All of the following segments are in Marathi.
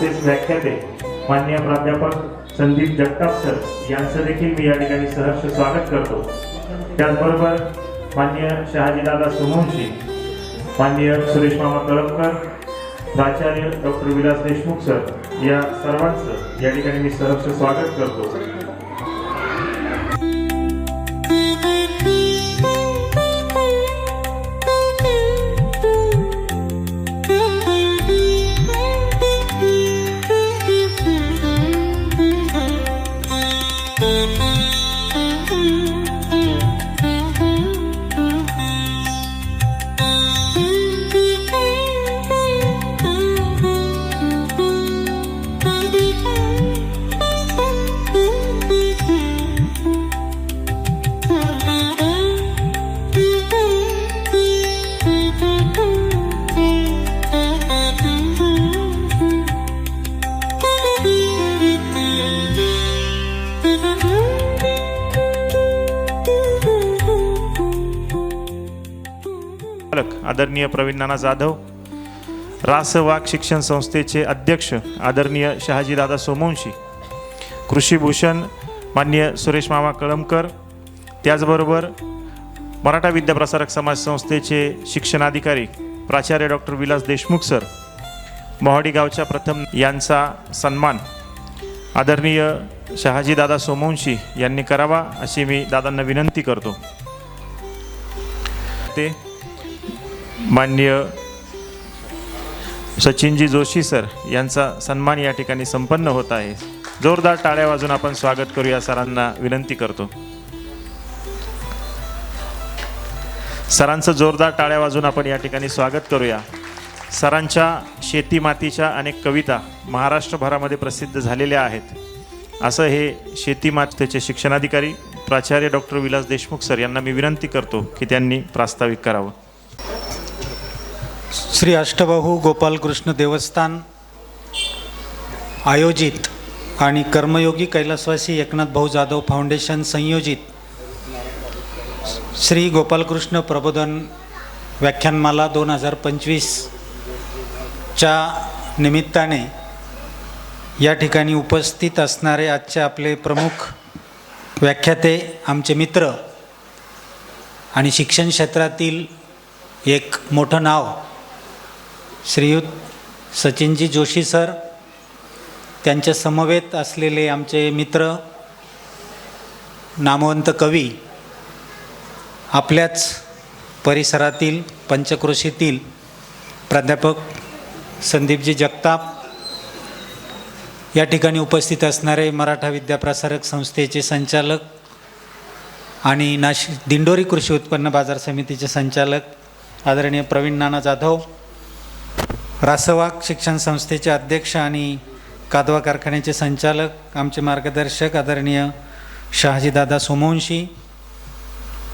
तसेच व्याख्याते माननीय प्राध्यापक संदीप जगताप सर यांचं देखील मी या ठिकाणी सहर्ष स्वागत करतो। त्याचबरोबर माननीय शहाजीदादा सोमवंशी, माननीय सुरेश मामा कळमकर, प्राचार्य डॉक्टर विलास देशमुख सर या सर्वांचं या ठिकाणी मी सहर्ष स्वागत करतो। आदरणीय प्रवीण नाना जाधव, रासवाक शिक्षण संस्थेचे अध्यक्ष आदरणीय शहाजीदादा सोमवंशी, कृषीभूषण माननीय सुरेश मामा कळमकर, त्याचबरोबर मराठा विद्याप्रसारक समाज संस्थेचे शिक्षणाधिकारी प्राचार्य डॉक्टर विलास देशमुख सर, मोहाडी गावच्या प्रथम यांचा सन्मान आदरणीय शहाजीदादा सोमवंशी यांनी करावा अशी मी दादांना विनंती करतो। ते माननीय सचिनजी जोशी सर यांचा सन्मान या ठिकाणी संपन्न होत आहे। जोरदार टाळ्या वाजून आपण स्वागत करूया सरांना विनंती करतो। सरांचं जोरदार टाळ्या वाजून आपण या ठिकाणी स्वागत करूया। सरांच्या शेती मातीच्या अनेक कविता महाराष्ट्रभरामध्ये प्रसिद्ध झालेल्या आहेत। असं हे शेती मातेचे शिक्षणाधिकारी प्राचार्य डॉक्टर विलास देशमुख सर यांना मी विनंती करतो की त्यांनी प्रास्ताविक करावं। श्री अष्टबाहू गोपालकृष्ण देवस्थान आयोजित आणि कर्मयोगी कैलासवासी एकनाथ भाऊ जाधव फाउंडेशन संयोजित श्री गोपालकृष्ण प्रबोधन व्याख्यानमाला 2025 च्या निमित्ताने या ठिकाणी उपस्थित असणारे आजचे आपले प्रमुख व्याख्याते, आमचे मित्र आणि शिक्षण क्षेत्रातील एक मोठं नाव श्रीयुत सचिनजी जोशी सर, त्यांच्या समवेत असलेले आमचे मित्र नामवंत कवी, आपल्याच परिसरातील पंचक्रोशीतील प्राध्यापक संदीपजी जगताप, या ठिकाणी उपस्थित असणारे मराठा विद्याप्रसारक संस्थेचे संचालक आणि दिंडोरी कृषी उत्पन्न बाजार समितीचे संचालक आदरणीय प्रवीण नाना जाधव, रासवाक शिक्षण संस्थेचे अध्यक्ष आणि कादवा कारखान्याचे संचालक आमचे मार्गदर्शक आदरणीय शहाजीदादा सोमवंशी,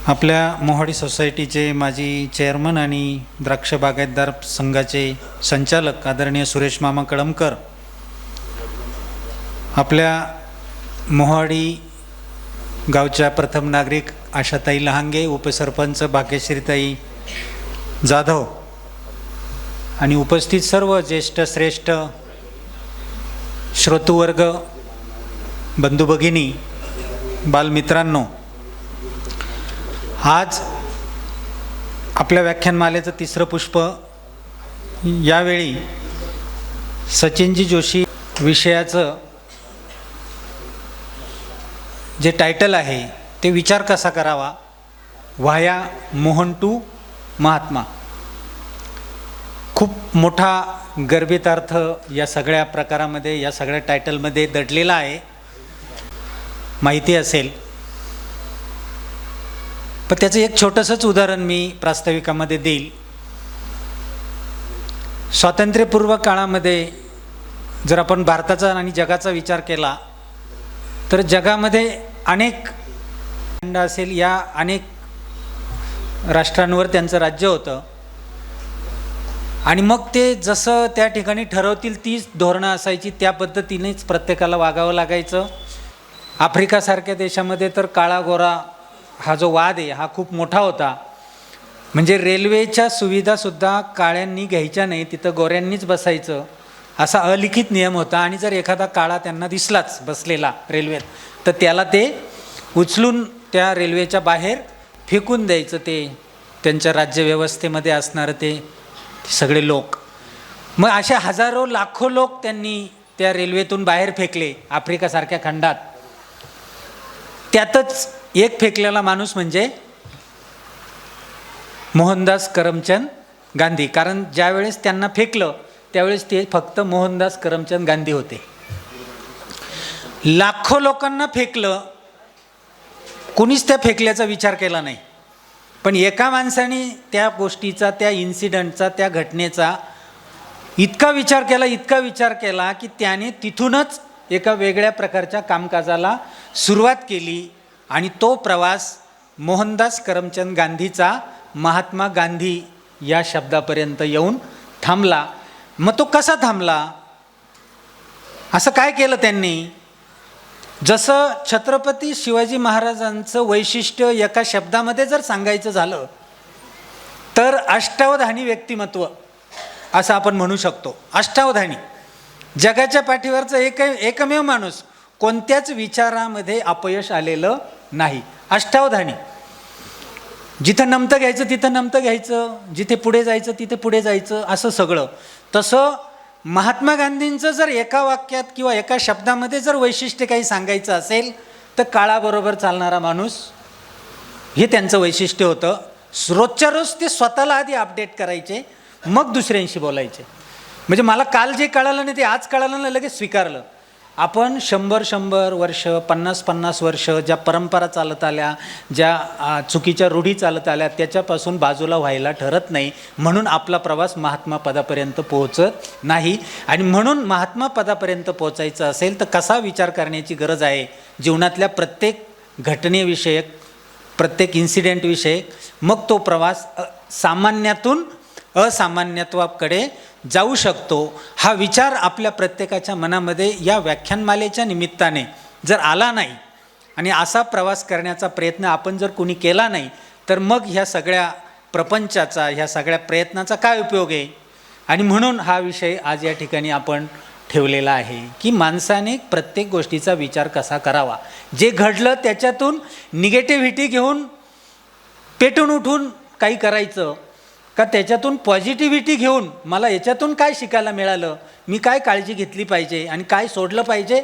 आपल्या मोहाडी सोसायटीचे माजी चेअरमन आणि द्राक्ष बागायतदार संघाचे संचालक आदरणीय सुरेश मामा कळमकर, आपल्या मोहाडी गावच्या प्रथम नागरिक आशाताई लहांगे, उपसरपंच भाग्यश्रीताई जाधव आणि उपस्थित सर्व ज्येष्ठ श्रेष्ठ श्रोतृवर्ग, बंधू भगिनी, बालमित्रांनो, आज आपल्या व्याख्यानमालेचं तिसरं पुष्प यावेळी सचिनजी जोशी विषयाचं जे टायटल आहे ते विचार कसा करावा, व्हाया मोहन टू महात्मा। खूप मोठा गर्भितार्थ या सगळ्या प्रकारामध्ये, या सगळ्या टायटलमध्ये दडलेला आहे, माहिती असेल। पण त्याचं एक छोटंसंच उदाहरण मी प्रास्ताविकामध्ये देईल। स्वातंत्र्यपूर्व काळामध्ये जर आपण भारताचा आणि जगाचा विचार केला तर जगामध्ये अनेक असेल, या अनेक राष्ट्रांवर त्यांचं राज्य होतं आणि मग ते जसं त्या ठिकाणी ठरवतील तीच धोरणं असायची, त्या पद्धतीनेच प्रत्येकाला वागावं लागायचं। आफ्रिकासारख्या देशामध्ये तर काळा गोरा हा जो वाद आहे हा खूप मोठा होता। म्हणजे रेल्वेच्या सुविधासुद्धा काळ्यांनी घ्यायच्या नाही, तिथं गोऱ्यांनीच बसायचं असा अलिखित नियम होता आणि जर एखादा काळा त्यांना दिसलाच बसलेला रेल्वेत तर त्याला ते उचलून त्या रेल्वेच्या बाहेर फेकून द्यायचं. ते त्यांच्या राज्यव्यवस्थेमध्ये असणारं ते सगळे लोक. मग असे हजारो लाखो लोक त्यांनी त्या रेल्वेतून बाहेर फेकले आफ्रिकासारख्या खंडात. त्यातच एक फेकलेला माणूस म्हणजे मोहनदास करमचंद गांधी. कारण ज्यावेळेस त्यांना फेकलं त्यावेळेस ते फक्त मोहनदास करमचंद गांधी होते. लाखो लोकांना फेकलं, कोणीच त्या फेकल्याचा विचार केला नाही. पण एका माणसाने त्या गोष्टीचा, त्या इन्सिडंटचा, त्या घटनेचा इतका विचार केला की त्याने तिथूनच एका वेगळ्या प्रकारच्या कामकाजाला सुरुवात केली. आणि तो प्रवास मोहनदास करमचंद गांधीचा महात्मा गांधी या शब्दापर्यंत येऊन थांबला. मग तो कसा थांबला? असं काय केलं त्यांनी? जसं छत्रपती शिवाजी महाराजांचं वैशिष्ट्य एका शब्दामध्ये जर सांगायचं झालं तर अष्टावधानी व्यक्तिमत्व असं आपण म्हणू शकतो. अष्टावधानी, जगाच्या पाठीवरचं एकमेव माणूस, कोणत्याच विचारामध्ये अपयश आलेलं नाही. अष्टावधानी, जिथं नमतं घ्यायचं तिथं नमतं घ्यायचं, जिथे पुढे जायचं तिथे पुढे जायचं, असं सगळं. तसं महात्मा गांधींचं जर एका वाक्यात किंवा एका शब्दामध्ये जर वैशिष्ट्य काही सांगायचं असेल तर काळाबरोबर चालणारा माणूस हे त्यांचं वैशिष्ट्य होतं. रोजच्या रोज ते स्वतःला आधी अपडेट करायचे, मग दुसऱ्यांशी बोलायचे. म्हणजे मला काल जे कळालं नाही ते आज कळालं नाही, लगेच स्वीकारलं. आपण 100 वर्ष, 50 वर्ष ज्या परंपरा चालत आल्या, ज्या चुकीच्या रूढी चालत आल्या, त्याच्यापासून बाजूला व्हायला ठरत नाही. म्हणून आपला प्रवास महात्मा पदापर्यंत पोहोचत नाही. आणि म्हणून महात्मा पदापर्यंत पोहोचायचं असेल तर कसा विचार करण्याची गरज आहे जीवनातल्या प्रत्येक घटनेविषयक, प्रत्येक इन्सिडेंटविषयक. मग तो प्रवास सामान्यातून असामान्यत्वाकडे जाऊ शकतो. हा विचार आपल्या प्रत्येकाच्या मनामध्ये या व्याख्यानमालेच्या निमित्ताने जर आला नाही आणि असा प्रवास करण्याचा प्रयत्न आपण जर कोणी केला नाही तर मग ह्या सगळ्या प्रपंचाचा, ह्या सगळ्या प्रयत्नाचा काय उपयोग आहे? आणि म्हणून हा विषय आज या ठिकाणी आपण ठेवलेला आहे की माणसाने प्रत्येक गोष्टीचा विचार कसा करावा. जे घडलं त्याच्यातून निगेटिव्हिटी घेऊन पेटून उठून काही करायचं का त्याच्यातून पॉझिटिव्हिटी घेऊन मला याच्यातून काय शिकायला मिळालं, मी काय काळजी घेतली पाहिजे आणि काय सोडलं पाहिजे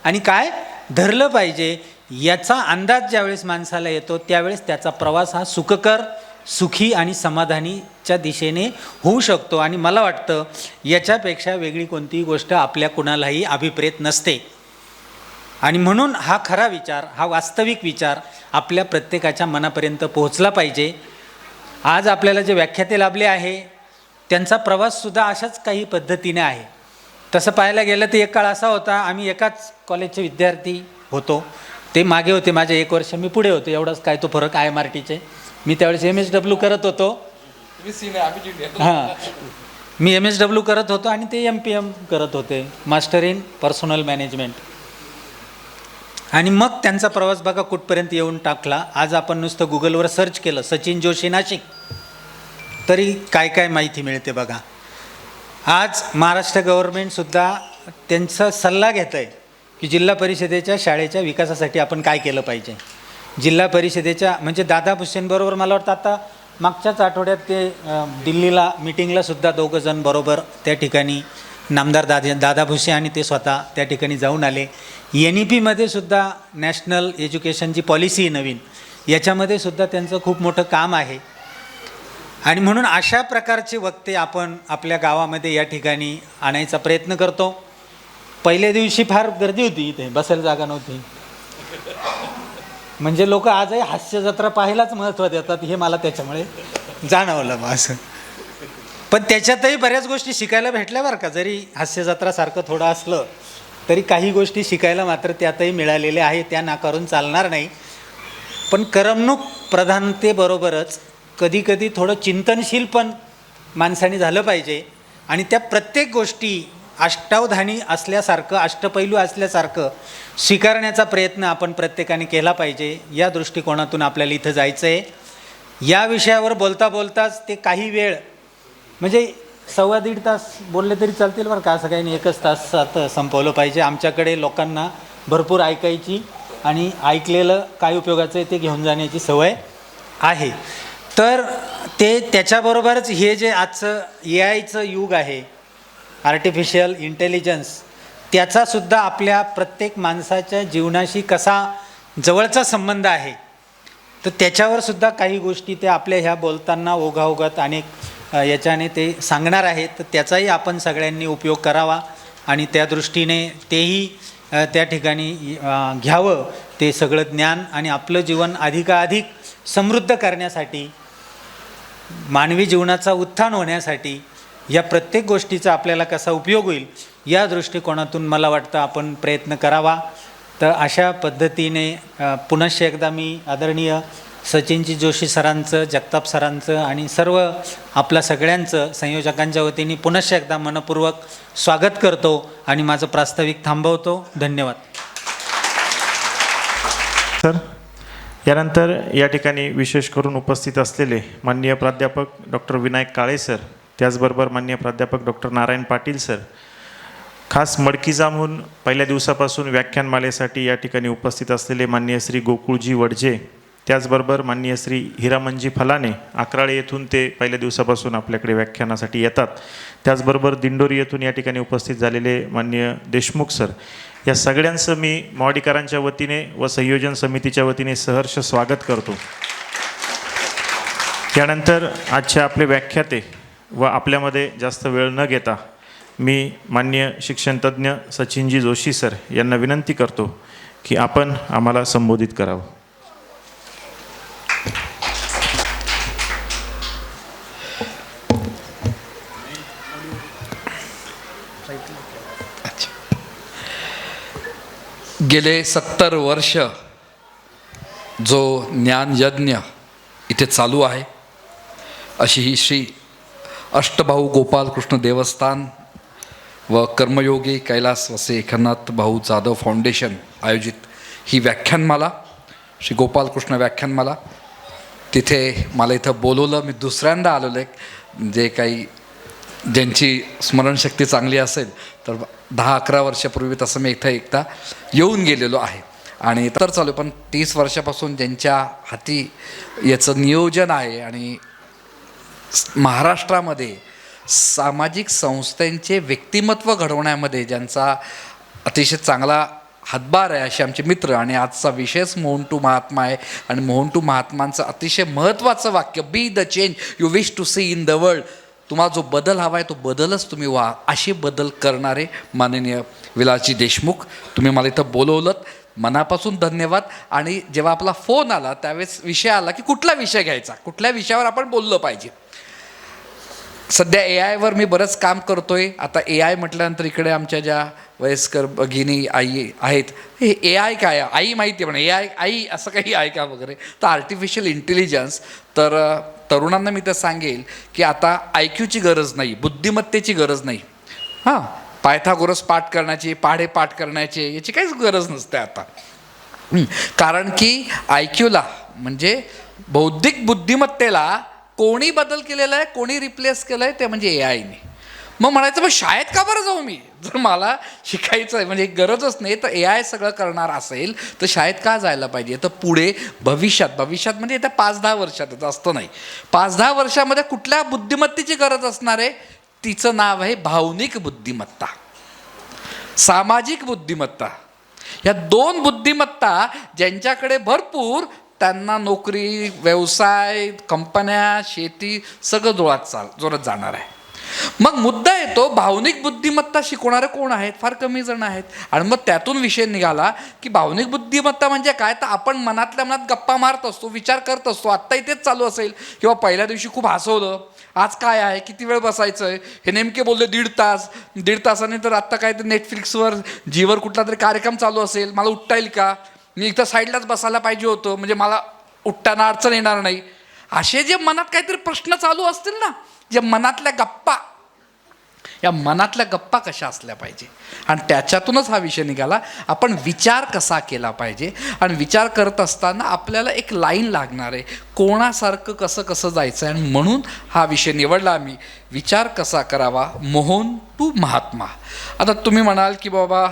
आणि काय धरलं पाहिजे, याचा अंदाज ज्यावेळेस माणसाला येतो त्यावेळेस त्याचा प्रवास हा सुखकर, सुखी आणि समाधानीच्या दिशेने होऊ शकतो. आणि मला वाटतं याच्यापेक्षा वेगळी कोणतीही गोष्ट आपल्या कुणालाही अभिप्रेत नसते. आणि म्हणून हा खरा विचार, हा वास्तविक विचार आपल्या प्रत्येकाच्या मनापर्यंत पोहोचला पाहिजे. आज आपल्याला जे व्याख्याते लाभले आहे त्यांचा प्रवाससुद्धा अशाच काही पद्धतीने आहे. तसं पाहायला गेलं तर एक काळ असा होता, आम्ही एकाच कॉलेजचे विद्यार्थी होतो. ते मागे होते माझे 1 वर्ष, मी पुढे होतो. एवढाच काय तो फरक IMRTचे. मी त्यावेळेस MSW करत होतो. हां, मी MSW करत होतो आणि ते MPM करत होते, मास्टर इन पर्सनल मॅनेजमेंट. आणि मग त्यांचा प्रवास बघा कुठपर्यंत येऊन टाकला. आज आपण नुसतं गुगलवर सर्च केलं सचिन जोशी नाशिक तरी काय काय माहिती मिळते बघा. आज महाराष्ट्र गव्हर्नमेंटसुद्धा त्यांचा सल्ला घेत आहे की जिल्हा परिषदेच्या शाळेच्या विकासासाठी आपण काय केलं पाहिजे. जिल्हा परिषदेच्या म्हणजे दादा भुसेंबरोबर मला वाटतं आता मागच्याच आठवड्यात ते दिल्लीला मीटिंगलासुद्धा 2 जण बरोबर त्या ठिकाणी नामदार दादा भुसे आणि ते स्वतः त्या ठिकाणी जाऊन आले. NEPमध्ये सुद्धा नॅशनल एज्युकेशनची पॉलिसी नवीन, याच्यामध्ये सुद्धा त्यांचं खूप मोठं काम आहे. आणि म्हणून अशा प्रकारचे वक्ते आपण आपल्या गावामध्ये या ठिकाणी आणायचा प्रयत्न करतो. पहिल्या दिवशी फार गर्दी होती, इथे बसायला जागा नव्हती. म्हणजे लोक आजही हास्यजत्रा पाहायलाच महत्त्व देतात, हे मला त्याच्यामुळे जाणवलं मग असं. पण त्याच्यातही बऱ्याच गोष्टी शिकायला भेटल्या बरं का. जरी हास्यजत्रासारखं थोडं असलं तरी काही गोष्टी शिकायला मात्र त्यातही मिळालेल्या आहे, त्या नाकारून चालणार नाही. पण करमणूक प्रधानतेबरोबरच कधी कधी थोडं चिंतनशील पण माणसाने झालं पाहिजे. आणि त्या प्रत्येक गोष्टी अष्टावधानी असल्यासारखं, अष्टपैलू असल्यासारखं स्वीकारण्याचा प्रयत्न आपण प्रत्येकाने केला पाहिजे. या दृष्टिकोनातून आपल्याला इथं जायचं आहे. या विषयावर बोलता बोलताच ते काही वेळ म्हणजे 1.5 तास बोलले तरी चालतील बरं का, असं काही नाही. 1 तासात संपवलं पाहिजे. आमच्याकडे लोकांना भरपूर ऐकायची आणि ऐकलेलं काय उपयोगाचं आहे ते घेऊन जाण्याची सवय आहे. तर ते त्याच्याबरोबरच हे जे आजचं AI युग आहे, आर्टिफिशियल इंटेलिजन्स, त्याचासुद्धा आपल्या प्रत्येक माणसाच्या जीवनाशी कसा जवळचा संबंध आहे, तर त्याच्यावर सुद्धा काही गोष्टी ते आपल्या ह्या बोलताना ओघाओघात अनेक याच्याने ते सांगणार आहेत. तर त्याचाही आपण सगळ्यांनी उपयोग करावा आणि त्या दृष्टीने तेही त्या ठिकाणी घ्यावं ते सगळं ज्ञान आणि आपलं जीवन अधिकाधिक समृद्ध करण्यासाठी, मानवी जीवनाचा उत्थान होण्यासाठी या प्रत्येक गोष्टीचा आपल्याला कसा उपयोग होईल या दृष्टिकोनातून मला वाटतं आपण प्रयत्न करावा. तर अशा पद्धतीने पुनश्च एकदा मी आदरणीय सचिनजी जोशी सरांचं, जगताप सरांचं आणि सर्व आपल्या सगळ्यांचं संयोजकांच्या वतीने पुनश्च एकदा मनपूर्वक स्वागत करतो आणि माझं प्रास्ताविक थांबवतो. धन्यवाद. सर, यानंतर या ठिकाणी विशेष करून उपस्थित असलेले माननीय प्राध्यापक डॉक्टर विनायक काळे सर, त्याचबरोबर माननीय प्राध्यापक डॉक्टर नारायण पाटील सर, खास मडकीजामहून पहिल्या दिवसापासून व्याख्यानमालेसाठी या ठिकाणी उपस्थित असलेले माननीय श्री गोकुळजी वडजे, त्याचबरोबर माननीय श्री हिरामनजी फलाने, अक्राळे येथून ते पहिल्या दिवसापासून आपल्याकडे व्याख्यानासाठी येतात. त्याचबरोबर दिंडोरी येथून या ठिकाणी उपस्थित झालेले माननीय देशमुख सर, या सगळ्यांचं मी मवाडीकरांच्या वतीने व संयोजन समितीच्या वतीने सहर्ष स्वागत करतो. यानंतर आजचे आपले व्याख्याते व आपल्यामध्ये जास्त वेळ न घेता मी माननीय शिक्षणतज्ञ सचिनजी जोशी सर यांना विनंती करतो की आपण आम्हाला संबोधित करावं. गेले 70 वर्ष जो ज्ञानयज्ञ इथे चालू आहे, अशी ही श्री अष्टभाऊ गोपालकृष्ण देवस्थान व कर्मयोगी कैलास वसे एकनाथ भाऊ जाधव फाउंडेशन आयोजित ही व्याख्यानमाला, श्री गोपालकृष्ण व्याख्यानमाला, तिथे मला इथं बोलवलं. मी दुसऱ्यांदा आलेलो आहे. जे काही ज्यांची स्मरणशक्ती चांगली असेल तर 10-11 वर्षापूर्वी तसं मी इथं एकदा येऊन गेलेलो आहे आणि तर चालू. पण 30 वर्षापासून ज्यांच्या हाती याचं नियोजन आहे आणि महाराष्ट्रामध्ये सामाजिक संस्थांचे व्यक्तिमत्व घडवण्यामध्ये ज्यांचा अतिशय चांगला हातभार आहे, असे आमचे मित्र. आणि आजचा विषयच मोहन टू महात्मा आहे आणि मोहन टू महात्मांचं अतिशय महत्त्वाचं वाक्य, be the change you wish to see in the world. तुम्हाला जो बदल हवा आहे तो बदलच तुम्ही व्हा, असे बदल करणारे माननीय विलासजी देशमुख, तुम्ही मला इथं बोलवलं, मनापासून धन्यवाद. आणि जेव्हा आपला फोन आला त्यावेळेस विषय आला की कुठला विषय घ्यायचा, कुठल्या विषयावर आपण बोललं पाहिजे. सध्या AI वर मी बरंच काम करतो आहे. आता AI म्हटल्यानंतर इकडे आमच्या ज्या वयस्कर भगिनी आई आहेत, हे AI काय आहे, आई माहिती आहे, पण AI आई असं काही आहे का वगैरे. तर आर्टिफिशियल इंटेलिजन्स, तर तरुणांना मी तर सांगेल की आता IQची गरज नाही, बुद्धिमत्तेची गरज नाही. हां, पायथागोरस पाठ करण्याची, पाढे पाठ करण्याची याची काहीच गरज नसते आता. कारण की IQला म्हणजे बौद्धिक बुद्धिमत्तेला कोणी बदल केलेला आहे, कोणी रिप्लेस केलं आहे, ते म्हणजे AIने. मग म्हणायचं, मग शाळेत का बरं जाऊ मी, जर मला शिकायचं आहे म्हणजे गरजच नाही तर AI सगळं करणार असेल तर शाळेत का जायला पाहिजे. तर पुढे भविष्यात म्हणजे येत्या 5-10 वर्षात, जास्त नाही, 5-10 वर्षामध्ये कुठल्या बुद्धिमत्तेची गरज असणार आहे, तिचं नाव आहे भावनिक बुद्धिमत्ता, सामाजिक बुद्धिमत्ता. या 2 बुद्धिमत्ता ज्यांच्याकडे भरपूर, त्यांना नोकरी, व्यवसाय, कंपन्या, शेती सगळं जोरात जाणार आहे. मग मुद्दा येतो, भावनिक बुद्धिमत्ता शिकवणारे कोण आहेत, फार कमी जण आहेत. आणि मग त्यातून विषय निघाला की भावनिक बुद्धिमत्ता म्हणजे काय. तर आपण मनातल्या मनात गप्पा मारत असतो, विचार करत असतो, आत्ता इथेच चालू असेल किंवा पहिल्या दिवशी खूप हसवलं, आज काय आहे, किती वेळ बसायचं आहे, हे नेमके बोलले 1.5 तासाने, तर आत्ता काय तर नेटफ्लिक्सवर जीवर कुठला तरी कार्यक्रम चालू असेल, मला उठता येईल का, मी इथं साईडलाच बसायला पाहिजे होतं म्हणजे मला उठताना अडचण येणार नाही. असे जे मनात काहीतरी प्रश्न चालू असतील ना, जे मनातल्या गप्पा, या मनातल्या गप्पा कशा असल्या पाहिजे, आणि त्याच्यातूनच हा विषय निघाला. आपण विचार कसा केला पाहिजे, आणि विचार करत असताना आपल्याला एक लाईन लागणार आहे, कोणासारखं कसं कसं जायचं आहे. आणि म्हणून हा विषय निवडला आम्ही, विचार कसा करावा, मोहन टू महात्मा. आता तुम्ही म्हणाल की बाबा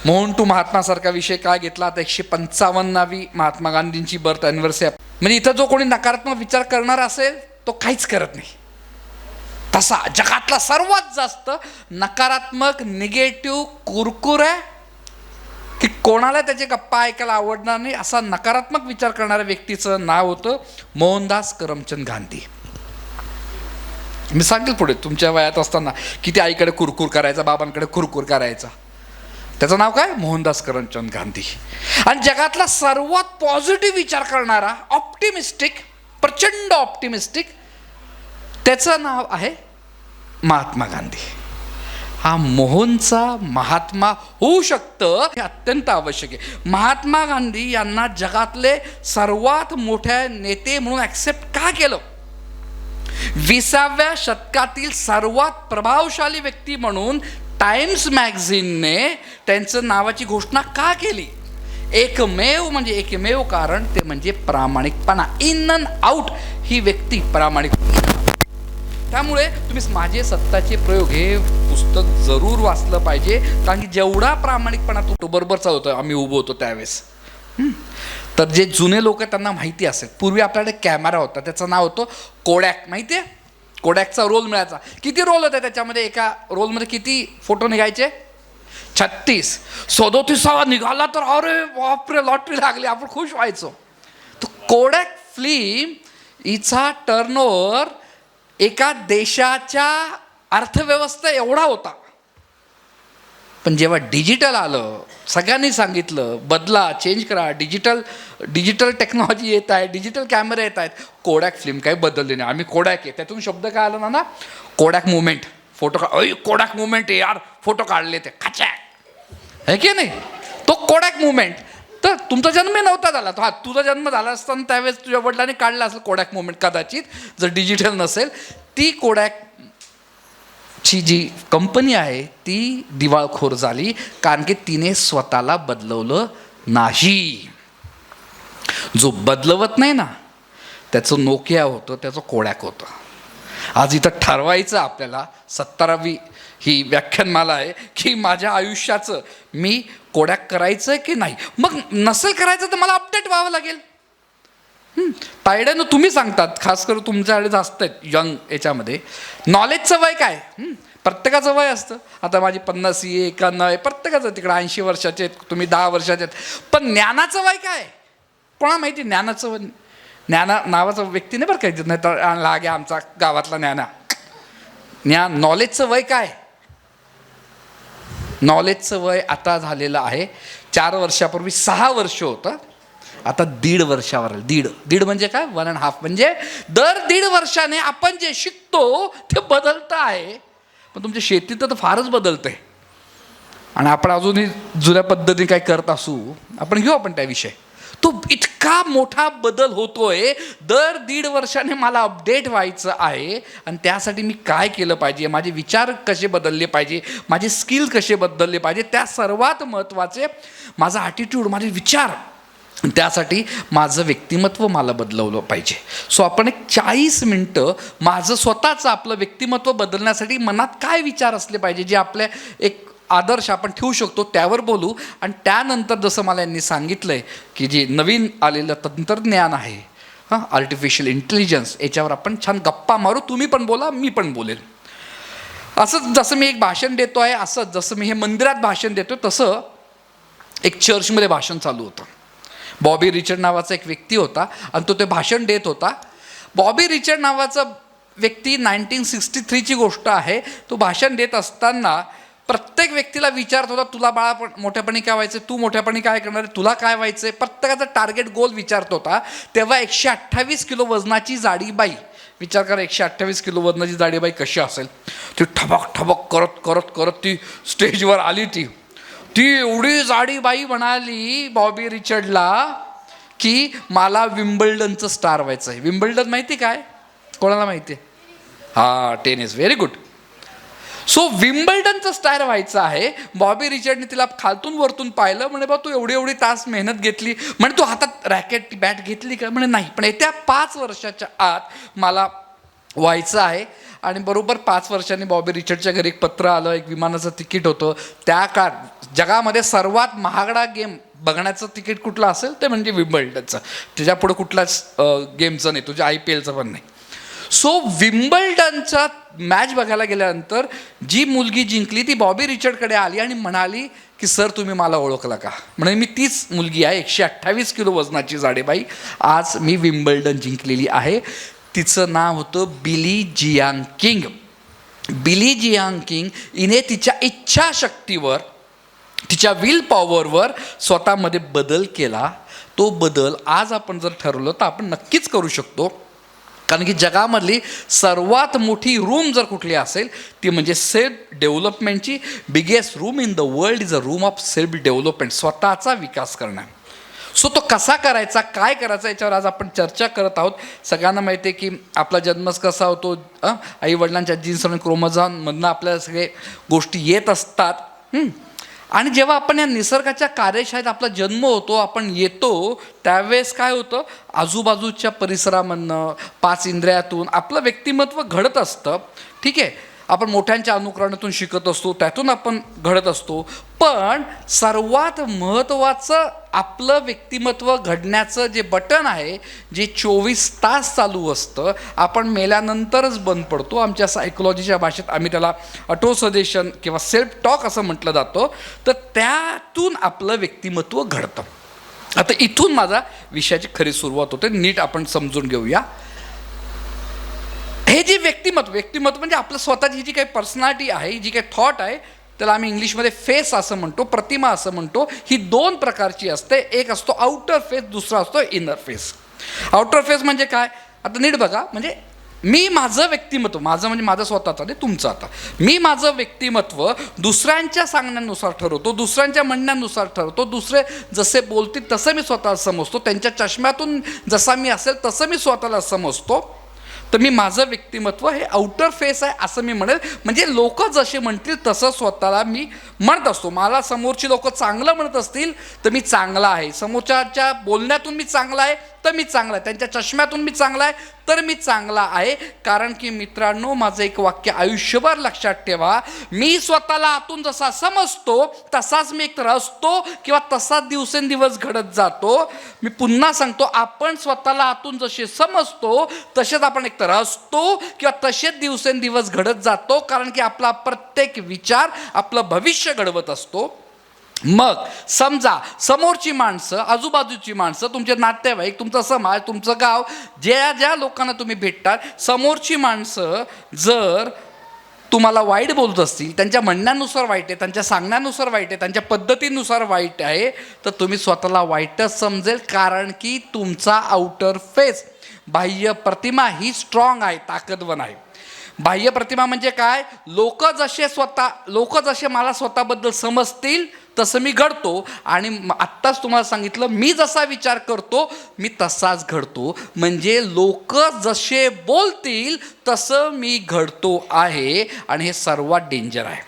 मोहन टू महात्मासारखा विषय काय घेतला, आता 155वी महात्मा गांधींची बर्थ ॲनिव्हर्सरी. म्हणजे इथं जो कोणी नकारात्मक विचार करणार असेल तो काहीच करत नाही. तसा जगातला सर्वात जास्त नकारात्मक निगेटिव्ह कुरकुर आहे की कोणाला त्याचे गप्पा ऐकायला आवडणार नाही, असा नकारात्मक विचार करणाऱ्या व्यक्तीचं नाव होतं मोहनदास करमचंद गांधी. मी सांगेल पुढे, तुमच्या वयात असताना किती आईकडे कुरकुर करायचा, बाबांकडे कुरकुर करायचा. त्याचं नाव काय? मोहनदास करमचंद गांधी. आणि जगातला सर्वात पॉझिटिव्ह विचार करणारा, ऑप्टिमिस्टिक, प्रचंड ऑप्टिमिस्टिक, त्याचं नाव आहे महात्मा गांधी. हा मोहनचा महात्मा होऊ शकतं हे अत्यंत आवश्यक आहे. महात्मा गांधी यांना जगातले सर्वात मोठे नेते म्हणून ॲक्सेप्ट का केलं? 20व्या शतकातील सर्वात प्रभावशाली व्यक्ती म्हणून टाइम्स मॅगझिनने त्यांचं नावाची घोषणा का केली? एकमेव कारण ते म्हणजे प्रामाणिकपणा. इन अँड आउट ही व्यक्ती प्रामाणिक. त्यामुळे तुम्ही माझे सत्ताचे प्रयोग हे पुस्तक जरूर वाचलं पाहिजे, कारण की जेवढा प्रामाणिकपणा तो बरोबर चालवतो. आम्ही उभं होतो त्यावेळेस, तर जे जुने लोक त्यांना माहिती असेल, पूर्वी आपल्याकडे कॅमेरा होता, त्याचं नाव होतं कोडॅक. माहिती आहे? कोडॅकचा रोल मिळायचा. किती रोल होते त्याच्यामध्ये? एका रोलमध्ये किती फोटो निघायचे? 36. 37वा निघाला तर अरे बापरे, लॉटरी लागली, आपण खुश व्हायचो. तर कोडॅक फिल्म हिचा टर्नओव्हर एका देशाच्या अर्थव्यवस्था एवढा होता. पण जेव्हा डिजिटल आलं, सगळ्यांनी सांगितलं बदला, चेंज करा, डिजिटल टेक्नॉलॉजी येत आहे, डिजिटल कॅमेरे येत आहेत, कोडॅक फिल्म काही बदलली नाही. आम्ही कोडॅक आहे, त्यातून शब्द काय आला ना, Kodak movement. Photo Kodak movement आहे यार, फोटो काढले ते खचॅक आहे की नाही, तो कोडॅक मुवमेंट. तर तुमचा जन्म नव्हता झाला, हा तुझा जन्म झाला असताना त्यावेळेस तुझ्या वडिलांनी काढला असेल कोडॅक मुवमेंट कदाचित, जर डिजिटल नसेल. ती कोडॅकची जी कंपनी आहे ती दिवाळखोर झाली, कारण की तिने स्वतःला बदलवलं नाही. जो बदलवत नाही ना, त्याचं नोकिया होतं, त्याचं कोडॅक होतं. आज इथं ठरवायचं आपल्याला, 17वी ही व्याख्यानमाला आहे की माझ्या आयुष्याचं मी कोडॅक करायचं आहे की नाही. मग नसेल करायचं तर मला अपडेट व्हावं लागेल. तायड्यानं तुम्ही सांगतात, खास करून तुमच्याकडे जास्त आहेत यंग याच्यामध्ये, नॉलेजचं वय काय? प्रत्येकाचं वय असतं. आता माझी 50 आहे, 51 आहे, प्रत्येकाचं. तिकडे 80 वर्षाचे आहेत, तुम्ही 10 वर्षाचे आहेत. पण ज्ञानाचं वय काय? कोणा माहिती ज्ञानाचं वय? ज्ञाना नावाचं व्यक्ती नाही बरं काय, नाही तर लागे आमचा गावातला ज्ञाना. नॉलेजचं वय काय? नॉलेजचं वय आता झालेलं आहे, 4 वर्षापूर्वी 6 वर्ष होतं, आता 1.5 वर्षावर. दीड म्हणजे काय? 1.5. म्हणजे दर 1.5 वर्षाने आपण जे शिकतो ते बदलतं आहे. पण तुमच्या शेतीत तर फारच बदलतं आहे, आणि आपण अजूनही जुन्या पद्धतीने काय करत असू, आपण घेऊ आपण त्याविषयी. तो इतका मोठा बदल होतोय, दर 1.5 वर्षाने मला अपडेट व्हायचं आहे. आणि त्यासाठी मी काय केलं पाहिजे, माझे विचार कसे बदलले पाहिजे, माझे स्किल कसे बदलले पाहिजे, त्या सर्वात महत्त्वाचे माझा ॲटिट्यूड, माझे विचार. त्यासाठी माझं व्यक्तिमत्व मला बदलवलं पाहिजे. सो आपण एक 40 मिनटं माझं स्वतःचं आपलं व्यक्तिमत्व बदलण्यासाठी मनात काय विचार असले पाहिजे, जे आपल्या एक आदर्श आपण ठेवू शकतो, त्यावर बोलू. आणि त्यानंतर जसं मला यांनी सांगितलं आहे की जे नवीन आलेलं तंत्रज्ञान आहे, आर्टिफिशियल इंटेलिजन्स, याच्यावर आपण छान गप्पा मारू. तुम्ही पण बोला, मी पण बोलेल. असंच जसं मी एक भाषण देतो आहे, असंच जसं मी हे मंदिरात भाषण देतो, तसं एक चर्चमध्ये भाषण चालू होतं. बॉबी रिचर्ड नावाचा एक व्यक्ती होता आणि तो ते भाषण देत होता. बॉबी रिचर्ड नावाचा व्यक्ती 1963ची गोष्ट आहे. तो भाषण देत असताना प्रत्येक व्यक्तीला विचारत होता, तुला बाळा पण मोठ्यापणी काय व्हायचं, तू मोठ्यापणी काय करणार आहे, तुला काय व्हायचं आहे. प्रत्येकाचा टार्गेट गोल विचारत होता. तेव्हा 128 किलो वजनाची जाडी बाई, विचार करा 128 किलो वजनाची जाडी बाई कशी असेल. ती ठबक ठबक करत करत करत ती स्टेजवर आली. ती एवढी जाडी बाई म्हणाली बॉबी रिचर्डला की मला विम्बल्डनचं स्टार व्हायचं आहे. विम्बल्डन माहिती काय? कोणाला माहिती आहे? हां, टेनिस. Very good. सो विम्बल्डनचं स्टार व्हायचं आहे. बॉबी रिचर्डने तिला खालतून वरतून पाहिलं, म्हणे बा तू एवढी तास मेहनत घेतली, म्हणे तू हातात रॅकेट बॅट घेतली का? म्हणे नाही, पण येत्या 5 वर्षाच्या आत मला व्हायचं आहे. आणि बरोबर 5 वर्षांनी बॉबी रिचर्डच्या घरी एक पत्र आलं, एक विमानाचं तिकीट होतं. त्या काळ जगामध्ये सर्वात महागडा गेम बघण्याचं तिकीट कुठलं असेल ते म्हणजे विम्बल्डनचं. त्याच्यापुढे कुठलाच गेमचं नाही, तुझ्या IPLचं पण नाही. सो विम्बल्डनचा मॅच बघायला गेल्यानंतर जी मुलगी जिंकली ती बॉबी रिचर्डकडे आली आणि म्हणाली की सर तुम्ही मला ओळखलं का? म्हणजे मी तीच मुलगी आहे, 128 किलो वजनाची जाडेबाई, आज मी विम्बल्डन जिंकलेली आहे. तिचं नाव होतं बिली जियांग किंग. बिली जियांग किंग हिने तिच्या इच्छाशक्तीवर, तिच्या विल पॉवरवर स्वतःमध्ये बदल केला. तो बदल आज आपण जर ठरवलं तर आपण नक्कीच करू शकतो. कारण की जगामधली सर्वात मोठी रूम जर कुठली असेल ती म्हणजे सेल्फ डेव्हलपमेंटची. Biggest room in the world is a room of self development, स्वतःचा विकास करणं. सो तो कसा करायचा, काय करायचा, याच्यावर आज आपण चर्चा करत आहोत. सगळ्यांना माहिती आहे की आपला जन्मच कसा होतो, आईवडिलांच्या जीन्स आणि क्रोमोझोममधनं आपल्याला सगळे गोष्टी येत असतात. आणि जेव्हा आपण या निसर्गाच्या कार्यशाळेत आपला जन्म होतो, आपण येतो, त्यावेळेस काय होतं, आजूबाजूच्या परिसरामधनं 5 इंद्रियातून आपलं व्यक्तिमत्व घडत असतं. ठीक आहे, आपण मोठ्यांच्या अनुकरणातून शिकत असतो, त्यातून आपण घडत असतो. पण सर्वात महत्त्वाचं आपलं व्यक्तिमत्व घडण्याचं जे बटन आहे, जे 24 तास चालू असतं, आपण मेल्यानंतरच बंद पडतो. आमच्या सायकोलॉजीच्या भाषेत आम्ही त्याला ऑटोसजेशन किंवा सेल्फ टॉक असं म्हटलं जातं. तर त्यातून आपलं व्यक्तिमत्व घडतं. आता इथून माझा विषयाची खरी सुरुवात होते, नीट आपण समजून घेऊया. हे जे व्यक्तिमत्व म्हणजे आपलं स्वतःची जी काही पर्सनॅलिटी आहे, जी काही थॉट आहे, त्याला आम्ही इंग्लिशमध्ये फेस असं म्हणतो, प्रतिमा असं म्हणतो. ही 2 प्रकारची असते. एक असतो आउटर फेस, दुसरा असतो इनर फेस. आउटर फेस म्हणजे काय, आता नीट बघा. म्हणजे मी माझं व्यक्तिमत्व, माझं म्हणजे माझं स्वतःचं नाही, तुमचं. आता मी माझं व्यक्तिमत्व दुसऱ्यांच्या सांगण्यानुसार ठरवतो, दुसऱ्यांच्या म्हणण्यानुसार ठरवतो. दुसरे जसे बोलतील तसं मी स्वतःला समजतो, त्यांच्या चष्म्यातून जसा मी असेल तसं मी स्वतःला समजतो. तर मी माझं व्यक्तिमत्व हे आउटर फेस आहे असं मी म्हणेल. म्हणजे लोक जसे म्हणतील तसं स्वतःला मी म्हणत असतो. मला समोरची लोक चांगलं म्हणत असतील तर मी चांगला आहे, समोरच्या बोलण्यातून मी चांगला आहे तर मी चांगला आहे, त्यांच्या चष्म्यातून मी चांगला आहे तर मी चांगला आहे. कारण की मित्रांनो, माझं एक वाक्य आयुष्यभर लक्षात ठेवा, मी स्वतःला आतून जसा समजतो तसाच मी एकतर असतो किंवा तसाच दिवसेंदिवस घडत जातो. मी पुन्हा सांगतो, आपण स्वतःला आतून जसे समजतो तसेच आपण एकतर असतो किंवा तसेच दिवसेंदिवस घडत जातो. कारण की आपला प्रत्येक विचार आपलं भविष्य घडवत असतो. मग समजा समोरची माणसं, आजूबाजूची माणसं, तुमचे नातेवाईक, तुमचा समाज, तुमचं गाव, ज्या लोकांना तुम्ही भेटतात, समोरची माणसं जर तुम्हाला वाईट बोलत असतील, त्यांच्या म्हणण्यानुसार वाईट आहे, त्यांच्या सांगण्यानुसार वाईट आहे, त्यांच्या पद्धतीनुसार वाईट आहे, तर तुम्ही स्वतःला वाईटच समजेल. कारण की तुमचा आउटर फेस, बाह्य प्रतिमा ही स्ट्रॉंग आहे, ताकदवान आहे. बाह्य प्रतिमा म्हणजे काय, लोक जसे मला स्वतःबद्दल समजतील तसं मी घडतो. आणि आत्ताच तुम्हाला सांगितलं, मी जसा विचार करतो मी तसाच घडतो. म्हणजे लोक जसे बोलतील तसं मी घडतो आहे. आणि हे सर्वात डेंजर आहे.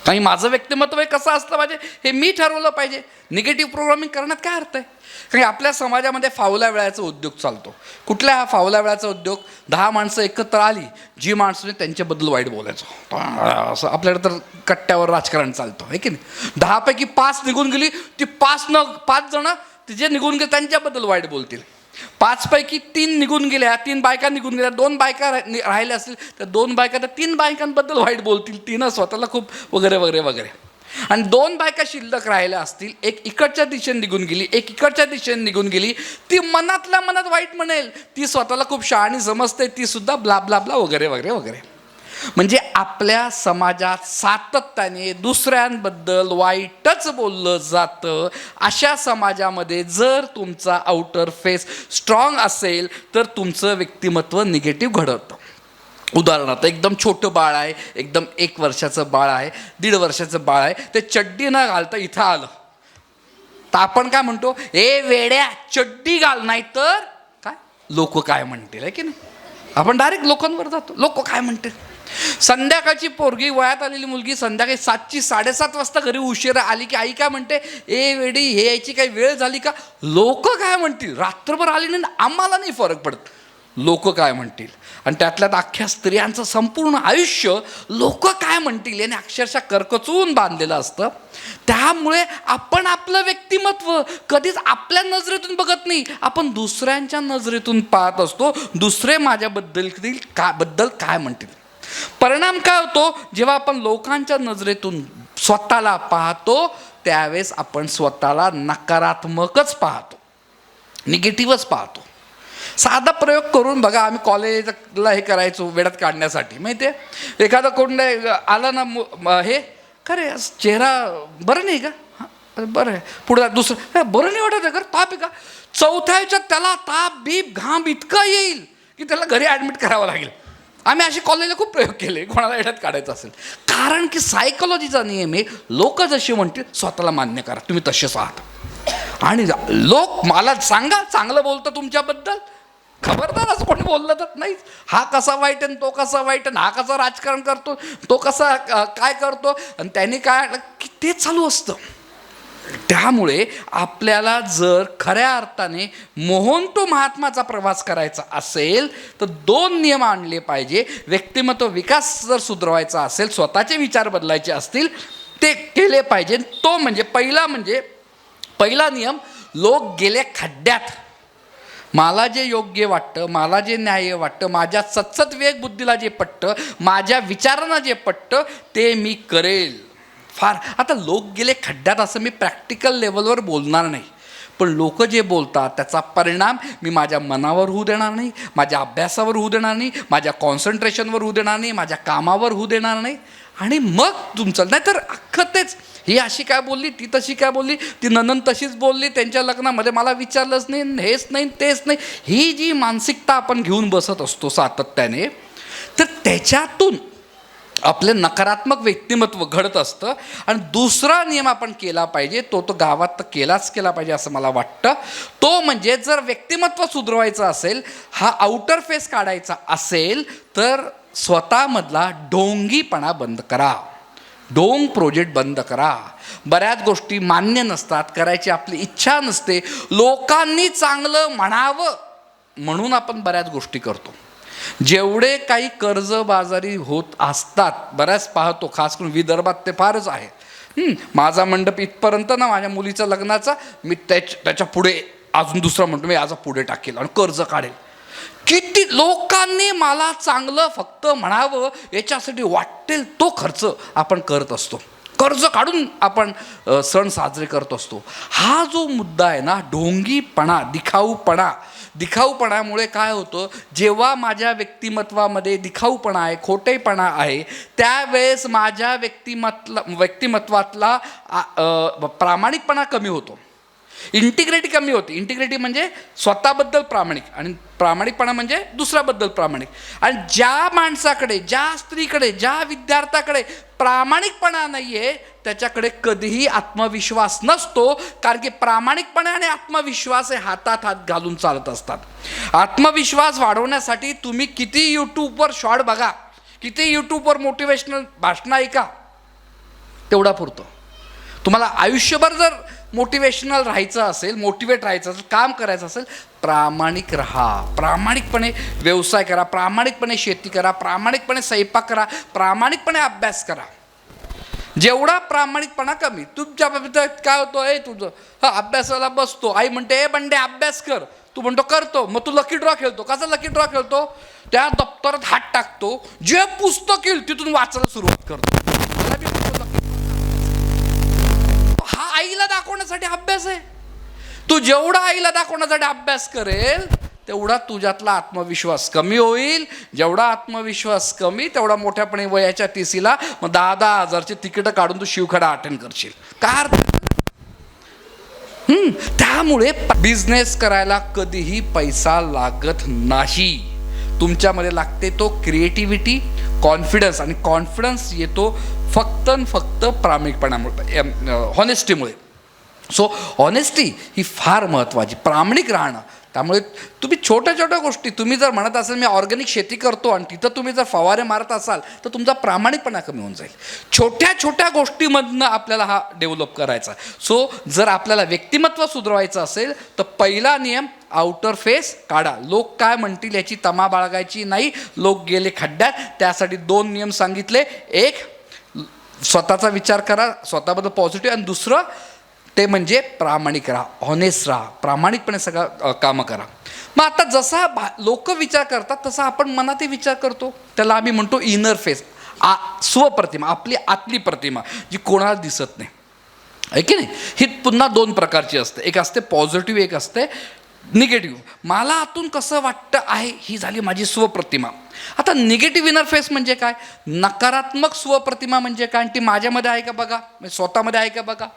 आणि माझं व्यक्तिमत्व हे कसं असलं पाहिजे हे मी ठरवलं पाहिजे. निगेटिव्ह प्रोग्रामिंग करण्यात काय अर्थ आहे? कारण आपल्या समाजामध्ये फावल्या वेळाचा उद्योग चालतो. कुठल्या हा फावल्या वेळाचा उद्योग? 10 माणसं एकत्र आली, जी माणसाने त्यांच्याबद्दल वाईट बोलायचं, असं आपल्याकडे तर कट्ट्यावर राजकारण चालतं आहे की नाही. 10 पैकी 5 निघून गेली, ती 5 जण जे निघून गेले त्यांच्याबद्दल वाईट बोलतील. 5 पैकी 3 निघून गेल्या, 3 बायका निघून गेल्या, 2 बायका राहिल्या असतील तर 2 बायका त्या 3 बायकांबद्दल वाईट बोलतील, 3 स्वतःला खूप वगैरे वगैरे वगैरे. आणि 2 बायका शिल्लक राहिल्या असतील, एक इकडच्या दिशेने निघून गेली, एक इकडच्या दिशेने निघून गेली, ती मनातल्या मनात वाईट म्हणेल, ती स्वतःला खूप शहाणी समजते, ती सुद्धा ब्ला ब्ला ब्ला वगैरे वगैरे वगैरे. म्हणजे आपल्या समाजात सातत्याने दुसऱ्यांबद्दल वाईटच बोललं जातं. अशा समाजामध्ये जर तुमचा आउटर फेस स्ट्रॉंग असेल तर तुमचं व्यक्तिमत्व निगेटिव्ह घडतं. उदाहरणार्थ, एकदम छोटं बाळ आहे, एकदम 1 वर्षाचं बाळ आहे, 1.5 वर्षाचं बाळ आहे, ते चड्डी न घालता इथं आलं तर आपण काय म्हणतो, ए वेड्या चड्डी घाल, नाही तर काय लोक काय म्हणतील, आहे की नाही. आपण डायरेक्ट लोकांवर जातो, लोक काय म्हणतील. संध्याकाळची पोरगी, वयात आलेली मुलगी संध्याकाळी 7ची 7:30 वाजता घरी उशिरा आली की आई काय म्हणते, ए वेडी, हे यायची काही वेळ झाली का? लोक काय म्हणतील? रात्रभर आली नाही, आम्हाला नाही फरक पडत, लोक काय म्हणतील. आणि त्यातल्यात अख्ख्या स्त्रियांचं संपूर्ण आयुष्य लोक काय म्हणतील याने अक्षरशः करकचून बांधलेलं असतं. त्यामुळे आपण आपलं व्यक्तिमत्व कधीच आपल्या नजरेतून बघत नाही, आपण दुसऱ्यांच्या नजरेतून पाहत असतो. दुसरे माझ्याबद्दल काय म्हणतील. परिणाम काय होतो, जेव्हा आपण लोकांच्या नजरेतून स्वतःला पाहतो त्यावेळेस आपण स्वतःला नकारात्मकच पाहतो, निगेटिव्हच पाहतो. साधा प्रयोग करून बघा, आम्ही कॉलेजला हे करायचो वेळात काढण्यासाठी, माहिती आहे. एखादा कोण आला ना, हे खरे चेहरा बरं नाही का, हां बरं आहे, पुढे दुसरं बरं नाही वाटत आहे का, ताप आहे का, चौथ्या ह्याच्यात त्याला ताप बीप घाम इतका येईल की त्याला घरी ॲडमिट करावं लागेल. आम्ही असे कॉलेजला खूप प्रयोग केले कोणाला वेळात काढायचं असेल. कारण की सायकोलॉजीचा नियम आहे, लोक जसे म्हणतील स्वतःला मान्य करा, तुम्ही तसेच आहात. आणि लोक मला सांगा चांगलं बोलतं तुमच्याबद्दल, खबरदार असं कोणी बोललं तर नाहीच. हा कसा वाईट आहे, तो कसा वाईट आहे, हा कसा राजकारण करतो, तो कसा काय करतो, आणि त्याने काय की ते चालू असतं. त्यामुळे आपल्याला जर खऱ्या अर्थाने मोहन टू महात्माचा प्रवास करायचा असेल तर 2 नियम आणले पाहिजे. व्यक्तिमत्व विकास जर सुधारायचा असेल, स्वतःचे विचार बदलायचे असतील, ते केले पाहिजे. तो म्हणजे पहिला नियम, लोक गेले खड्ड्यात. मला जे योग्य वाटतं, मला जे न्याय वाटतं, माझ्या सतसत विवेक बुद्धीला जे पटतं, माझ्या विचारांना जे पटतं ते मी करेल. फार आता लोक गेले खड्ड्यात असं मी प्रॅक्टिकल लेवलवर बोलणार नाही, पण लोक जे बोलतात त्याचा परिणाम मी माझ्या मनावर होऊ देणार नाही, माझ्या अभ्यासावर होऊ देणार नाही, माझ्या कॉन्सन्ट्रेशनवर होऊ देणार नाही, माझ्या कामावर होऊ देणार नाही. आणि मग तुमचं नाही तर अख्खं तेच, ही अशी काय बोलली, ती तशी काय बोलली, ती ननंद तशीच बोलली, त्यांच्या लग्नामध्ये मला विचारलंच नाही, हेच नाही तेच नाही, ही जी मानसिकता आपण घेऊन बसत असतो सातत्याने, तर त्याच्यातून आपले नकारात्मक व्यक्तिमत्व घडत असतं. आणि दुसरा नियम आपण केला पाहिजे, तो गावात तर केला पाहिजे असं मला वाटतं. तो म्हणजे जर व्यक्तिमत्व सुधारायचं असेल, हा आउटर फेस काढायचा असेल, तर स्वतःमधला ढोंगीपणा बंद करा, ढोंग प्रोजेक्ट बंद करा. बऱ्याच गोष्टी मान्य नसतात, करायची आपली इच्छा नसते, लोकांनी चांगलं म्हणावं म्हणून आपण बऱ्याच गोष्टी करतो. जेवढे काही कर्जबाजारी होत असतात, बऱ्याच पाहतो, खास करून विदर्भात ते फारच आहे. माझा मंडप इथपर्यंत ना, माझ्या मुलीच्या लग्नाचा, मी त्याच्या पुढे अजून दुसरा म्हणतो, मी याचा पुढे टाकेल आणि कर्ज काढेल. किती लोकांनी मला चांगलं फक्त म्हणावं याच्यासाठी वाटेल तो खर्च आपण करत असतो, कर्ज काढून आपण सण साजरे करत असतो. हा जो मुद्दा आहे ना, ढोंगीपणा, दिखाऊपणामुळे काय होतं, जेव्हा माझ्या व्यक्तिमत्वामध्ये दिखाऊपणा आहे, खोटेपणा आहे, त्यावेळेस माझ्या व्यक्तिमत्वातला प्रामाणिकपणा कमी होतो, इंटिग्रिटी कमी होते. इंटिग्रिटी म्हणजे स्वतःबद्दल प्रामाणिक, आणि प्रामाणिकपणा म्हणजे दुसऱ्याबद्दल प्रामाणिक. आणि ज्या माणसाकडे, ज्या स्त्रीकडे, ज्या विद्यार्थ्याकडे प्रामाणिकपणा नाही आहे, त्याच्याकडे कधीही आत्मविश्वास नसतो. कारण की प्रामाणिकपणा आणि आत्मविश्वास हे हातात हात घालून चालत असतात. आत्मविश्वास वाढवण्यासाठी तुम्ही किती यूट्यूबवर शॉर्ट बघा, किती यूट्यूबवर मोटिवेशनल भाषणं ऐका, तेवढा पुरतं. तुम्हाला आयुष्यभर जर मोटिवेशनल राहायचं असेल, मोटिवेट राहायचं असेल, काम करायचं असेल, प्रामाणिक राहा, प्रामाणिकपणे व्यवसाय करा, प्रामाणिकपणे शेती करा, प्रामाणिकपणे स्वयंपाक करा, प्रामाणिकपणे अभ्यास करा. जेवढा प्रामाणिकपणा कमी. तुमच्या बाबतीत काय होतं, तुझं अभ्यासाला बसतो, आई म्हणते बंडे अभ्यास कर, तू म्हणतो करतो, मग तू लकी ड्रॉ खेळतो. कसा लकी ड्रॉ खेळतो, त्या दप्तरात हात टाकतो, जे पुस्तक येईल तिथून वाचायला सुरुवात करतो. हा आईला दाखवण्यासाठी अभ्यास आहे. तू जेवढा आईला दाखवण्यासाठी अभ्यास करेल तेवढा तुझ्यातला आत्मविश्वास कमी होईल. जेवढा आत्मविश्वास कमी तेवढा मोठ्यापणे वयाच्या 30ला मग 10,000 हजारचे तिकीट काढून तू शिवखडा अटेंड करशील. काय अर्थ? त्यामुळे बिझनेस करायला कधीही पैसा लागत नाही. तुमच्यामध्ये लागते तो क्रिएटिव्हिटी, कॉन्फिडन्स, आणि कॉन्फिडन्स येतो फक्त प्रामाणिकपणामुळे, हॉनेस्टीमुळे. सो हॉनेस्टी ही फार महत्त्वाची. प्रामाणिक राहणं त्यामुळे तुम्ही छोट्या छोट्या गोष्टी, तुम्ही जर म्हणत असाल मी ऑर्गॅनिक शेती करतो आणि तिथं तुम्ही जर फवारे मारत असाल तर तुमचा प्रामाणिकपणा कमी होऊन जाईल. छोट्या छोट्या गोष्टीमधनं आपल्याला हा डेव्हलप करायचा. सो जर आपल्याला व्यक्तिमत्व सुधारायचं असेल तर पहिला नियम, आउटर फेस काढा. लोक काय म्हणतील याची तमा बाळगायची नाही. लोक गेले खड्ड्यात. त्यासाठी 2 नियम सांगितले. एक, स्वतःचा विचार करा, स्वतःबद्दल पॉझिटिव्ह, आणि दुसरं ते म्हणजे प्रामाणिक राहा, ऑनेस्ट राहा, प्रामाणिकपणे सगळं कामं करा. मग आता जसा लोक विचार करतात तसा आपण मनातही विचार करतो. त्याला आम्ही म्हणतो इनर फेस, स्वप्रतिमा, आपली आतली प्रतिमा जी कोणाला दिसत नाही, आहे की नाही. ही पुन्हा 2 प्रकारची असते. एक असते पॉझिटिव्ह, एक असते निगेटिव्ह. मला आतून कसं वाटतं आहे ही झाली माझी स्वप्रतिमा. आता निगेटिव्ह इनर फेस म्हणजे काय, नकारात्मक स्वप्रतिमा म्हणजे काय, आणि ती माझ्यामध्ये आहे का बघा, स्वतःमध्ये आहे का बघा.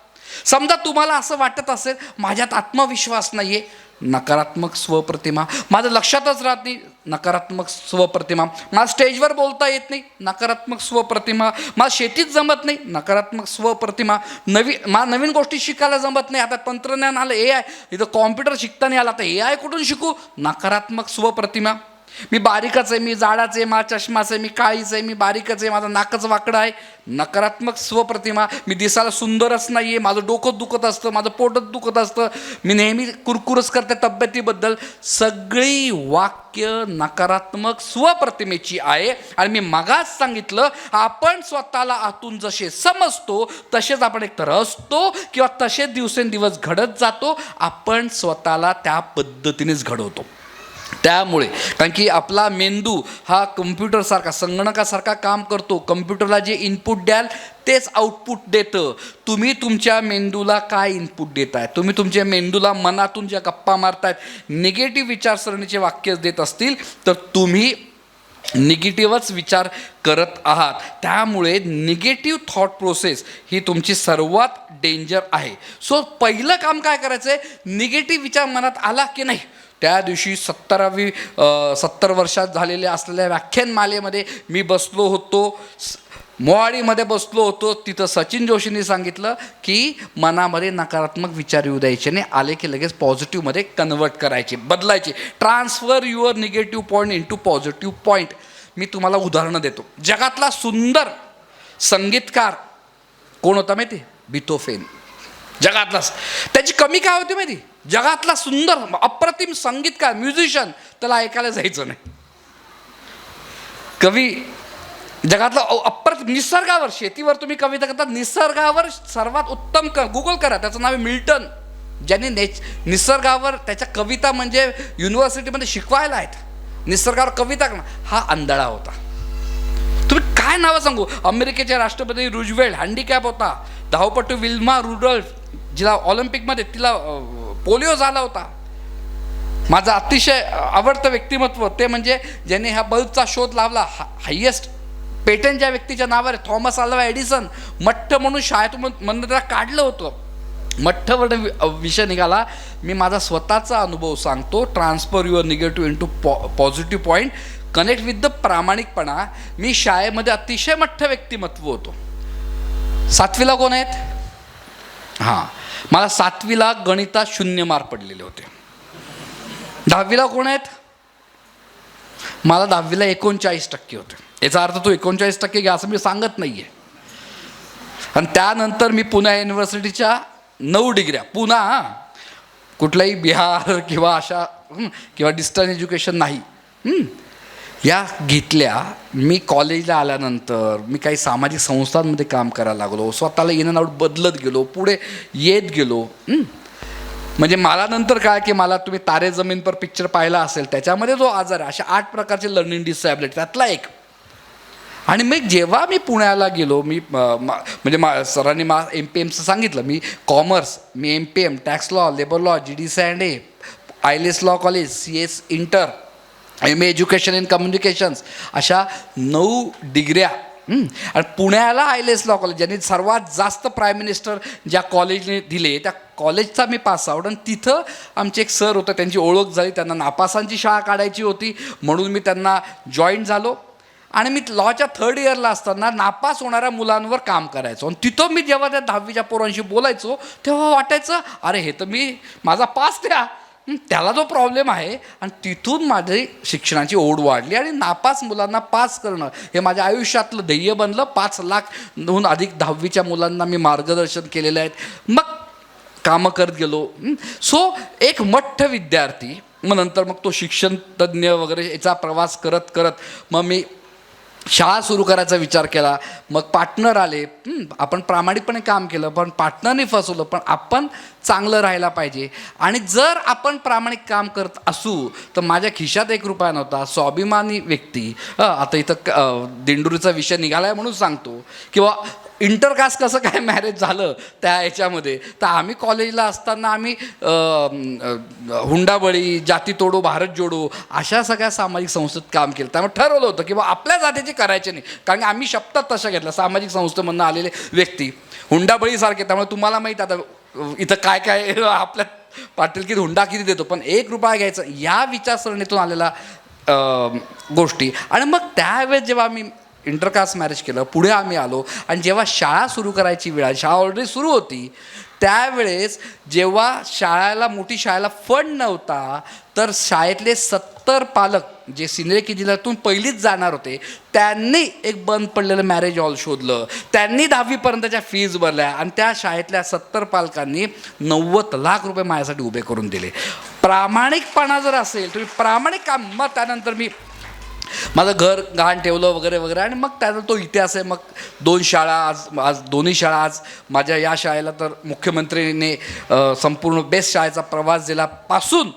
समजा तुम्हाला असं वाटत असेल माझ्यात आत्मविश्वास नाही आहे, नकारात्मक स्वप्रतिमा. माझं लक्षातच राहत नाही, नकारात्मक स्वप्रतिमा. मला स्टेजवर बोलता येत नाही, नकारात्मक स्वप्रतिमा. मला शेतीत जमत नाही, नकारात्मक स्वप्रतिमा. मला नवीन गोष्टी शिकायला जमत नाही, आता तंत्रज्ञान आलं, AI, इथं कॉम्प्युटर शिकता नाही आला तर AI कुठून शिकू, नकारात्मक स्वप्रतिमा. मी बारीकच आहे, मी जाडाच आहे, माझा चष्माच आहे, मी काळीच आहे, मी बारीकच आहे, माझं नाकच वाकडं आहे, नकारात्मक स्वप्रतिमा. मी दिसायला सुंदरच नाही आहे, माझं डोकं दुखत असतं, माझं पोटच दुखत असतं, मी नेहमी कुरकुरच करते तब्येतीबद्दल. सगळी वाक्य नकारात्मक स्वप्रतिमेची आहे. आणि मी मगाच सांगितलं, आपण स्वतःला आतून जसे समजतो तसेच आपण एकतर असतो किंवा तसेच दिवसेंदिवस घडत जातो. आपण स्वतःला त्या पद्धतीनेच घडवतो. त्यामुळे कारण की आपला मेंदू हा कम्प्युटरसारखा, संगणकासारखा काम करतो. कम्प्युटरला जे इनपुट द्याल तेच आउटपुट देतं. तुम्ही तुमच्या मेंदूला काय इनपुट देताय, तुम्ही तुमच्या मेंदूला मनातून ज्या गप्पा मारतायत, निगेटिव्ह विचारसरणीचे वाक्य देत असतील तर तुम्ही निगेटिव्हच विचार करत आहात. त्यामुळे निगेटिव्ह थॉट प्रोसेस ही तुमची सर्वात डेंजर आहे. सो पहिलं काम काय करायचं आहे, निगेटिव्ह विचार मनात आला की नाही, त्या दिवशी 70 वर्षात झालेल्या असलेल्या व्याख्यानमालेमध्ये मी बसलो होतो, मोहाडीमध्ये बसलो होतो. तिथं सचिन जोशींनी सांगितलं की मनामध्ये नकारात्मक विचार येऊ द्यायचे नाही, आले की लगेच पॉझिटिव्हमध्ये कन्वर्ट करायचे, बदलायचे. Transfer your negative point into positive point. मी तुम्हाला उदाहरणं देतो. जगातला सुंदर संगीतकार कोण होता माहिती, बिथोफेन. जगातलाच. त्याची कमी काय होती माहिती, जगातला सुंदर अप्रतिम संगीतकार, म्युझिशियन, त्याला ऐकायला जायचं नाही. कवी जगातला अप्रतिम, निसर्गावर, शेतीवर तुम्ही कविता करतात, निसर्गावर सर्वात उत्तम गुगल करा, त्याचं नाव आहे मिल्टन. ज्यांनी निसर्गावर त्याच्या कविता म्हणजे युनिव्हर्सिटीमध्ये शिकवायला आहेत, निसर्गावर कविता करणं, हा अंधळा होता. तुम्ही काय नावं सांगू. अमेरिकेचे राष्ट्रपती रुझवेल्ट हँडिकॅप होता. धावपटू विल्मा रुडॉल्फ, जिला ऑलिम्पिकमध्ये तिला पोलिओ झाला होता. माझं अतिशय आवडतं व्यक्तिमत्व ते म्हणजे ज्याने ह्या बल्बचा शोध लावला, हायेस्ट पेटंट ज्या व्यक्तीच्या नावावर आहे, थॉमस अल्वा एडिसन. मठ्ठ म्हणून शाळेतून म्हणून त्याला काढलं होतं. मठ्ठवड विषय निघाला. मी माझा स्वतःचा अनुभव सांगतो. Transfer your negative into positive point, connect with the प्रामाणिकपणा. मी शाळेमध्ये अतिशय मठ्ठ व्यक्तिमत्व होतो. 7वीला कोण आहेत, हां, मला 7वीला गणितात 0 मार्क पडलेले होते. 10वीला कोण आहेत, मला 10वीला 39% होते. याचा अर्थ तो 39% घ्या असं मी सांगत नाही आहे. आणि त्यानंतर मी पुणे युनिव्हर्सिटीच्या 9 डिग्र्या, पुन्हा कुठलाही बिहार किंवा अशा किंवा डिस्टन्स एज्युकेशन नाही, या घेतल्या. मी कॉलेजला आल्यानंतर मी काही सामाजिक संस्थांमध्ये काम करायला लागलो. स्वतःला इन अँड आऊट बदलत गेलो, पुढे येत गेलो. म्हणजे मला नंतर काय की मला तुम्ही तारे जमीन पर पिक्चर पाहिला असेल, त्याच्यामध्ये जो आजार आहे, अशा 8 प्रकारचे लर्निंग डिसॅबिलिटी, त्यातला एक. आणि मग जेव्हा मी पुण्याला गेलो, मी म्हणजे सरांनी MPMचं सांगितलं, मी कॉमर्स, मी MPM, tax law, labour law, GD&A, ILS law college, CS inter, MA education in communications, अशा 9 डिग्र्या. आणि पुण्याला ILS लॉ कॉलेज, ज्यांनी सर्वात जास्त प्राईम मिनिस्टर ज्या कॉलेजने दिले त्या कॉलेजचा मी पास आउट. आणि तिथं आमचे एक सर होतं, त्यांची ओळख झाली. त्यांना नापासांची शाळा काढायची होती म्हणून मी त्यांना जॉईन झालो. आणि मी लॉच्या 3rd इयरला असताना नापास होणाऱ्या मुलांवर काम करायचो. आणि तिथं मी जेव्हा त्या 10वीच्या पोरांशी बोलायचो तेव्हा वाटायचं, अरे हे तर माझा पास द्या, त्याला जो प्रॉब्लेम आहे आणि तिथून माझी शिक्षणाची ओढ वाढली आणि नापास मुलांना पास करणं हे माझ्या आयुष्यातलं ध्येय बनलं. 5,00,000हून अधिक 10वीच्या मुलांना मी मार्गदर्शन केलेलं आहे. मग कामं करत गेलो. सो एक मठ्ठ विद्यार्थी, मग नंतर मग तो शिक्षण तज्ज्ञ वगैरे याचा प्रवास करत करत मग मी शाळा सुरू करायचा विचार केला. मग पार्टनर आले. आपण प्रामाणिकपणे काम केलं, पण पार्टनरने फसवलं. पण आपण चांगलं राहायला पाहिजे. आणि जर आपण प्रामाणिक काम करत असू तर माझ्या खिशात 1 रुपया नव्हता. स्वाभिमानी व्यक्ती, आता इथं दिंडुरीचा विषय निघाला आहे म्हणून सांगतो, किंवा इंटरकास्ट कसं काय मॅरेज झालं त्या याच्यामध्ये. तर आम्ही कॉलेजला असताना आम्ही हुंडाबळी, जाती तोडो भारत जोडो अशा सगळ्या सामाजिक संस्थेत काम केलं. त्यामुळे ठरवलं होतं की आपल्या जातीचे करायचे नाही, कारण की आम्ही शब्दात तशा घेतला. सामाजिक संस्थेमधून आलेले व्यक्ती हुंडाबळीसारखे. त्यामुळे तुम्हाला माहीत आता इथं काय काय आपल्या पाटील की हुंडा किती देतो, पण 1 रुपया घ्यायचा या विचारसरणीतून आलेला गोष्टी. आणि मग त्यावेळेस जेव्हा आम्ही इंटरकास्ट मॅरेज केलं, पुढे आम्ही आलो आणि जेव्हा शाळा सुरू करायची वेळ, शाळा ऑलरेडी सुरू होती, त्यावेळेस जेव्हा मोठी शाळेला फंड नव्हता, तर शाळेतले 70 पालक जे सिनियर KGतून पहिलीच जाणार होते, त्यांनी एक बंद पडलेलं मॅरेज हॉल शोधलं. त्यांनी 10वीपर्यंतच्या फीज भरल्या आणि त्या शाळेतल्या 70 पालकांनी 90 लाख रुपये माझ्यासाठी उभे करून दिले. प्रामाणिकपणा जर असेल, तुम्ही प्रामाणिक काम. मग त्यानंतर मी माझं घर गहाण ठेवलं वगैरे वगैरे. आणि मग त्याचा तो इतिहास आहे. मग 2 शाळा, आज दोन्ही शाळा, आज माझ्या या शाळेला तर मुख्यमंत्रीने संपूर्ण बेस्ट शाळेचा प्रवास दिला पासून.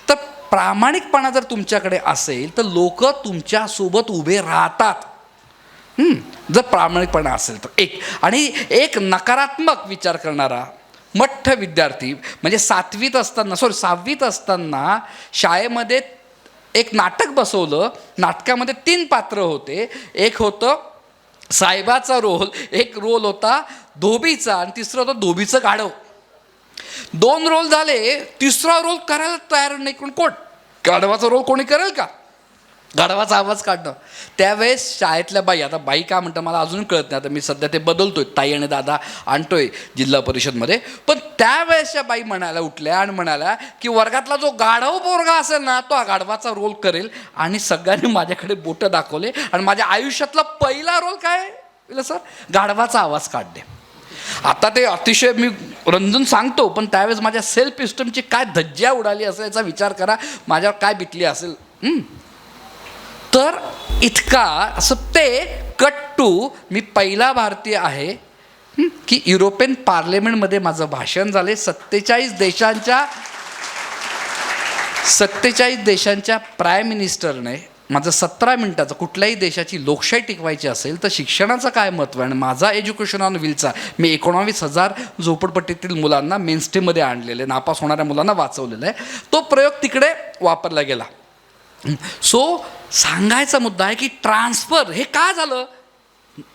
तर प्रामाणिकपणा जर तुमच्याकडे असेल तर लोक तुमच्यासोबत उभे राहतात. जर प्रामाणिकपणा असेल तर. एक नकारात्मक विचार करणारा मठ्ठ विद्यार्थी, म्हणजे 6वीत असताना शाळेमध्ये एक नाटक बसवलं. नाटकामध्ये 3 पात्र होते. एक होतं साहेबाचा रोल, एक रोल होता धोबीचा, आणि तिसरं होतं धोबीचं गाढव. 2 रोल झाले, तिसरा रोल करायला तयार नाही. कोण गाढवाचा रोल कोणी करेल का? गाढवाचा आवाज काढणं. त्यावेळेस शाळेतल्या बाई, आता बाई का म्हणतं मला अजून कळत नाही, आता मी सध्या ते बदलतोय, ताई आणि दादा आणतोय जिल्हा परिषदमध्ये. पण त्यावेळेसच्या बाई म्हणायला उठल्या आणि म्हणाल्या की वर्गातला जो गाढव पोरगा असेल ना, तो गाढवाचा रोल करेल. आणि सगळ्यांनी माझ्याकडे बोटं दाखवले. आणि माझ्या आयुष्यातला पहिला रोल काय सर? गाढवाचा आवाज काढणे. आता ते अतिशय मी रंजून सांगतो, पण त्यावेळेस माझ्या सेल्फ इस्टीमची काय धज्ज्या उडाली असेल याचा विचार करा, माझ्यावर काय बितली असेल. तर इतका असं ते कट्टू. मी पहिला भारतीय आहे की युरोपियन पार्लमेंटमध्ये माझं भाषण झाले. 47 देशांच्या प्राईम मिनिस्टरने माझं 17 मिनिटाचं, कुठल्याही देशाची लोकशाही टिकवायची असेल तर शिक्षणाचं काय महत्त्व आहे. आणि माझा एज्युकेशन ऑन व्हीलचा, मी 19,000 झोपडपट्टीतील मुलांना मेनस्ट्रीममध्ये आणलेले, नापास होणाऱ्या मुलांना वाचवलेलं आहे. तो प्रयोग तिकडे वापरला गेला. सो सांगायचा मुद्दा आहे की ट्रान्सफर हे का झालं?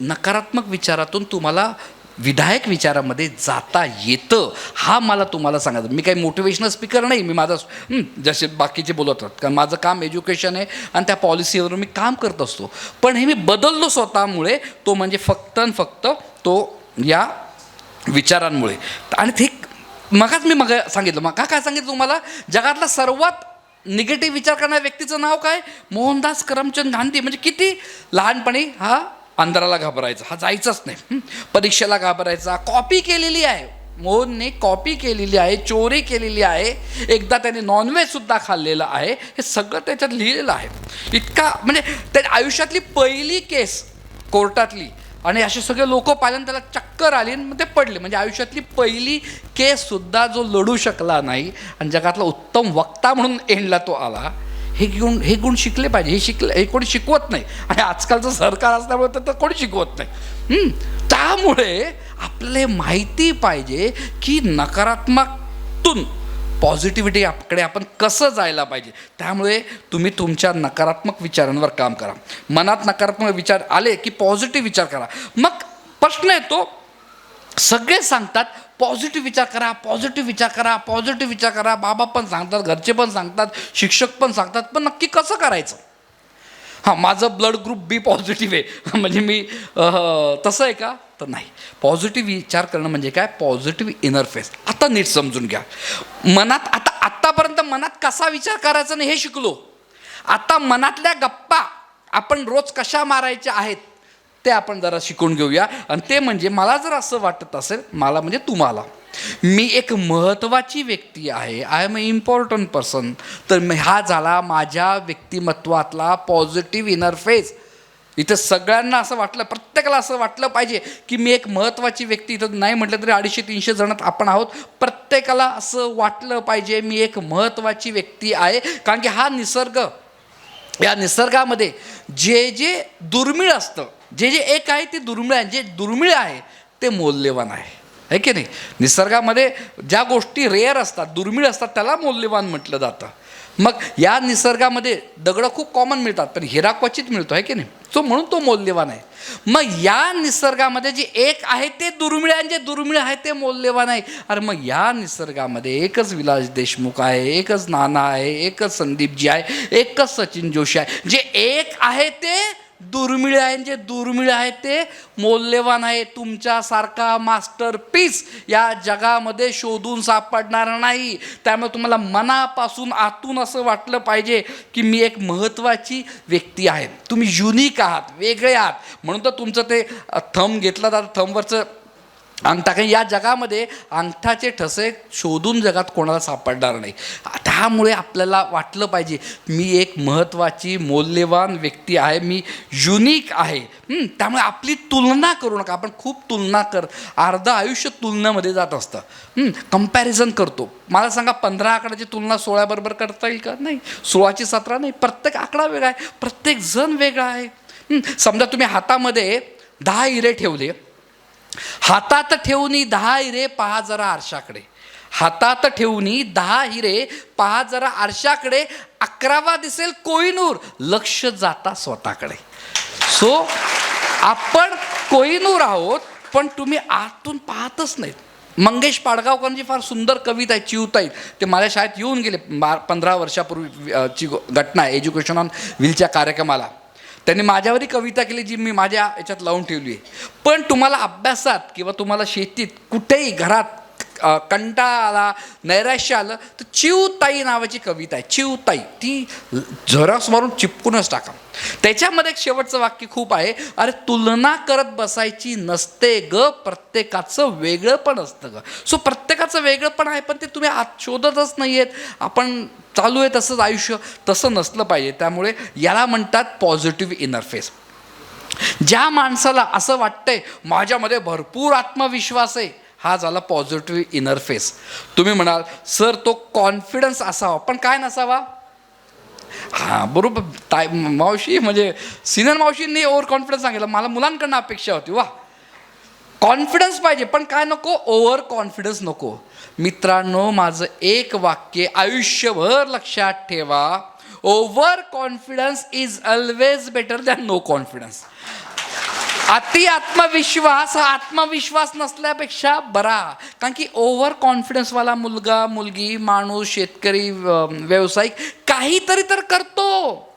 नकारात्मक विचारातून तुम्हाला विधायक विचारामध्ये जाता येतं, हा मला तुम्हाला सांगायचं. मी काही मोटिवेशनल स्पीकर नाही. मी माझं जसे बाकीचे बोलत राहतात, कारण माझं काम एज्युकेशन आहे आणि त्या पॉलिसीवर मी काम करत असतो. पण हे मी बदललो स्वतःमुळे, तो म्हणजे फक्त आणि फक्त तो या विचारांमुळे. आणि ते मग सांगितलं. काय सांगितलं तुम्हाला? जगातला सर्वात निगेटिव्ह विचार करणाऱ्या व्यक्तीचं नाव काय? मोहनदास करमचंद गांधी. म्हणजे किती लहानपणी हा अंधाराला घाबरायचा, हा जायचाच नाही, परीक्षेला घाबरायचा, कॉपी केलेली आहे मोहनने, कॉपी केलेली आहे, चोरी केलेली आहे, एकदा त्याने नॉनव्हेजसुद्धा खाल्लेलं आहे. हे सगळं त्याच्यात लिहिलेलं आहे. इतका म्हणजे त्या आयुष्यातली पहिली केस कोर्टातली, आणि असे सगळे लोक पाहिल्यानं त्याला चक्कर आली आणि मग ते पडले. म्हणजे आयुष्यातली पहिली केससुद्धा जो लढू शकला नाही आणि जगातला उत्तम वक्ता म्हणून एंडला तो आला. हे गुण शिकले पाहिजे. हे कोणी शिकवत नाही. आणि आजकालचं सरकार असल्यामुळे तर कोणी शिकवत नाही. त्यामुळे आपल्याला माहिती पाहिजे की नकारात्मकतून पॉझिटिव्हिटी आपकडे आपण कसं जायला पाहिजे. त्यामुळे तुम्ही तुमच्या नकारात्मक विचारांवर काम करा. मनात नकारात्मक विचार आले की पॉझिटिव्ह विचार करा. मग प्रश्न येतो, सगळे सांगतात पॉझिटिव्ह विचार करा, पॉझिटिव्ह विचार करा, पॉझिटिव्ह विचार करा. बाबा पण सांगतात, घरचे पण सांगतात, शिक्षक पण सांगतात, पण नक्की कसं करायचं? हां, माझं ब्लड ग्रुप बी पॉझिटिव्ह आहे म्हणजे मी तसं आहे का? तर नाही. पॉझिटिव्ह विचार करणं म्हणजे काय? Positive inner face. आता नीट समजून घ्या. मनात आता मनात कसा विचार करायचा नाही हे शिकलो. आता मनातल्या गप्पा आपण रोज कशा मारायच्या आहेत ते आपण जरा शिकून घेऊया. आणि ते म्हणजे मला जर असं वाटत असेल, मला म्हणजे तुम्हाला, मी एक महत्त्वाची व्यक्ती आहे, I am a important person, तर हा झाला माझ्या व्यक्तिमत्वातला पॉझिटिव्ह इनर फेस. इथं सगळ्यांना असं वाटलं, प्रत्येकाला असं वाटलं पाहिजे की मी एक महत्त्वाची व्यक्ती, इथं नाही म्हटलं तरी 250-300 जणात आपण आहोत, प्रत्येकाला असं वाटलं पाहिजे मी एक महत्त्वाची व्यक्ती आहे. कारण की हा निसर्ग, या निसर्गामध्ये जे जे दुर्मिळ असतं, जे जे एक आहे ते दुर्मिळ आहे, जे दुर्मिळ आहे ते मौल्यवान आहे की नाही. निसर्गामध्ये ज्या गोष्टी रेअर असतात, दुर्मिळ असतात, त्याला मौल्यवान म्हटलं जातं. मग या निसर्गामध्ये दगडं खूप कॉमन मिळतात, पण हिरा क्वचित मिळतो आहे की नाही, तो म्हणून तो मौल्यवान आहे. मग या निसर्गामध्ये जे एक आहे ते दुर्मिळ आहे, जे दुर्मिळ आहे ते मौल्यवान आहे. अरे मग या निसर्गामध्ये एकच विलास देशमुख आहे, एकच नाना आहे, एकच संदीपजी आहे, एकच सचिन जोशी आहे. जे एक आहे ते दुर्मिळ आहे, जे दुर्मिळ आहे ते मौल्यवान आहे. तुमच्यासारखा मास्टरपीस या जगामध्ये शोधून सापडणार नाही. त्यामुळे तुम्हाला मनापासून आतून असं वाटलं पाहिजे की मी एक महत्त्वाची व्यक्ती आहे, तुम्ही युनिक आहात, वेगळे आहात. म्हणून तर तुमचं ते थंब घेतलं जातं, थंबवरचं अंगठा, काही या जगामध्ये अंगठाचे ठसे शोधून जगात कोणाला सापडणार नाही. त्यामुळे आपल्याला वाटलं पाहिजे मी एक महत्त्वाची मौल्यवान व्यक्ती आहे, मी युनिक आहे. त्यामुळे आपली तुलना करू नका. आपण खूप तुलना अर्धं आयुष्य तुलनेमध्ये जात असतं, कंपॅरिझन करतो. मला सांगा 15 आकड्याची तुलना 16 बरोबर करता येईल का? नाही. 16ची 17 नाही. प्रत्येक आकडा वेगळा आहे, प्रत्येक जण वेगळा आहे. समजा तुम्ही हातामध्ये 10 हिरे ठेवले, हातात ठेवून 10 हिरे पहा जरा आरशाकडे, हातात ठेवून 10 हिरे पहा जरा आरशाकडे, 11वा दिसेल कोहिनूर, लक्ष जाता स्वतःकडे. सो आपण कोहिनूर आहोत, पण तुम्ही आतून पाहतच नाहीत. मंगेश पाडगावकरांची फार सुंदर कविता आहे, चिवताई. ते माझ्या शाळेत येऊन गेले 15 वर्षापूर्वीची घटना आहे, एज्युकेशन ऑन व्हीलच्या कार्यक्रमाला. त्यांनी माझ्यावरही कविता केली जी मी माझ्या याच्यात लावून ठेवली आहे. पण तुम्हाला अभ्यासात किंवा तुम्हाला शेतीत कुठेही घरात कंटाळा आला, नैराश्य आलं, तर चिवताई नावाची कविता आहे, चिवताई, ती झेरॉक्स मारून चिपकूनच टाका. त्याच्यामध्ये एक शेवटचं वाक्य खूप आहे, अरे तुलना करत बसायची नसते ग, प्रत्येकाचं वेगळं पण असतं ग. सो प्रत्येकाचं वेगळं पण आहे, पण ते तुम्ही आत शोधतच नाही आहेत. आपण चालू आहे तसंच आयुष्य, तसं नसलं पाहिजे. त्यामुळे याला म्हणतात पॉझिटिव्ह इनर फेस. ज्या माणसाला असं वाटतंय माझ्यामध्ये भरपूर आत्मविश्वास आहे, हा झाला पॉझिटिव्ह इनर फेस. तुम्ही म्हणाल सर तो कॉन्फिडन्स असावा, पण काय नसावा? हां बरोबर, मावशी म्हणजे सिनियर मावशींनी ओव्हर कॉन्फिडन्स सांगितलं, मला मुलांकडनं अपेक्षा होती. वा, कॉन्फिडन्स पाहिजे, पण काय नको? ओव्हर कॉन्फिडन्स नको. मित्रांनो, माझं एक वाक्य आयुष्यभर लक्षात ठेवा, over confidence is always better than no confidence. अति आत्मविश्वास हा आत्मविश्वास नसल्यापेक्षा बरा. कारण की ओव्हर कॉन्फिडन्सवाला मुलगा, मुलगी, माणूस, शेतकरी, व्यावसायिक काहीतरी तर करतो.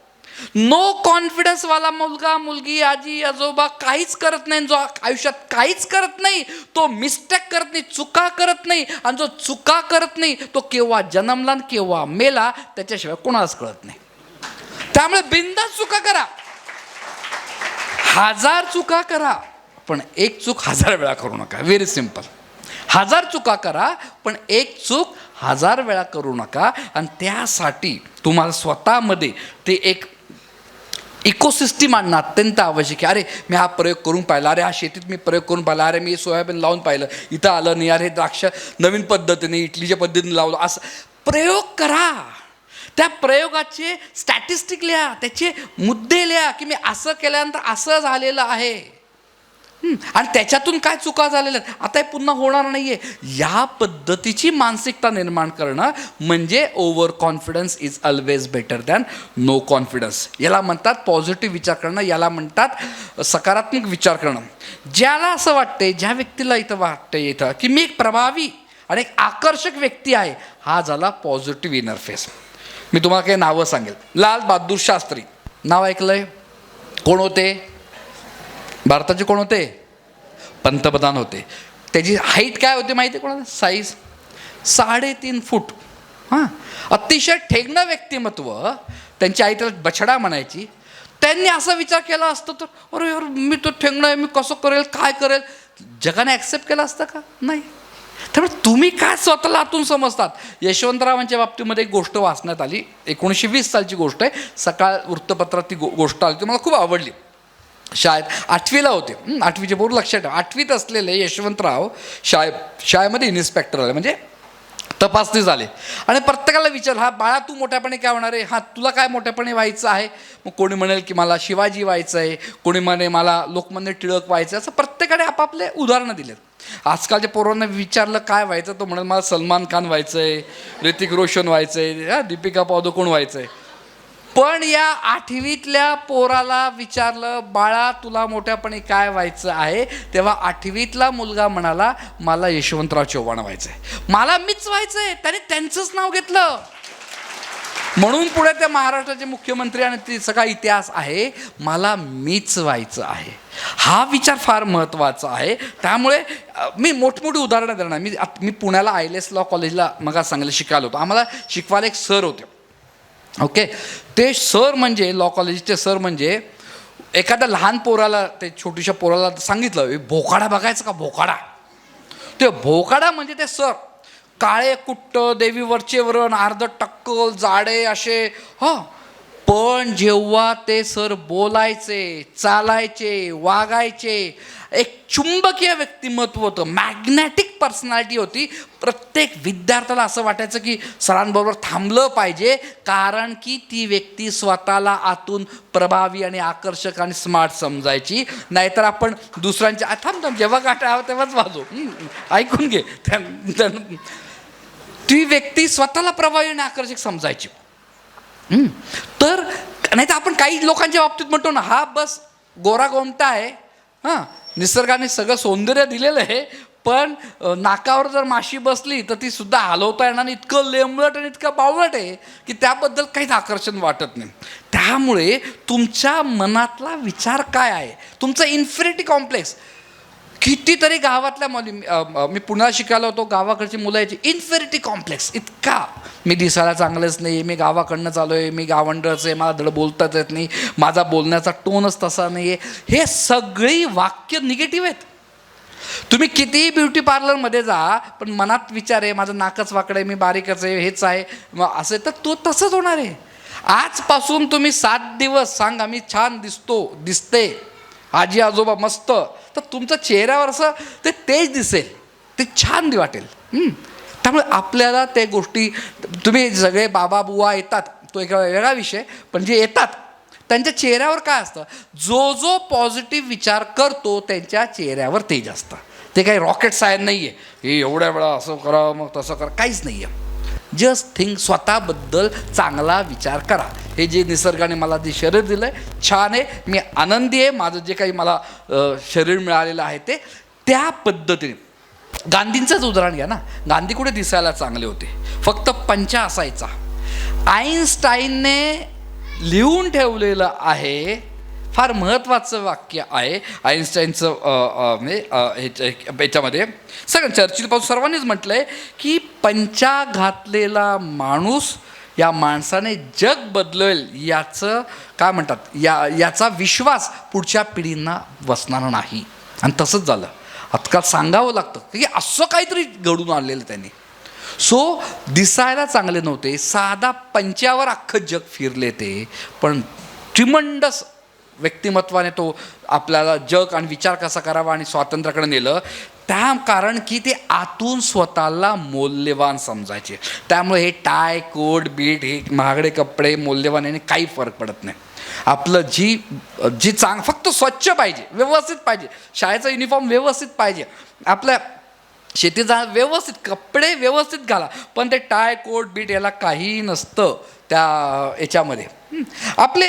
नो कॉन्फिडन्सवाला मुलगा, मुलगी, आजी, आजोबा काहीच करत नाही. जो आयुष्यात काहीच करत नाही तो मिस्टेक करत नाही, चुका करत नाही. आणि जो चुका करत नाही तो केव्हा जन्मला केव्हा मेला त्याच्याशिवाय कोणालाच कळत नाही. त्यामुळे बिनधास्त चुका करा, 1000 चुका करा, पण एक चूक 1000 वेळा करू नका. Very simple. 1000 चुका करा, पण एक चूक 1000 वेळा करू नका. आणि त्यासाठी तुम्हाला स्वतःमध्ये ते एक इकोसिस्टीम आणणं अत्यंत आवश्यक आहे. अरे मी हा प्रयोग करून पाहिला, अरे हा शेतीत मी प्रयोग करून पाहिला, अरे मी सोयाबीन लावून पाहिलं, इथं आलं नाही, अरे द्राक्ष नवीन पद्धतीने इटलीच्या पद्धतीने लावलं. असं प्रयोग करा, त्या प्रयोगाचे स्टॅटिस्टिक लिहा, त्याचे मुद्दे लिहा की मी असं केल्यानंतर असं झालेलं आहे आणि त्याच्यातून काय चुका झालेल्या आहेत, आता हे पुन्हा होणार नाही आहे. या पद्धतीची मानसिकता निर्माण करणं म्हणजे over confidence is always better than no confidence. याला म्हणतात पॉझिटिव्ह विचार करणं, याला म्हणतात सकारात्मक विचार करणं. ज्याला असं वाटतंय, ज्या व्यक्तीला इथं वाटतंय इथं की मी एक प्रभावी आणि एक आकर्षक व्यक्ती आहे, हा झाला पॉझिटिव्ह इनर फेस. मी तुम्हाला काही नावं सांगेल. लाल बहादूर शास्त्री नाव ऐकलंय? कोण होते? भारताचे कोण होते? पंतप्रधान होते. त्याची हाईट काय होती माहिती आहे कोणाला? साईज 3.5 फूट. हां, अतिशय ठेंगणं व्यक्तिमत्व, त्यांची आई त्याला बछडा म्हणायची. त्यांनी असा विचार केला असतं तर अरे यार मी तो ठेंगणं आहे, मी कसं करेल, काय करेल, जगाने ॲक्सेप्ट केलं असतं का? नाही. त्यामुळे तुम्ही काय स्वतःला आतून समजतात. यशवंतरावांच्या बाबतीमध्ये एक गोष्ट वाचण्यात आली, 1920 सालची गोष्ट आहे. सकाळ वृत्तपत्रात ती गोष्ट आली, ती मला खूप आवडली. शाळेत 8वीला होते, 8वीचे बोर्ड लक्षात ठेवा. 8वीत असलेले यशवंतराव शाळेमध्ये इन्स्पेक्टर आले, म्हणजे तपासणी झाले. आणि प्रत्येकाला विचारलं, हा बाळा तू मोठ्यापणे काय होणार आहे, हा तुला काय मोठ्यापणे व्हायचं आहे. मग कोणी म्हणेल की मला शिवाजी व्हायचं आहे, कोणी म्हणे मला लोकमान्य टिळक व्हायचं आहे. असं प्रत्येकाने आपापले उदाहरणं दिलेत. आजकालच्या पोरांना विचारलं काय व्हायचं, तो म्हणेल मला सलमान खान व्हायचं आहे, ऋतिक रोशन व्हायचं आहे, दीपिका पादुकोण व्हायचं आहे. पण या 8वीतल्या पोराला विचारलं, बाळा तुला मोठ्यापणी काय व्हायचं आहे, तेव्हा 8वीतला मुलगा म्हणाला मला यशवंतराव चव्हाण व्हायचं आहे, मला मीच व्हायचं आहे. त्याने त्यांचंच नाव घेतलं. म्हणून पुढे ते महाराष्ट्राचे मुख्यमंत्री आणि ते सगळा इतिहास आहे, मला मीच व्हायचं आहे. हा विचार फार महत्त्वाचा आहे. त्यामुळे मी मोठमोठी उदाहरणं देणार. मी पुण्याला ILS लॉ कॉलेजला मग सांगायला शिकायला होतो. आम्हाला शिकवायला एक सर होते. ओके, ते सर म्हणजे लॉ कॉलेजचे सर म्हणजे एखाद्या लहान पोराला, ते छोट्याशा पोराला सांगितलं भोकाडा बघायचं का, भोकाडा. ते भोकाडा म्हणजे ते सर काळे कुट्ट, देवीवरचे वरण, अर्ध टक्कल, जाडे असे. हां, पण जेव्हा ते सर बोलायचे, चालायचे, वागायचे, एक चुंबकीय व्यक्तिमत्व होतं, मॅग्नेटिक पर्सनॅलिटी होती. प्रत्येक विद्यार्थ्याला असं वाटायचं की सरांबरोबर थांबलं पाहिजे, कारण की ती व्यक्ती स्वतःला आतून प्रभावी आणि आकर्षक आणि स्मार्ट समजायची. नाहीतर आपण दुसऱ्यांच्या थांब जेव्हा गाठा हवं तेव्हाच वाजव, ऐकून घे. ती व्यक्ती स्वतःला प्रभावी आणि आकर्षक समजायची. तर नाही तर आपण काही लोकांच्या बाबतीत म्हणतो ना, हा बस गोरा गोमटा आहे, हां निसर्गाने सगळं सौंदर्य दिलेलं आहे, पण नाकावर जर माशी बसली तर ती सुद्धा हलवता येणार नाही, इतकं लेंबलट आणि इतकं बावळट आहे की त्याबद्दल काहीच आकर्षण वाटत नाही. त्यामुळे तुमच्या मनातला विचार काय आहे, तुमचं इन्फिनिटी कॉम्प्लेक्स. कितीतरी गावातल्या मुली, मी पुण्याला शिकायला होतो, गावाकडची मुलं याची इन्फिनिटी कॉम्प्लेक्स इतका, मी दिसायला चांगलंच नाही, मी गावाकडनं चालू आहे, मी गावंडळच आहे, मला धड बोलताच येत नाही, माझा बोलण्याचा टोनच तसा नाही आहे. हे सगळी वाक्य निगेटिव्ह आहेत. तुम्ही कितीही ब्युटी पार्लरमध्ये जा, पण मनात विचार आहे माझं नाकच वाकडं आहे, मी बारीकच आहे, हेच आहे, मग असं तर तो तसंच होणार आहे. आजपासून तुम्ही 7 दिवस सांगा मी छान दिसते, आजी आजोबा मस्त, तर तुमच्या चेहऱ्यावर असं ते तेज दिसेल, ते छान वाटेल. त्यामुळे आपल्याला त्या गोष्टी, तुम्ही सगळे बाबा बुवा येतात तो एक वेगळा विषय, पण जे येतात त्यांच्या चेहऱ्यावर काय असतं, जो पॉझिटिव्ह विचार करतो त्यांच्या चेहऱ्यावर तेज असतं. ते काही रॉकेट सायन्स नाही आहे, हे एवढ्या वेळा असं करा मग तसं करा, काहीच नाही आहे. जस्ट थिंक, स्वतःबद्दल चांगला विचार करा. हे जे निसर्गाने मला जे शरीर दिलं आहे छान आहे, मी आनंदी आहे, माझं जे काही मला शरीर मिळालेलं आहे ते त्या पद्धतीने. गांधींचंच उदाहरण घ्या ना, गांधी कुठे दिसायला चांगले होते, फक्त पंचा असायचा. आईन्स्टाईनने लिहून ठेवलेलं आहे, फार महत्त्वाचं वाक्य आहे आईन्स्टाईनचं, याच्यामध्ये सगळं चर्चिलपासून सर्वांनीच म्हटलं आहे की पंचा घातलेला माणूस, या माणसाने जग बदलेल याचं काय म्हणतात, याचा विश्वास पुढच्या पिढींना बसणार नाही. आणि तसंच झालं. आजकाल सांगावं लागतं की असं काहीतरी घडून आणलेलं त्यांनी. सो दिसायला चांगले नव्हते, साधा पंचावर अख्खं जग फिरले ते, पण ट्रिमंडस व्यक्तिमत्वाने तो आपल्याला जग आणि विचार कसा करावा आणि स्वातंत्र्याकडे नेलं. त्या कारण की ते आतून स्वतःला मौल्यवान समजायचे. त्यामुळे हे टाय कोट बीट, हे महागडे कपडे मौल्यवान याने काही फरक पडत नाही. आपलं जी फक्त स्वच्छ पाहिजे, व्यवस्थित पाहिजे, शाळेचा युनिफॉर्म व्यवस्थित पाहिजे, आपल्या शेतीचा व्यवस्थित कपडे व्यवस्थित घाला, पण ते टाय कोट बीट याला काहीही नसतं त्या याच्यामध्ये. आपले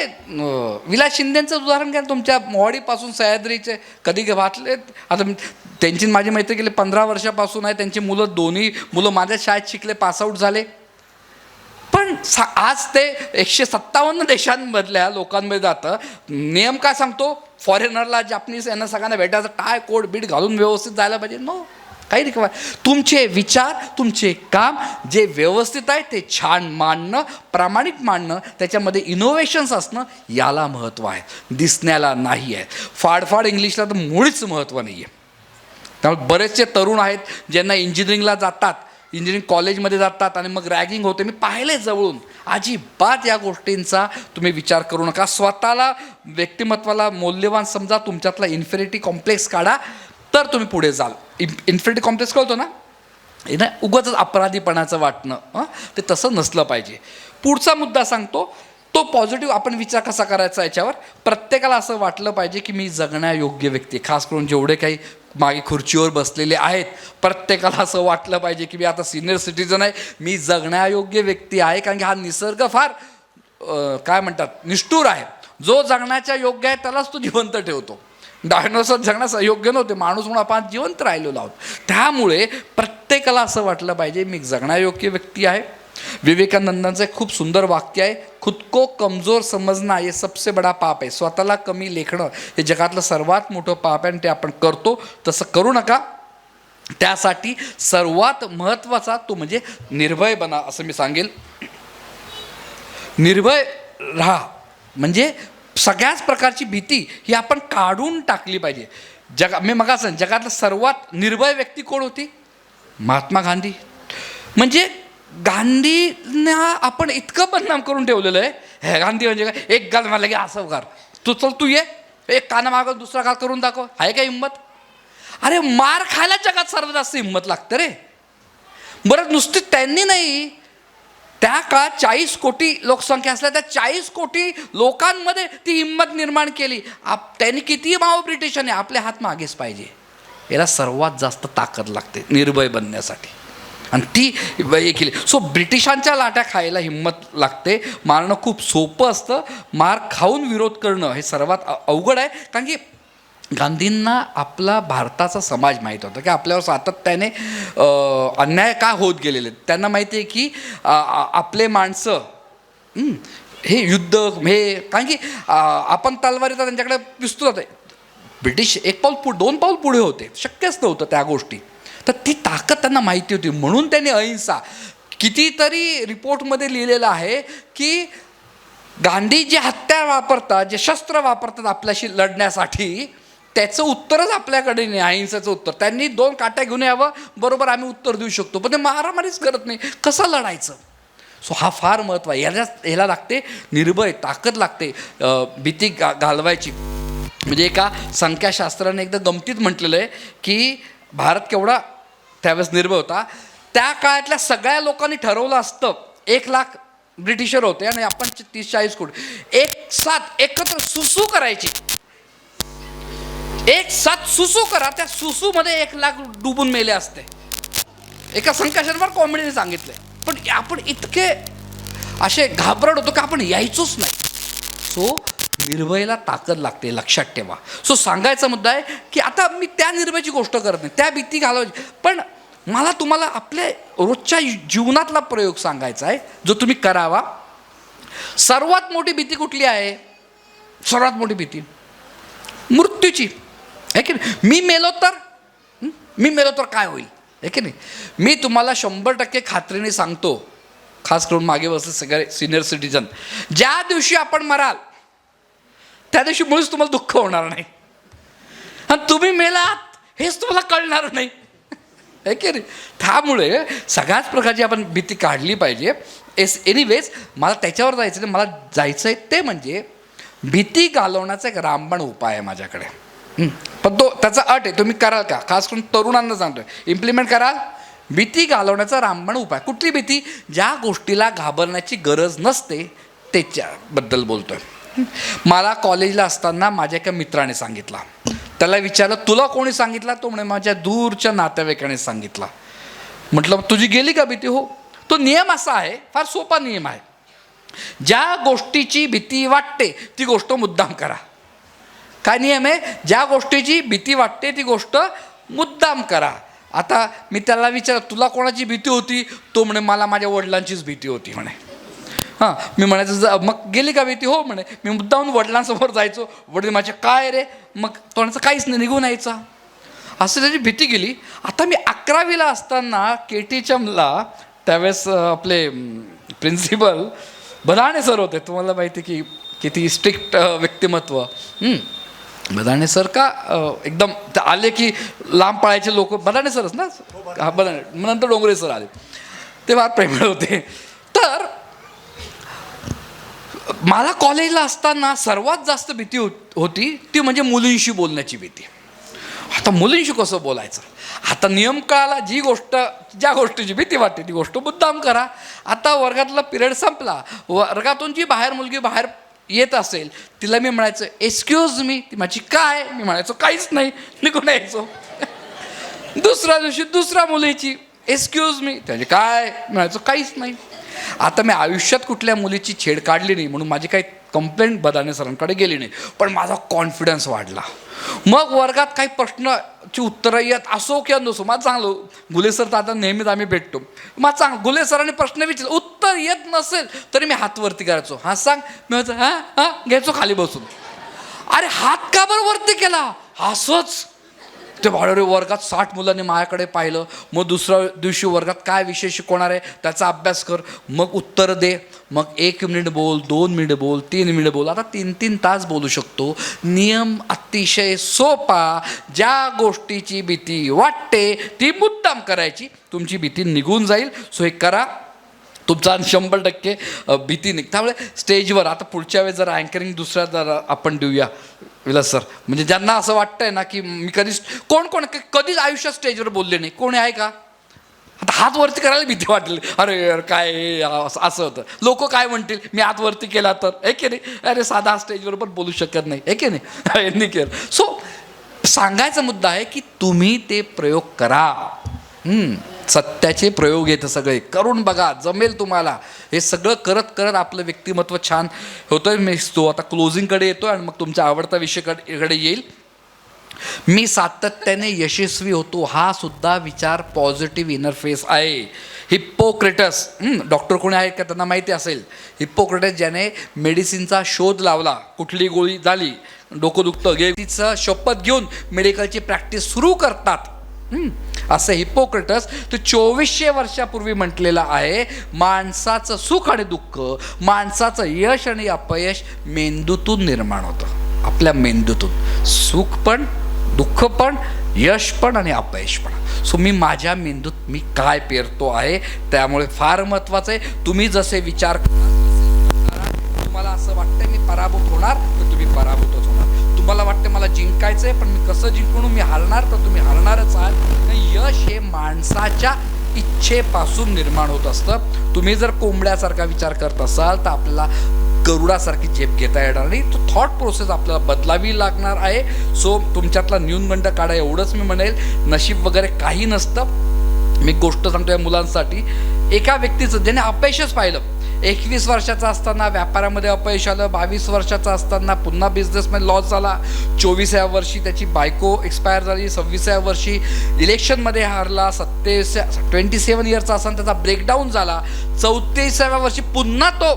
विलास शिंदेंचं उदाहरण घ्या, तुमच्या मोहाडीपासून सह्याद्रीचे कधी वाचले. आता त्यांची माझी मैत्री गेली 15 वर्षापासून आहे, त्यांची दोन्ही मुलं माझ्या शाळेत शिकले, पासआउट झाले. पण आज ते 157 देशांमधल्या लोकांमध्ये जातं. नियम काय सांगतो, फॉरेनरला जापनीज यांना सगळ्यांना भेटायचं टाय कोट बीट घालून व्यवस्थित जायला पाहिजे. नो, काही नाही. तुमचे विचार, तुमचे काम जे व्यवस्थित आहे ते छान मांडणं, प्रामाणिक मांडणं, त्याच्यामध्ये इनोव्हेशन्स असणं, याला महत्त्व आहे, दिसण्याला नाही आहे. फाडफाड इंग्लिशला तर मुळीच महत्त्व नाही आहे. त्यामुळे बरेचसे तरुण आहेत ज्यांना इंजिनिअरिंगला जातात, इंजिनिअरिंग कॉलेजमध्ये जातात आणि मग रॅगिंग होते. मी पाहिले जवळून. अजिबात या गोष्टींचा तुम्ही विचार करू नका. स्वतःला, व्यक्तिमत्वाला मौल्यवान समजा, तुमच्यातला इन्फेरिटी कॉम्प्लेक्स काढा, तर तुम्ही पुढे जाल. इन्फेरिटी कॉम्प्लेक्स कळतो ना, हे ना उगाच अपराधीपणाचं वाटणं, ते तसं नसलं पाहिजे. पुढचा मुद्दा सांगतो, तो पॉझिटिव्ह आपण विचार कसा करायचा याच्यावर. प्रत्येकाला असं वाटलं पाहिजे की मी जगण्यायोग्य व्यक्ती, खास करून जेवढे काही मागे खुर्चीवर बसलेले आहेत, प्रत्येकाला असं वाटलं पाहिजे की मी आता सिनियर सिटीजन आहे, मी जगण्यायोग्य व्यक्ती आहे. कारण की हा निसर्ग फार काय म्हणतात, निष्ठुर आहे. जो जगण्याच्या योग्य आहे त्यालाच तो जिवंत ठेवतो. डायनोसॉर जगण्यास अयोग्य नव्हते, माणूस म्हणून आपण जिवंत राहिलेलो आहोत. त्यामुळे प्रत्येकाला असं वाटलं पाहिजे मी जगण्यायोग्य व्यक्ती आहे. विवेकानंदांचं एक खूप सुंदर वाक्य आहे, खुद को कमजोर समजना ये सबसे बडा पाप आहे. स्वतःला कमी लेखणं हे जगातलं सर्वात मोठं पाप आहे आणि ते आपण करतो. तसं करू नका. त्यासाठी सर्वात महत्त्वाचा तो म्हणजे निर्भय बना, असं मी सांगेल. निर्भय राहा म्हणजे सगळ्याच प्रकारची भीती ही आपण काढून टाकली पाहिजे. मी मगाच जगातलं सर्वात निर्भय व्यक्ती कोण होती? महात्मा गांधी. म्हणजे गांधींना आपण इतकं बदनाम करून ठेवलेलं आहे. हे गांधी म्हणजे काय, एक गाल मला की असं कर, तू चल तू ये, एक काना मागं दुसरा गाल करून दाखव, आहे का हिंमत? अरे मार खायला जगात सर्वात जास्त हिंमत लागतं रे. बरं नुसती त्यांनी नाही, त्या काळात 40 कोटी लोकसंख्या असल्या त्या 40 कोटी लोकांमध्ये ती हिंमत निर्माण केली. त्यांनी कितीही मावं ब्रिटिशांनी, आपले हात मागेच पाहिजे. याला सर्वात जास्त ताकद लागते निर्भय बनण्यासाठी, आणि ती हे केली. सो ब्रिटिशांच्या लाट्या खायला हिंमत लागते. मारणं खूप सोपं असतं, मार खाऊन विरोध करणं हे सर्वात अवघड आहे. कारण की गांधींना आपला भारताचा समाज माहीत होता की आपल्यावर सातत्याने अन्याय का होत गेलेले. त्यांना माहिती आहे की आपले माणसं हे युद्ध हे, कारण की आपण तलवारीचा त्यांच्याकडे पिस्तूल होते. ब्रिटिश एक पाऊल 2 पाऊल पुढे होते, शक्यच नव्हतं त्या गोष्टी. तर ती ताकद त्यांना माहिती होती, म्हणून त्यांनी अहिंसा. कितीतरी रिपोर्टमध्ये लिहिलेलं आहे की गांधी जे हत्यार वापरतात, जे शस्त्र वापरतात आपल्याशी लढण्यासाठी, त्याचं उत्तरच आपल्याकडे नाही, अहिंसेचं उत्तर. त्यांनी 2 काट्या घेऊन यावं, बरोबर आम्ही उत्तर देऊ शकतो, पण ते मारामारीच करत नाही. कसं लढायचं? सो हा फार महत्त्व आहे. ह्याला लागते निर्भय, ताकद लागते, भीती घालवायची. म्हणजे एका संख्याशास्त्राने एकदा गमतीत म्हटलेलं आहे की भारत केवढा त्यावेळेस निर्भय होता. त्या काळातल्या सगळ्या लोकांनी ठरवलं असतं, 1 लाख ब्रिटिशर होते आणि आपण 30-40 कोटी, एक साथ एकत्र सुसू करायची. एक साथ सुसू करा, त्या सुसूमध्ये 1 लाख डुबून मेले असते. एका संख्याशास्त्रावर कॉमेडीने सांगितलंय. पण आपण इतके असे घाबरट होतो की आपण यायचोच नाही. सो निर्भयला ताकद लागते, लक्षात ठेवा. सो सांगायचा मुद्दा आहे की आता मी त्या निर्भयची गोष्ट करत नाही, त्या भीती घालवायची, पण मला तुम्हाला आपल्या रोजच्या जीवनातला प्रयोग सांगायचा आहे जो तुम्ही करावा. सर्वात मोठी भीती कुठली आहे? सर्वात मोठी भीती मृत्यूची आहे की नाही. मी मेलो तर काय होईल, आहे की नाही. मी तुम्हाला 100% खात्रीने सांगतो, खास करून मागे बसले सगळे सिनियर सिटीजन, ज्या दिवशी आपण मराल त्या दिवशी मुळीच तुम्हाला दुःख होणार नाही, आणि तुम्ही मेलात हेच तुम्हाला कळणार नाही, आहे की नाही. त्यामुळे सगळ्याच प्रकारची आपण भीती काढली पाहिजे. एनिवेज मला त्याच्यावर जायचं नाही. मला जायचं आहे ते म्हणजे भीती घालवण्याचा एक रामबाण उपाय आहे माझ्याकडे. पण त्याचा अट आहे, तुम्ही कराल का? खास करून तरुणांना सांगतोय, इम्प्लिमेंट कराल. भीती घालवण्याचा रामबाण उपाय. कुठली भीती? ज्या गोष्टीला घाबरण्याची गरज नसते त्याच्याबद्दल बोलतोय. मला कॉलेजला असताना माझ्या एका मित्राने सांगितला. त्याला विचारलं तुला कोणी सांगितला? तो म्हणे माझ्या दूरच्या नातेवाईकाने सांगितला. म्हटलं तुझी गेली का भीती? हो. तो नियम असा आहे, फार सोपा नियम आहे, ज्या गोष्टीची भीती वाटते ती गोष्ट मुद्दाम करा. काय नियम आहे? ज्या गोष्टीची भीती वाटते ती गोष्ट मुद्दाम करा. आता मी त्याला विचारलं तुला कोणाची भीती होती? तो म्हणे मला माझ्या वडिलांचीच भीती होती म्हणे. हां, मी म्हणायचं मग गेली का भीती? हो म्हणे. मी मुद्दाहून वडिलांसमोर जायचो, वडील माझे काय रे? मग तोंडाचं काहीच नाही, निघून यायचा. असं त्याची भीती गेली. आता मी 11वीला असताना केटीचमला त्यावेळेस आपले प्रिन्सिपल बदाणे सर होते. तुम्हाला माहिती की किती स्ट्रिक्ट व्यक्तिमत्व. बदाणे सर का एकदम ते आले की लांब पळायचे लोक. बदाणे सरच ना, हा बदाणे. नंतर डोंगरे सर आले, ते फार प्रेमळ होते. तर मला कॉलेजला असताना सर्वात जास्त भीती होती ती म्हणजे मुलींशी बोलण्याची भीती. आता मुलींशी कसं बोलायचं? आता नियम कळाला, ज्या गोष्टीची भीती वाटते ती गोष्ट मुद्दाम करा. आता वर्गातला पिरियड संपला, वर्गातून जी मुलगी बाहेर येत असेल तिला मी म्हणायचं एक्सक्यूज मी, ती माझी काय, मी म्हणायचो काहीच नाही, निघून यायचो. दुसऱ्या दिवशी दुसऱ्या मुलीची एक्सक्यूज मी, त्याची काय, म्हणायचो काहीच नाही. आता मी आयुष्यात कुठल्या मुलीची छेड काढली नाही म्हणून माझी काही कंप्लेंट बदाणे सरांकडे गेली नाही, पण माझा कॉन्फिडन्स वाढला. मग वर्गात काही प्रश्नाची उत्तरं येत असो किंवा नसो, माझं चांगलं गुले सर तर आता नेहमीच आम्ही भेटतो, मग चांगलं गुले सरांनी प्रश्न विचारला, उत्तर येत नसेल तरी मी हात वरती करायचो. हां सांग, मी म्हणायचो हां हां, घ्यायचो खाली बसून. अरे हात का बरं वरती केला? असंच ते भाडोरे वर्गात 60 मुलांनी माझ्याकडे पाहिलं. मग दुसऱ्या दिवशी वर्गात काय विषय शिकवणार आहे त्याचा अभ्यास कर, मग उत्तर दे, मग 1 मिनिट बोल, 2 मिनिट बोल, 3 मिनिट बोल. आता 3-3 तास बोलू शकतो. नियम अतिशय सोपा. ज्या गोष्टीची भीती वाटते ती मुद्दाम करायची, तुमची भीती निघून जाईल. सो हे करा, तुमचा 100% भीती निघ. त्यामुळे स्टेजवर आता पुढच्या वेळेस जरा अँकरिंग दुसऱ्या जरा आपण देऊया विलास सर. म्हणजे ज्यांना असं वाटतंय ना की मी कधीच आयुष्यात स्टेजवर बोलले नाही, कोणी आहे का? आता हात वरती करायला भीती वाटली. अरे यार काय असं होतं, लोक काय म्हणतील मी हात वरती केला तर, आहे की नाही? अरे साधा स्टेजवर पण बोलू शकत नाही, आहे की नाही? सो सांगायचा मुद्दा आहे की तुम्ही ते प्रयोग करा. सत्याचे प्रयोग येतं सगळे करून बघा, जमेल तुम्हाला. हे सगळं करत करत आपलं व्यक्तिमत्व छान होतोय. मी तो आता क्लोजिंगकडे येतो आणि मग तुमच्या आवडता विषयाकडे येईल. मी सातत्याने यशस्वी होतो हा सुद्धा विचार पॉझिटिव्ह इंटरफेस आहे. हिप्पोक्रेटस, डॉक्टर कोणी आहेत का त्यांना माहिती असेल. हिप्पोक्रेटस ज्याने मेडिसिनचा शोध लावला, कुठली गोळी झाली, डोकं दुखतं तिचं शपथ घेऊन मेडिकलची प्रॅक्टिस सुरू करतात. असं हिप्पोक्रेटस तो 2400 वर्षापूर्वी म्हटलेलं आहे, माणसाचं सुख आणि दुःख, माणसाचं यश आणि अपयश मेंदूतून निर्माण होतं. आपल्या मेंदूतून सुख पण, दुःख पण, यश पण आणि अपयश पण. सो मी माझ्या मेंदूत मी काय पेरतो आहे, त्यामुळे फार महत्त्वाचं आहे. तुम्ही जसे विचार करा, तुम्हाला असं वाटतंय मी पराभूत होणार तर तुम्ही पराभूतच होणार. तुम्हाला वाटतं मला जिंकायचं आहे पण मी कसं जिंकून मी हारणार तर तुम्ही हारणारच आहात. यश हे माणसाच्या इच्छेपासून निर्माण होत असतं. तुम्ही जर कोंबड्यासारखा विचार करत असाल तर आपल्याला गरुडासारखी झेप घेता येणार नाही. तो थॉट प्रोसेस आपल्याला बदलावी लागणार आहे. सो तुमच्यातला न्यूनगंड काढा एवढंच मी म्हणेल. नशीब वगैरे काही नसतं. मी गोष्ट सांगतो या मुलांसाठी. एका व्यक्तीचं ज्याने अपयशच पाहिलं, 21 वर्षाचा असताना व्यापारामध्ये अपयश आलं, 22 वर्षाचा असताना पुन्हा बिझनेसमध्ये लॉस झाला, 24व्या वर्षी त्याची बायको एक्सपायर झाली, 26व्या वर्षी इलेक्शनमध्ये हारला, 27 इयरचा असताना त्याचा ब्रेकडाऊन झाला, 34व्या वर्षी पुन्हा तो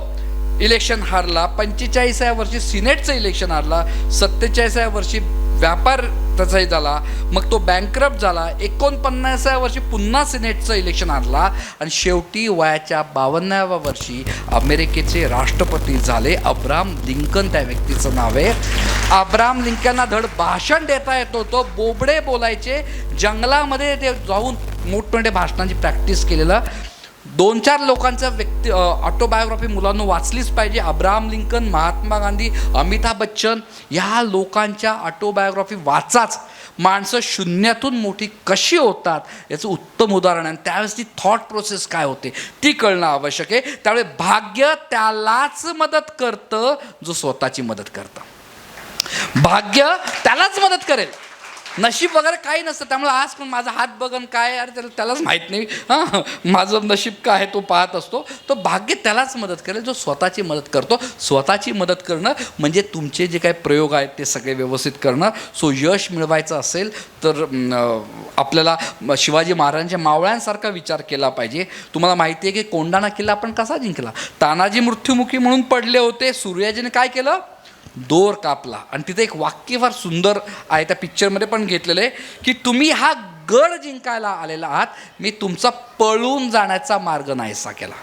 इलेक्शन हारला, 45व्या वर्षी सिनेटचं इलेक्शन हारला, 47व्या वर्षी व्यापार त्याचाही झाला, मग तो बँकरप्ट झाला, 49व्या वर्षी पुन्हा सिनेटचं इलेक्शन हारला आणि शेवटी वयाच्या 52व्या वर्षी अमेरिकेचे राष्ट्रपती झाले. अब्राहम लिंकन त्या व्यक्तीचं नाव आहे. अब्राहम लिंकनला धड भाषण देता येत होतं, बोबडे बोलायचे, जंगलामध्ये ते जाऊन मोठमोठ्या भाषणांची प्रॅक्टिस केलेलं. 2-4 लोकांचं ऑटोबायोग्राफी मुलांना वाचलीच पाहिजे. अब्राहम लिंकन, महात्मा गांधी, अमिताभ बच्चन या लोकांच्या ऑटोबायोग्राफी वाचाच. माणसं शून्यातून मोठी कशी होतात याचं उत्तम उदाहरण आहे. त्यावेळेस ती थॉट प्रोसेस काय होते ती कळणं आवश्यक आहे. त्यामुळे भाग्य त्यालाच मदत करतं जो स्वतःची मदत करतं. भाग्य त्यालाच मदत करेल, नशीब वगैरे काही नसतं. त्यामुळे आज पण माझा हात बघन काय, अरे त्यालाच माहीत नाही, हां माझं नशीब काय आहे तो पाहत असतो. तो भाग्य त्यालाच मदत करेल जो स्वतःची मदत करतो. स्वतःची मदत करणं म्हणजे तुमचे जे काही प्रयोग आहेत ते सगळे व्यवस्थित करणं. सो यश मिळवायचं असेल तर आपल्याला शिवाजी महाराजांच्या मावळ्यांसारखा विचार केला पाहिजे. तुम्हाला माहिती आहे की कोंढाणा किल्ला आपण कसा जिंकला? तानाजी मृत्युमुखी म्हणून पडले होते, सूर्याजीने काय केलं? दोर कापला. आणि तिथे एक वाक्य फार सुंदर आहे, त्या पिक्चरमध्ये पण घेतलेलं आहे की तुम्ही हा गड जिंकायला आलेला आहात, मी तुमचा पळून जाण्याचा मार्ग नाहीसा केला.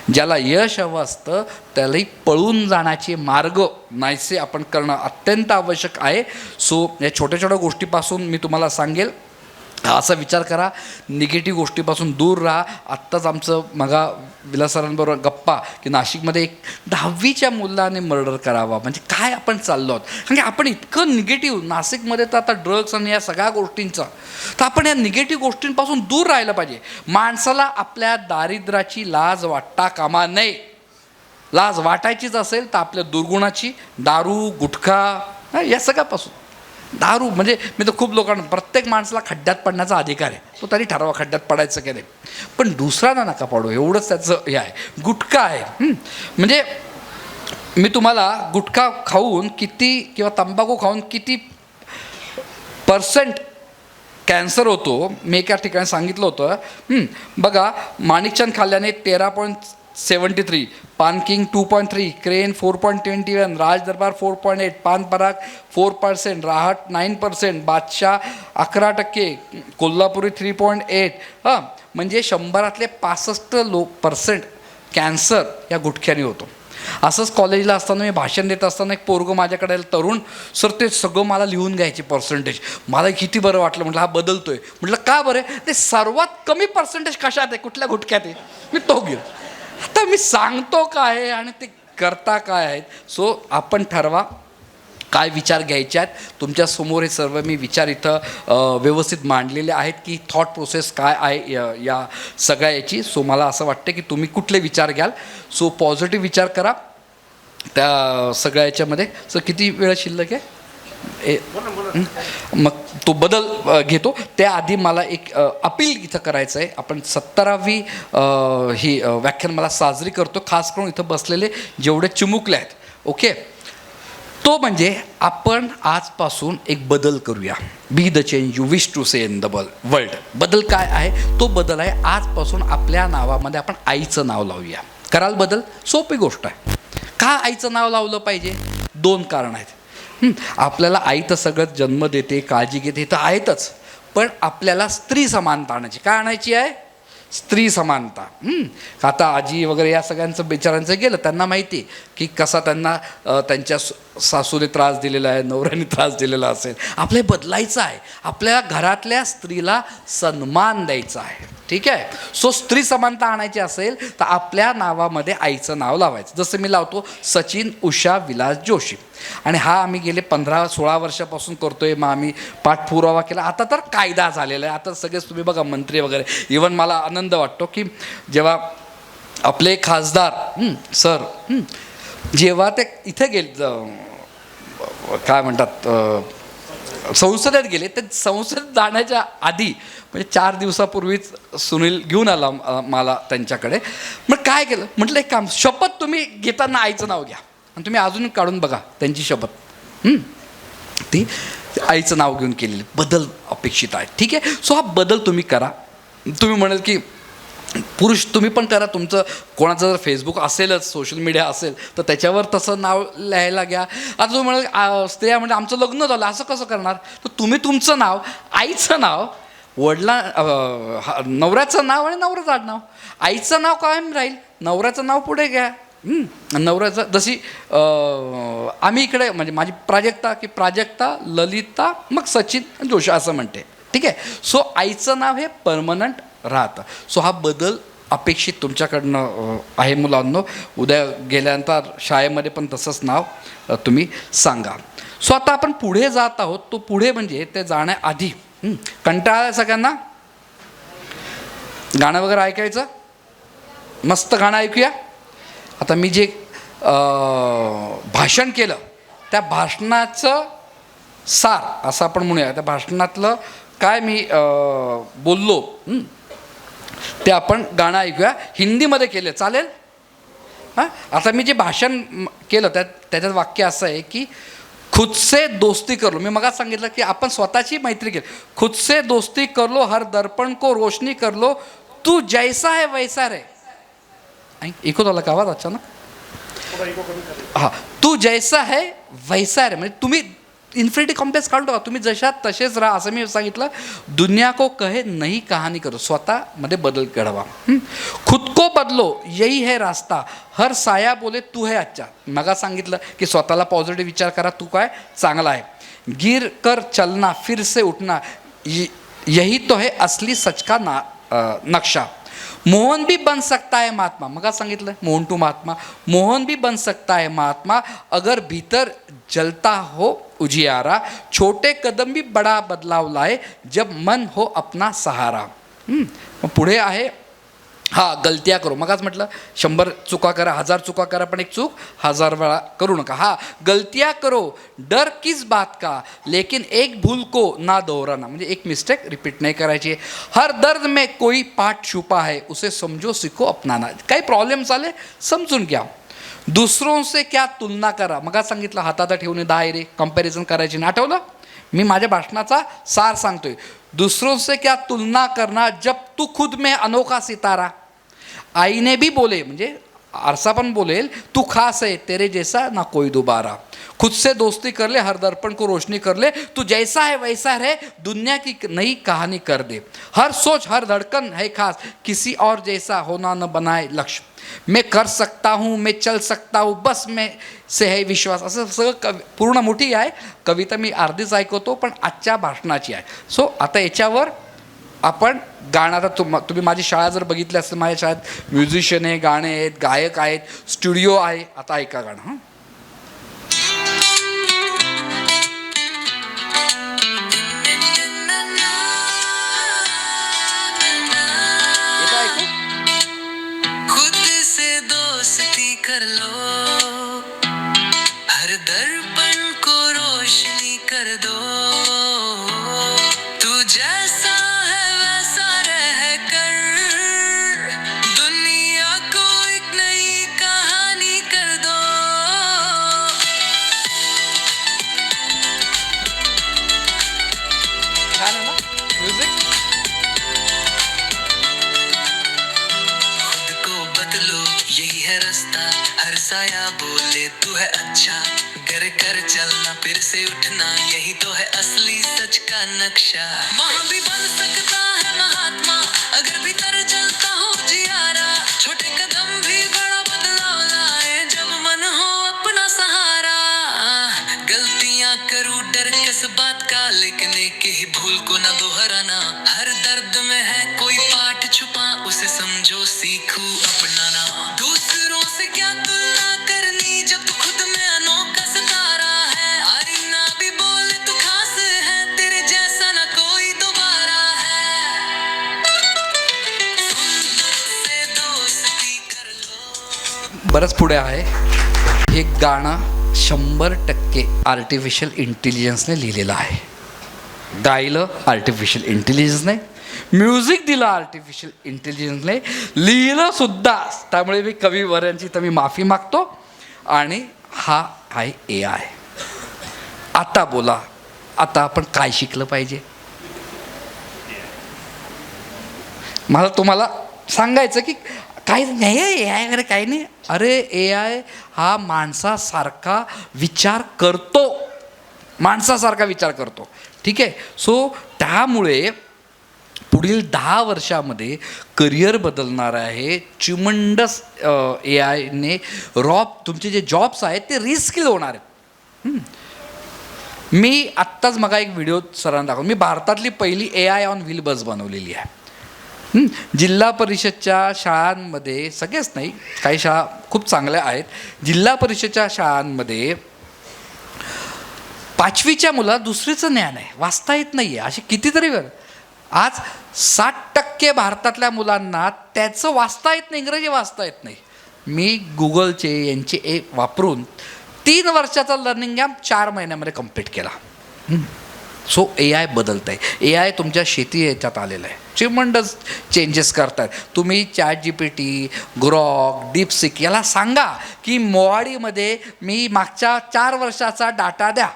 ज्याला यश हवं असतं त्यालाही पळून जाण्याचे मार्ग नाहीसे आपण करणं अत्यंत आवश्यक आहे. सो या छोट्या छोट्या गोष्टीपासून मी तुम्हाला सांगेल, असा विचार करा, निगेटिव्ह गोष्टीपासून दूर राहा. आत्ताच आमचं मगा विलासरांबरोबर गप्पा की नाशिकमध्ये एक 10वीच्या मुलाने मर्डर करावा, म्हणजे काय आपण चाललो आहोत. कारण की आपण इतकं निगेटिव्ह, नाशिकमध्ये तर आता ड्रग्स आणि या सगळ्या गोष्टींचा, तर आपण या निगेटिव्ह गोष्टींपासून दूर राहिलं पाहिजे. माणसाला आपल्या दारिद्र्याची लाज वाटता कामा नये. लाज वाटायचीच असेल तर आपल्या दुर्गुणाची, दारू गुटखा या सगळ्यापासून. दारू म्हणजे मी तर खूप लोकांना, प्रत्येक माणसाला खड्ड्यात पडण्याचा अधिकार आहे, तो तरी ठरवा खड्ड्यात पडायचं की नाही, पण दुसऱ्यांना नका पडू, एवढंच त्याचं हे आहे. गुटखा आहे, म्हणजे मी तुम्हाला गुटखा खाऊन किती किंवा तंबाखू खाऊन किती % कॅन्सर होतो मी एका ठिकाणी सांगितलं होतं. बघा, माणिकचंद खाल्ल्याने 13.73, पान किंग 2.3, क्रेन 4.21, राज दरबार 4.8, पान पराग 4%, राहट 9%, बादशाह 11%, कोल्हापुरी 3.8. म्हणजे 100 65% कॅन्सर या गुटख्याने होतो. असंच कॉलेजला असताना मी भाषण देत असताना एक पोरगं माझ्याकडे तरुण, सर ते सगळं मला लिहून घ्यायचे पर्सेंटेज. मला किती बरं वाटलं, म्हटलं हा बदलतोय. म्हटलं का बरं? ते सर्वात कमी पर्सेंटेज कशात आहे, कुठल्या गुटख्यात आहे, मी तो घेऊ. आता मी सांगतो काय आहे आणि ते करता काय आहेत. सो आपण ठरवा काय विचार घ्यायचे आहेत. तुमच्यासमोर हे सर्व मी विचार इथं व्यवस्थित मांडलेले आहेत की थॉट प्रोसेस काय आहे या सगळ्या याची. सो मला असं वाटतं की तुम्ही कुठले विचार घ्याल. सो पॉझिटिव्ह विचार करा त्या सगळ्या याच्यामध्ये. सो किती वेळ शिल्लक आहे? मग तो बदल घेतो. त्याआधी मला एक अपील इथं करायचं आहे. आपण 17वी ही व्याख्यान मला साजरी करतो, खास करून इथं बसलेले जेवढे चिमुकले आहेत. ओके, तो म्हणजे आपण आजपासून एक बदल करूया. Be the change you wish to see in the world. बदल काय आहे? तो बदल आहे आजपासून आपल्या नावामध्ये आपण आईचं नाव लावूया. कराल बदल? सोपी गोष्ट आहे. का आईचं नाव लावलं पाहिजे? 2 कारण आहेत. आपल्याला आई तर सगळं जन्म देते, काळजी घेते, तर आहेतच, पण आपल्याला स्त्री समानता आणायची. काय आणायची आहे? स्त्री समानता. आता आजी वगैरे या सगळ्यांचं बिचारांचं गेलं, त्यांना माहिती की कसा त्यांना त्यांच्या सासूने त्रास दिलेला आहे, नवऱ्याने त्रास दिलेला असेल. आपल्याला बदलायचं आहे. आपल्या घरातल्या स्त्रीला सन्मान द्यायचा आहे. ठीक आहे. सो स्त्री समानता आणायची असेल तर आपल्या नावामध्ये आईचं नाव लावायचं. जसं मी लावतो सचिन उषा विलास जोशी, आणि हा आम्ही गेले 15-16 वर्षापासून करतोय. मग आम्ही पाठपुरावा केला. आता तर कायदा झालेला आहे. आता सगळेच तुम्ही बघा मंत्री वगैरे. इवन मला आनंद वाटतो की जेव्हा आपले खासदार सर जेव्हा ते इथे गेले, काय म्हणतात, संसदेत गेले, ते संसदेत जाण्याच्या आधी म्हणजे 4 दिवसापूर्वीच सुनील घेऊन आला मला त्यांच्याकडे. मग काय केलं, म्हटलं एक काम, शपथ तुम्ही घेताना आईचं नाव घ्या आणि तुम्ही अजून काढून बघा त्यांची शपथ. ती आईचं नाव घेऊन केलेली. बदल अपेक्षित आहे. ठीक आहे. सो हा बदल तुम्ही करा. तुम्ही म्हणाल की पुरुष तुम्ही पण करा. तुमचं कोणाचं जर फेसबुक असेलच, सोशल मीडिया असेल, तर त्याच्यावर तसं नाव लिहायला घ्या. आता तुम्ही म्हणाल स्त्रिया म्हणजे आमचं लग्न झालं असं कसं करणार, तर तुम्ही तुमचं नाव, आईचं नाव, नवऱ्याचं नाव आणि नवऱ्याचं आडनाव. आईचं नाव कायम राहील, नवऱ्याचं नाव पुढे घ्या. नवऱ्याचं जशी आम्ही इकडे म्हणजे माझी प्राजक्ता की प्राजक्ता ललिता मग सचिन जोशी असं म्हणते. ठीक आहे. सो आईचं नाव हे परमनंट राहतं. सो हा बदल अपेक्षित तुमच्याकडनं आहे मुलांनो. उद्या गेल्यानंतर शाळेमध्ये पण तसंच नाव तुम्ही सांगा. सो आता आपण पुढे जात आहोत. तो पुढे म्हणजे ते जाण्याआधी कंटाळा सगळ्यांना गाणं वगैरे ऐकायचं. मस्त गाणं ऐकूया. आता मी जे भाषण केलं त्या भाषणाचं सार असं आपण म्हणूया. त्या भाषणातलं काय मी बोललो ते आपण गाणं ऐकूया. हिंदीमध्ये केलं चालेल? हां. आता मी जे भाषण केलं त्याच्यात वाक्य असं आहे की खुद से दोस्ती कर लो. मी मगाच सांगितलं की आपण स्वतःची मैत्री केली. खुद से दोस्ती कर लो, हर दर्पण को रोशनी कर लो, तू जैसा है वैसा रे. ऐकू आला का आवाज अचानक? हा, तू जैसा है वैसा रे, म्हणजे तुम्ही इन्फिनिटी कॉम्प्लेक्स काढून टाका, तुम्ही जशात तसेच राहा, असं मी सांगितलं. दुनिया को कहे नई कहानी करो, स्वतःमध्ये बदल घडवा. खुद को बदलो यही है रास्ता, हर साया बोले तू है अच्छा. मगा सांगितलं की स्वतःला पॉझिटिव्ह विचार करा, तू काय चांगला आहे. गिर कर चलना फिर से उठना, यही तो है असली सच का नक्शा. मोहन भी बन सकता है महात्मा, मग सांगितलं मोहन टू महात्मा. मोहन भी बन सकता है महात्मा अगर भीतर जलता हो उजियारा. छोटे कदम भी बड़ा बदलाव लाए जब मन हो अपना सहारा. मग पुढे आहे हा, गलत्या करो. मगाच म्हटलं 100 चुका करा, 1000 चुका करा, पण एक चूक 1000 वेळा करू नका. हा, गलतियाँ करो डर किस बात का, लेकिन एक भूल को ना दोहराना, म्हणजे एक मिस्टेक रिपीट नाही करायची. हर दर्द में कोई पाठ छुपा है, उसे समझो सीखो अपनाना. काही प्रॉब्लेम्स आले समजून घ्या. दुसरों से क्या तुलना करा, मग सांगितलं हातात ठेवून दायरे कंपॅरिझन करायची ना. आठवलं मी माझ्या भाषणाचा सार सांगतोय. दूसरों से क्या तुलना करना जब तू खुद में अनोखा सितारा. आईने भी बोले, म्हणजे आरसा पण बोलेल, तू खास है तेरे जैसा ना कोई दोबारा. खुद से दोस्ती कर ले, हर दर्पण को रोशनी कर ले, तू जैसा है वैसा रहे, दुनिया की नई कहानी कर दे. हर सोच हर धड़कन है खास, किसी और जैसा होना न बनाए लक्ष्य. मैं कर सकता हूँ, मैं चल सकता हूँ, बस मैं से है विश्वास. असं सगळं पूर्ण मोठी आहे कविता. मी अर्धीच ऐकवतो, पण आजच्या भाषणाची आहे. सो आता याच्यावर आपण गाणं, आता तुम्ही माझी शाळा जर बघितली असेल, माझ्या शाळेत म्युझिशियन आहे, गाणे आहेत, गायक आहेत, स्टुडिओ आहे. आता ऐका गाणं. हां, कर लो, हर दर्पण को रोशनी कर दो. तू जैसा है वैसा रह कर, दुनिया को एक नई कहानी कर दो. छान आहे ना म्युझिक. खुद को बदलो यही है रास्ता, हर साया बोले तू है अच्छा. गर कर चलना फिर से उठना, यही तो है असली सच का नक्शा. मोहन भी बन सकता है महात्मा अगर भीतर जलता हो जियारा. छोटे कदम भी बड़ा बदलाव लाए जब मन हो अपना सहारा. गलतियां करूं डर किस बात का, लेकिन एक ही भूल को न दोहराना. हर दर्द में है कोई पाठ छुपा, उसे समझो सीखो अपनाना. दूसरों से क्या तुलना करनी जब तू खुद में अनोखा सितारा है. आईना भी बोले तू खास है, तेरे जैसा ना कोई दोबारा है. से दोस्ती कर लो. बरंच पुढे आहे. हे गाणं 100% आर्टिफिशियल इंटेलिजन्सने लिहिलेलं आहे. गायलं आर्टिफिशियल इंटेलिजन्सने, म्युझिक दिलं आर्टिफिशियल इंटेलिजन्सने, लिहिलं सुद्धा. त्यामुळे मी कवीवरांची तर मी माफी मागतो. आणि हा आहे AI. आता बोला, आता आपण काय शिकलं पाहिजे. मला तुम्हाला सांगायचं की काही नाही आहे AI वगैरे काही नाही. अरे AI हा माणसासारखा विचार करतो, माणसासारखा विचार करतो. ठीक आहे. सो त्यामुळे पुढील 10 वर्षामध्ये करिअर बदलणार आहे. ट्युमंडस AIने तुमचे जे जॉब्स आहेत ते रिस्किल होणार आहेत. मी आत्ताच मगा एक व्हिडिओ सरांना दाखवतो. मी भारतातली पहिली AI ऑन व्हील बस बनवलेली आहे. जिल्हा परिषदच्या शाळांमध्ये, सगळेच नाही, काही शाळा खूप चांगल्या आहेत. जिल्हा परिषदच्या शाळांमध्ये 5वीच्या मुला दुसरीचं ज्ञान आहे, वाचता येत नाही आहे. असे कितीतरी वेळ. आज 60% भारतातल्या मुलांना त्याचं वाचता येत नाही, इंग्रजी वाचता येत नाही. मी गुगलचे यांचे वापरून 3 वर्षाचा लर्निंग गॅप 4 महिन्यामध्ये कंप्लीट केला. सो AI बदलत आहे. AI तुमच्या शेती याच्यात आलेलं आहे. ट्रिमंडस चेंजेस करतात. तुम्ही ChatGPT, ग्रॉक, डीपसिक याला सांगा की मोवाडीमध्ये मी मागच्या 4 वर्षाचा डाटा द्या,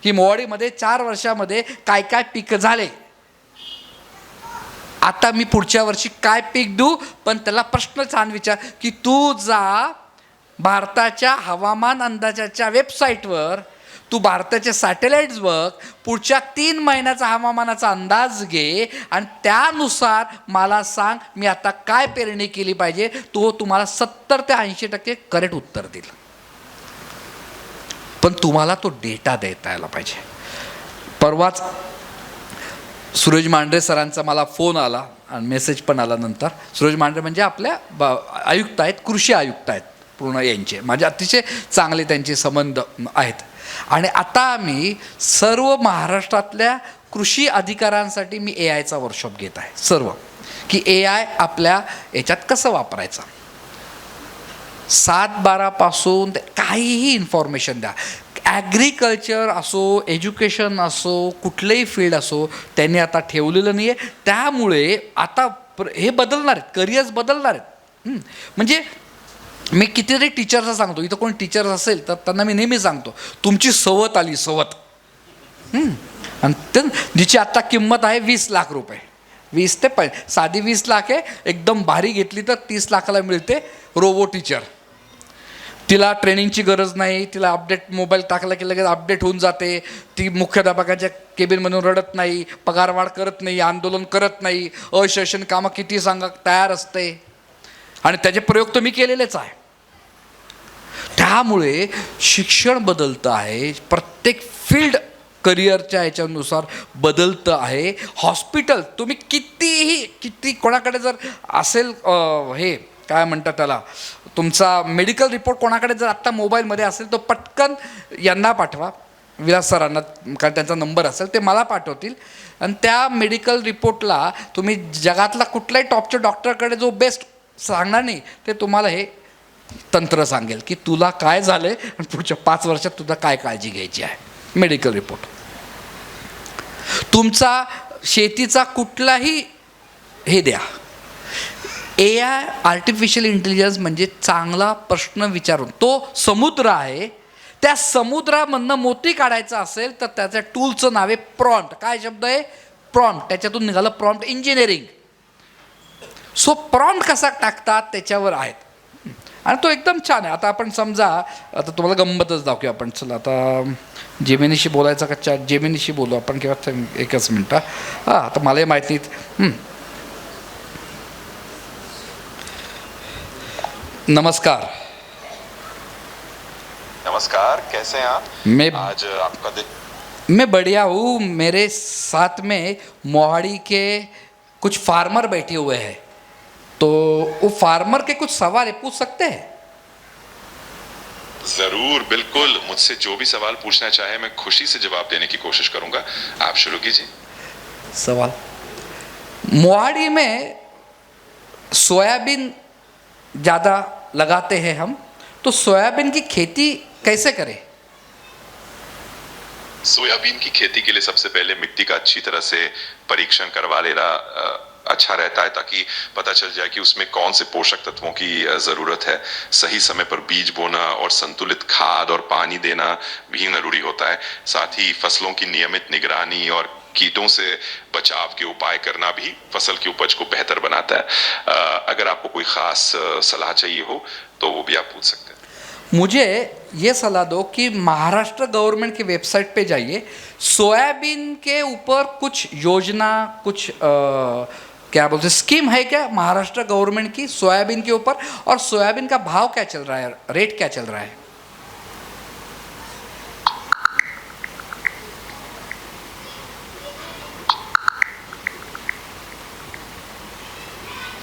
की मोवाडीमध्ये 4 वर्षामध्ये काय काय पीक झाले, आता मी पुढच्या वर्षी काय पीक देऊ. पण त्याला प्रश्न छान विचार की तू जा भारताच्या हवामान अंदाजाच्या वेबसाईटवर तू भारताचे सॅटेलाइट्स बघ, पुढच्या 3 महिन्याचा हवामानाचा अंदाज घे आणि त्यानुसार मला सांग मी आता काय पेरणी केली पाहिजे. तो तुम्हाला 70 ते 80% करेक्ट उत्तर देईल. पण तुम्हाला तो डेटा देता यायला पाहिजे. परवाच सूरज मांढरे सरांचा मला फोन आला आणि मेसेज पण आला नंतर. सूरज मांढरे म्हणजे आपल्या आयुक्त आहेत, कृषी आयुक्त आहेत पूर्ण यांचे, माझे अतिशय चांगले त्यांचे संबंध आहेत. आणि आता मी सर्व महाराष्ट्रातल्या कृषी अधिकाऱ्यांसाठी मी AIचा वर्कशॉप घेत आहे सर्व, की AI आपल्या याच्यात कसं वापरायचं. 7-12 पासून काहीही इन्फॉर्मेशन द्या. ॲग्रिकल्चर असो, एज्युकेशन असो, कुठलंही फील्ड असो, त्यांनी आता ठेवलेलं नाही आहे. त्यामुळे आता हे बदलणार आहेत, करिअर्स बदलणार आहेत. म्हणजे मी कितीतरी टीचर्सला सांगतो, इथं कोणी टीचर्स असेल तर त्यांना मी नेहमी सांगतो, तुमची सवत आली, सवत. आणि जिची आत्ता किंमत आहे 20 लाख रुपये, 20 ते साधी 20 लाख आहे, एकदम भारी घेतली तर 30 लाखाला मिळते रोबो टीचर. तिला ट्रेनिंगची गरज नाही, तिला अपडेट मोबाईल टाकला की लगेच अपडेट होऊन जाते. ती मुख्याध्यापकाच्या केबिनमधून रडत नाही, पगारवाढ करत नाही, आंदोलन करत नाही, अशैक्षणिक कामं किती सांगा तयार असते. आणि त्याचे प्रयोग तर मी केलेलेच आहे. त्यामुळे शिक्षण बदलतं आहे, प्रत्येक फील्ड करिअरच्या ह्याच्यानुसार बदलतं आहे. हॉस्पिटल तुम्ही किती कोणाकडे जर असेल हे काय म्हणतात त्याला, तुमचा मेडिकल रिपोर्ट कोणाकडे जर आत्ता मोबाईलमध्ये असेल तर पटकन यांना पाठवा, विलास सरांना, कारण त्यांचा नंबर असेल ते मला पाठवतील. आणि त्या मेडिकल रिपोर्टला तुम्ही जगातला कुठल्याही टॉपच्या डॉक्टरकडे जो बेस्ट सांगणार नाही ते तुम्हाला हे तंत्र सांगेल की तुला काय झालं आहे आणि पुढच्या 5 वर्षात तुला काय काळजी घ्यायची आहे. Medical report. तुमचा शेतीचा कुठलाही हे द्या, AI आर्टिफिशियल इंटेलिजन्स म्हणजे चांगला प्रश्न विचारून, तो समुद्र आहे, त्या समुद्रामधनं मोती काढायचा असेल तर त्याच्या टूलचं नाव आहे प्रॉम्प्ट. काय शब्द आहे? प्रॉम्प्ट. त्याच्यातून निघालं प्रॉम्प्ट इंजिनिअरिंग. सो प्रॉम्प्ट कसा टाकतात त्याच्यावर आहेत आणि तो एकदम छान आहे. आता आपण समजा, आता तुम्हाला गंमतच दाखवू आपण. चला आता जेमिनीशी बोलायचा का जेमिनीशी बोलू आपण किंवा एकच मिनटं. हां, आता मलाही माहिती नाही. नमस्कार. नमस्कार, कैसे हैं आप? मैं आज आपका मैं बढ़िया हूँ. मेरे साथ में मोहाड़ी के कुछ फार्मर बैठे हुए हैं, तो वो फार्मर के कुछ सवाल है, पूछ सकते हैं? जरूर, बिल्कुल. मुझसे जो भी सवाल पूछना चाहे मैं खुशी से जवाब देने की कोशिश करूंगा. आप शुरू कीजिए. सवाल. मोहाड़ी में सोयाबीन ज़्यादा लगाते हैं हम, तो सोयाबीन की खेती कैसे करें? सोयाबीन की खेती के लिए सबसे पहले मिट्टी का अच्छी तरह से परीक्षण करवा लेना अच्छा रहता है, ताकि पता चल जाए कि उसमें कौन से पोषक तत्वों की ज़रूरत है. सही समय पर बीज बोना और संतुलित खाद और पानी देना भी जरूरी होता है. साथ ही फसलों की नियमित निगरानी और कीटों से बचाव के उपाय करना भी फसल की उपज को बेहतर बनाता है. अगर आपको कोई खास सलाह चाहिए हो तो वो भी आप पूछ सकते हैं. मुझे ये सलाह दो कि महाराष्ट्र गवर्नमेंट की वेबसाइट पे जाइए, सोयाबीन के ऊपर कुछ योजना, कुछ क्या बोलते स्कीम है क्या महाराष्ट्र गवर्नमेंट की सोयाबीन के ऊपर, और सोयाबीन का भाव क्या चल रहा है, रेट क्या चल रहा है?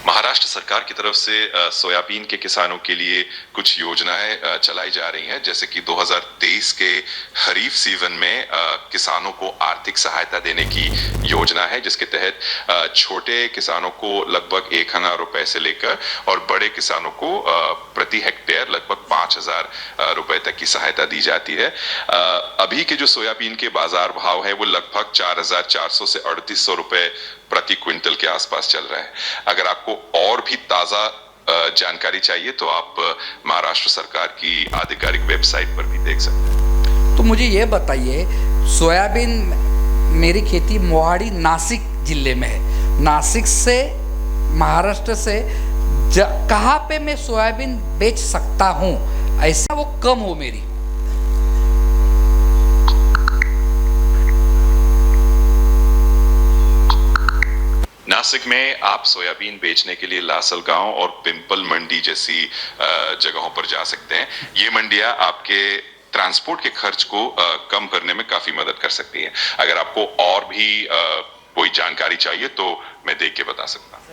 महाराष्ट्र सरकार की तरफ से सोयाबीन के किसानों के लिए कुछ योजनाएं चलाई जा रही हैं, जैसे कि 2023 के खरीफ सीजन में किसानों को आर्थिक सहायता देने की योजना है, जिसके तहत छोटे किसानों को लगभग 1,000 रुपए से लेकर और बड़े किसानों को प्रति हेक्टेयर लगभग 5,000 रुपए तक की सहायता दी जाती है. अभी के जो सोयाबीन के बाजार भाव है वो लगभग 4,400 से 3,800 रुपए प्रति क्विंटल के आसपास चल रहा है. अगर आपको और भी ताजा जानकारी चाहिए तो आप महाराष्ट्र सरकार की आधिकारिक वेबसाइट पर भी देख सकते हैं. तो मुझे ये बताइए, सोयाबीन मेरी खेती मोहाड़ी नासिक जिले में है, नासिक से महाराष्ट्र से कहाँ पे मैं सोयाबीन बेच सकता हूँ? ऐसा वो कम हो मेरी। नासिक में आप सोयाबीन बेचने के लिए लासल गांव और पिंपल मंडी जैसी जगहों पर जा सकते हैं। ये मंडियां आपके ट्रांसपोर्ट के खर्च को कम करने में काफी मदद कर सकती हैं। अगर आपको और भी कोई जानकारी चाहिए तो मैं देख के बता सकता हूँ।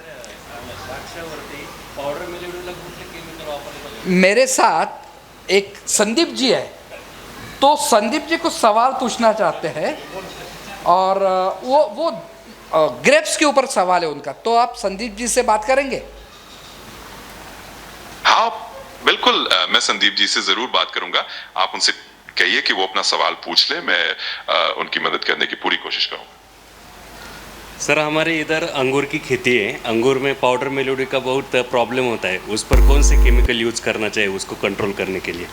मेरे साथ एक संदीप जी है, तो संदीप जी कुछ सवाल पूछना चाहते हैं और वो ग्रेप्स के ऊपर सवाल है उनका, तो आप संदीप जी से बात करेंगे? हाँ बिल्कुल, मैं संदीप जी से जरूर बात करूंगा। आप उनसे कहिए कि वो अपना सवाल पूछ ले, मैं उनकी मदद करने की पूरी कोशिश करूंगा। सर, हमारे इधर अंगूर की खेती है। अंगूर में पाउडर मेलोडी का बहुत प्रॉब्लम होता है, उस पर कौन से केमिकल यूज करना चाहिए उसको कंट्रोल करने के लिए?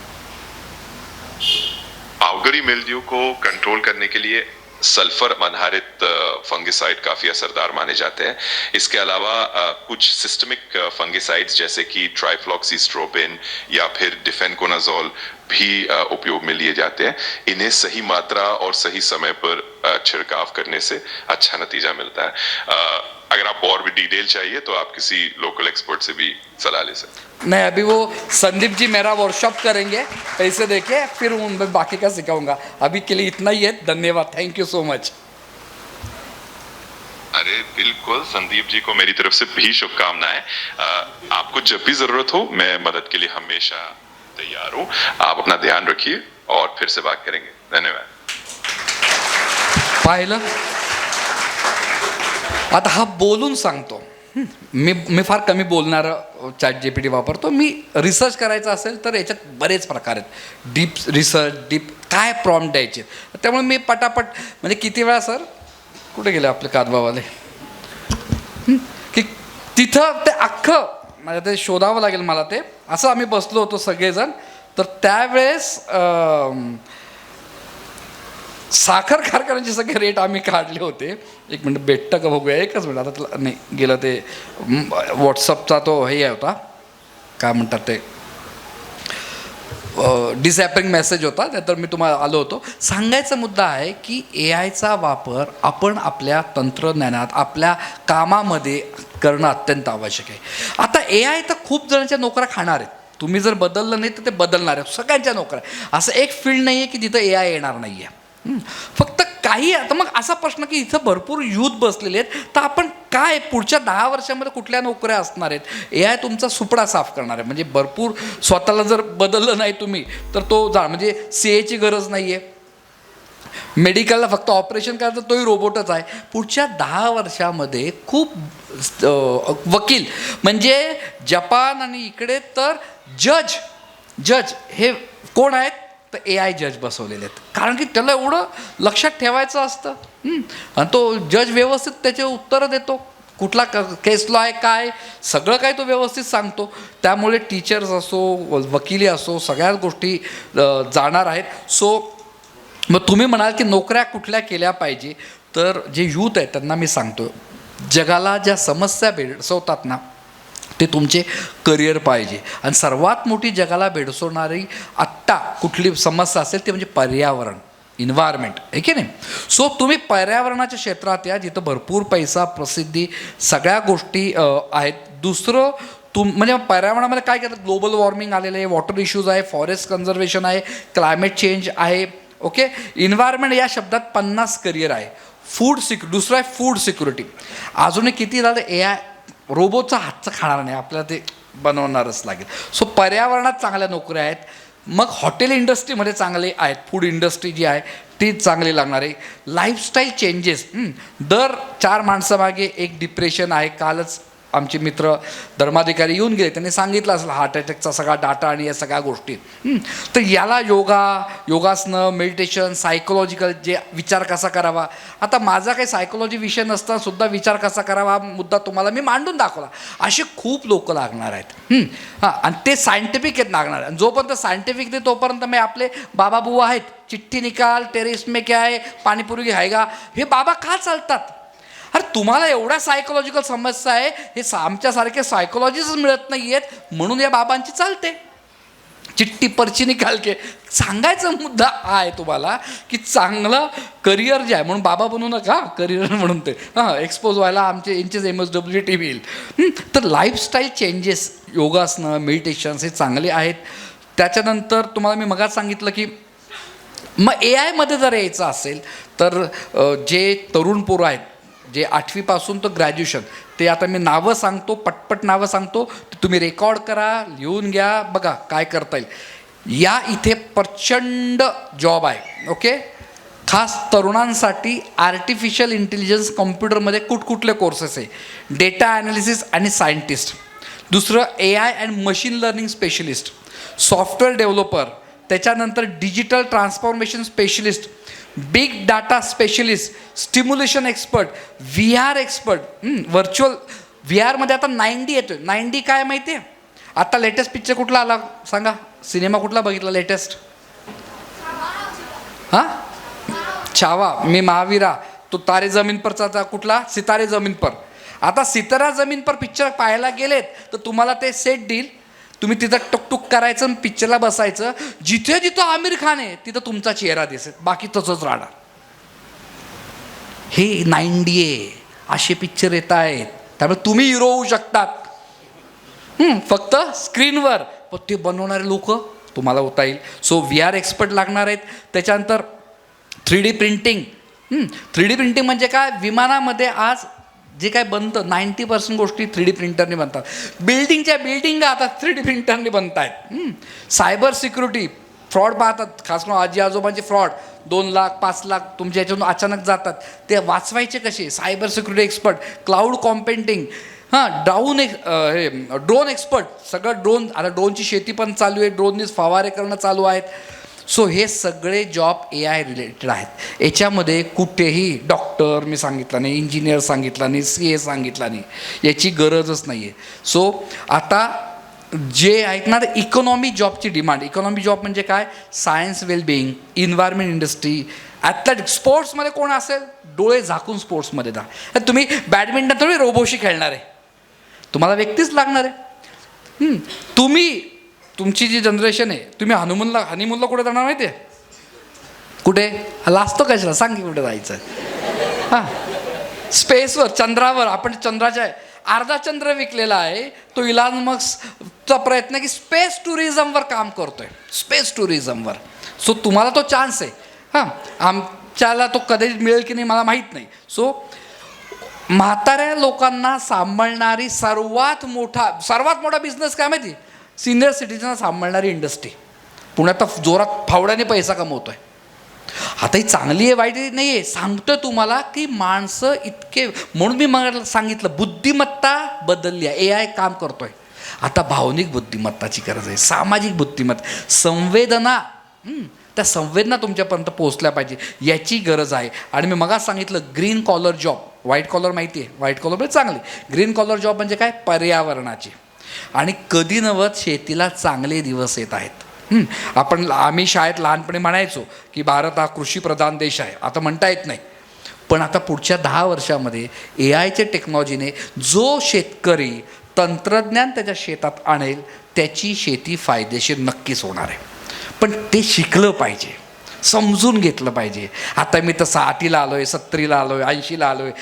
आउगरी मिल्ड्यू को कंट्रोल करने के लिए सल्फर आधारित फंगिसाइड काफी असरदार माने जाते हैं। इसके अलावा कुछ सिस्टमिक फंगिसाइड्स जैसे कि ट्राइफ्लॉक्सीस्ट्रोबिन या फिर डिफेनकोनाजोल भी उपयोग में लिए जाते हैं। इन्हें सही मात्रा और सही समय पर छिड़काव करने से अच्छा नतीजा मिलता है। अगर आप और भी डिटेल चाहिए तो आप किसी लोकल एक्सपर्ट से भी सलाह ले सकते हैं। नहीं, अभी वो संदीप जी मेरा वर्कशॉप करेंगे, पैसे देके फिर उन बाकी का सिखाऊंगा। अभी के लिए इतना ही है, धन्यवाद, थैंक यू सो मच। अरे बिल्कुल, संदीप जी को मेरी तरफ से भी शुभकामनाएं। आपको जब भी जरूरत हो मैं मदद के लिए हमेशा तैयार हूं। आप अपना ध्यान रखिए और फिर से बात करेंगे। धन्यवाद। पाहिलं, आता हा बोलून सांगतो। मी फार कमी बोलणारं ChatGPT वापरतो। मी रिसर्च करायचं असेल तर याच्यात बरेच प्रकार आहेत, डीप रिसर्च, डीप काय प्रॉम्प्ट द्यायचे, त्यामुळे मी पटापट, म्हणजे किती वेळा सर कुठे गेले आपले कादबावाले, की तिथं ते अख्खं म्हणजे ते शोधावं लागेल मला। ते असं आम्ही बसलो होतो सगळेजण, तर त्यावेळेस साखर कारखान्याचे सगळे रेट आम्ही काढले होते। एक मिनिट भेटतं का बघूया, एकच मिनिट, आता नाही गेलं ते व्हॉट्सअपचा तो हे होता, काय म्हणतात ते, डिसॲपरिंग मेसेज होता, त्यातर मी तुम्हाला आलो होतो। सांगायचा मुद्दा आहे की AI चा वापर आपण आपल्या तंत्रज्ञानात, आपल्या कामामध्ये करणं अत्यंत आवश्यक आहे। आता AI तर खूप जणांच्या नोकऱ्या खाणार आहेत, तुम्ही जर बदललं नाही तर ते बदलणार आहे सगळ्यांच्या नोकऱ्या। असं एक फील्ड नाही आहे की जिथं AI येणार नाही आहे। फक्त काही, आता मग असा प्रश्न की इथं भरपूर यूथ बसलेले आहेत, तर आपण काय पुढच्या 10 वर्षामध्ये कुठल्या नोकऱ्या असणार आहेत? AI तुमचा सुपडा साफ करणार आहे, म्हणजे भरपूर स्वतःला जर बदललं नाही तुम्ही तर तो म्हणजे CA ची गरज नाही आहे, मेडिकलला फक्त ऑपरेशन करायचं तोही रोबोटच आहे। पुढच्या 10 वर्षामध्ये खूप वकील, म्हणजे जपान आणि इकडे तर जज हे कोण आहेत, तर AI जज बसवलेले आहेत, कारण की त्याला एवढं लक्षात ठेवायचं असतं। आणि तो जज व्यवस्थित त्याचे उत्तरं देतो, कुठला केस लॉ आहे काय, सगळं काय तो व्यवस्थित सांगतो। त्यामुळे टीचर्स असो, वकिली असो, सगळ्या गोष्टी जाणार आहेत। सो मग तुम्ही म्हणाल की नोकऱ्या कुठल्या केल्या पाहिजे, तर जे यूथ आहे त्यांना मी सांगतो, जगाला ज्या समस्या भेडसवतात ना, ते तुमचे करिअर पाहिजे। आणि सर्वात मोठी जगाला भेडसवणारी आत्ता कुठली समस्या असेल ते म्हणजे पर्यावरण, इन्व्हायरमेंट, आहे की नाही? सो तुम्ही पर्यावरणाच्या क्षेत्रात या, जिथं भरपूर पैसा, प्रसिद्धी, सगळ्या गोष्टी आहेत। दुसरं म्हणजे पर्यावरणामध्ये काय करतात, ग्लोबल वॉर्मिंग आलेलं आहे, वॉटर इश्यूज आहे, फॉरेस्ट कन्झर्वेशन आहे, क्लायमेट चेंज आहे, ओके। इन्व्हायरमेंट या शब्दात 50 करिअर आहे। दुसरं आहे फूड सिक्युरिटी। अजूनही किती झालं, AI रोबोटचा हातचं खाणार नाही, आपल्याला ते बनवणारच लागेल। सो पर्यावरणात चांगल्या नोकऱ्या आहेत। मग हॉटेल इंडस्ट्रीमध्ये चांगले आहेत, फूड इंडस्ट्री जी आहे ती चांगली लागणार आहे। लाईफस्टाईल चेंजेस, दर 4 माणसामागे एक डिप्रेशन आहे। कालच आमचे मित्र धर्माधिकारी येऊन गेले, त्यांनी सांगितलं असेल हार्ट अटॅकचा सगळा डाटा आणि या सगळ्या गोष्टी। तर याला योगासनं, मेडिटेशन, सायकोलॉजिकल जे विचार कसा करावा, आता माझा काही सायकोलॉजी विषय नसताना सुद्धा विचार कसा करावा हा मुद्दा तुम्हाला मी मांडून दाखवला। असे खूप लोक लागणार आहेत। हां, आणि ते सायंटिफिक आहेत लागणार, आणि जोपर्यंत सायंटिफिक नाही तोपर्यंत मी आपले बाबा बुवा आहेत, चिठ्ठी निकाल, टेरेस में क्या है, पाणीपुरी खाएगा, हे बाबा का चालतात? अरे तुम्हाला एवढ्या सायकोलॉजिकल समस्या आहे, हे आमच्यासारखे सायकोलॉजिस्ट मिळत नाही आहेत, म्हणून या बाबांची चालते। चिट्टी पर्ची निकाल के. सांगायचा मुद्दा हा आहे तुम्हाला की चांगलं करिअर जे आहे, म्हणून बाबा बनवू नका करिअर म्हणून ते एक्सपोज व्हायला आमचे यांचेच MSWT येईल. तर लाईफस्टाईल चेंजेस, योगासनं, मेडिटेशन्स हे चांगले आहेत. त्याच्यानंतर तुम्हाला मी मगाच सांगितलं की मग AI जर यायचं असेल तर जे तरुण पोरं आहेत, जे 8वीपासून तर ग्रॅज्युएशन, ते आता मी नावं सांगतो, पटपट नावं सांगतो, तुम्ही रेकॉर्ड करा, लिहून घ्या, बघा काय करता येईल. या इथे प्रचंड जॉब आहे. ओके, खास तरुणांसाठी आर्टिफिशियल इंटेलिजन्स कॉम्प्युटरमध्ये कुठकुठले कोर्सेस आहे. डेटा ॲनालिसिस आणि सायंटिस्ट. दुसरं AI and machine learning specialist, software developer, त्याच्यानंतर digital transformation specialist, big data specialist, stimulation expert, VR expert, virtual VRमध्ये आता 9D येतो आहे. 9D काय माहिती आहे? आता लेटेस्ट पिक्चर कुठला आला सांगा, सिनेमा कुठला बघितला लेटेस्ट? हां, छावा, मी महावीरा, तो तारे जमीन परचा कुठला, सितारे जमीन पर. आता सितारा जमीन पर पिक्चर पाहायला गेलेत तर तुम्हाला ते सेट देईल, तुम्ही तिथं टुकटुक करायचं, पिक्चरला बसायचं, जिथे जिथं आमिर खान आहे तिथं तुमचा चेहरा दिसेल, बाकी तसंच राहणार. हे 9D आहे, असे पिक्चर येत आहेत. त्यामुळे तुम्ही हिरो होऊ शकतात फक्त स्क्रीनवर, पण ते बनवणारे लोक तुम्हाला होता येईल. सो VR एक्सपर्ट लागणार आहेत. त्याच्यानंतर 3D प्रिंटिंग. 3D प्रिंटिंग म्हणजे काय, विमानामध्ये आज जे काय बनतं 90% गोष्टी 3D प्रिंटरने बनतात. बिल्डिंगच्या बिल्डिंग आता 3D प्रिंटरने बनत आहेत. सायबर सिक्युरिटी, फ्रॉड पाहतात, खास करून आजी आजोबांचे फ्रॉड 2 लाख 5 लाख तुमच्या याच्यातून अचानक जातात, ते वाचवायचे कसे, cyber security expert. Cloud computing, drone expert, सगळं ड्रोन, आता ड्रोनची शेती पण चालू आहे, ड्रोननीच फवारे करणं चालू आहेत. सो हे सगळे जॉब AI रिलेटेड आहेत. याच्यामध्ये कुठेही डॉक्टर मी सांगितलं नाही, इंजिनियर सांगितलं नाही, CA सांगितलं नाही, याची गरजच नाही आहे. सो आता जे आहेत ना, इकॉनॉमी जॉबची डिमांड. इकॉनॉमी जॉब म्हणजे काय, science well-being, environment industry, athletic, स्पोर्ट्समध्ये कोण असेल, डोळे झाकून स्पोर्ट्समध्ये जा. तुम्ही बॅडमिंटन थोडी रोबोशी खेळणार आहे, तुम्हाला व्यक्तीच लागणार आहे. तुमची जी जनरेशन आहे, तुम्ही हनीमूनला कुठे जाणार माहिती आहे? कुठे लाजतो कशाला, सांग की कुठे जायचं. हां, स्पेसवर, चंद्रावर. आपण चंद्राच्या अर्धा चंद्र विकलेला आहे. तो इलॉन मस्कचा प्रयत्न आहे की स्पेस टुरिझमवर काम करतोय, स्पेस टुरिझमवर. सो तुम्हाला तो चान्स आहे. हां, आमच्याला तो कधी मिळेल की नाही मला माहीत नाही. सो म्हाताऱ्या लोकांना सांभाळणारी सर्वात मोठा बिझनेस काय माहिती, सिनियर सिटीजनला सांभाळणारी इंडस्ट्री. पुण्यात तर जोरात फावड्याने पैसा कमवतोय. आता ही चांगली आहे वाईट नाही आहे, सांगतोय तुम्हाला की माणसं इतके, म्हणून मी मला सांगितलं बुद्धिमत्ता बदलली आहे, AI काम करतोय. आता भावनिक बुद्धिमत्ताची गरज आहे, सामाजिक बुद्धिमत्ता, संवेदना, त्या संवेदना तुमच्यापर्यंत पोहोचल्या पाहिजे, याची गरज आहे. आणि मी मगाच सांगितलं green collar job. White collar माहिती आहे, व्हाईट कॉलर म्हणजे चांगली. ग्रीन कॉलर जॉब म्हणजे काय, पर्यावरणाची. आणि कधी नव्हत शेतीला चांगले दिवस येत आहेत. आम्ही शाळेत लहानपणी म्हणायचो की भारत हा कृषीप्रधान देश आहे, आता म्हणता येत नाही. पण आता पुढच्या 10 वर्षामध्ये AIच्या टेक्नॉलॉजीने जो शेतकरी तंत्रज्ञान त्याच्या शेतात आणेल त्याची शेती फायदेशीर नक्कीच होणार आहे. पण ते शिकलं पाहिजे, समजून घेतलं पाहिजे. आता मी तर 60ला आलो आहे, 70ला आलो आहे, 80ला आलो आहे,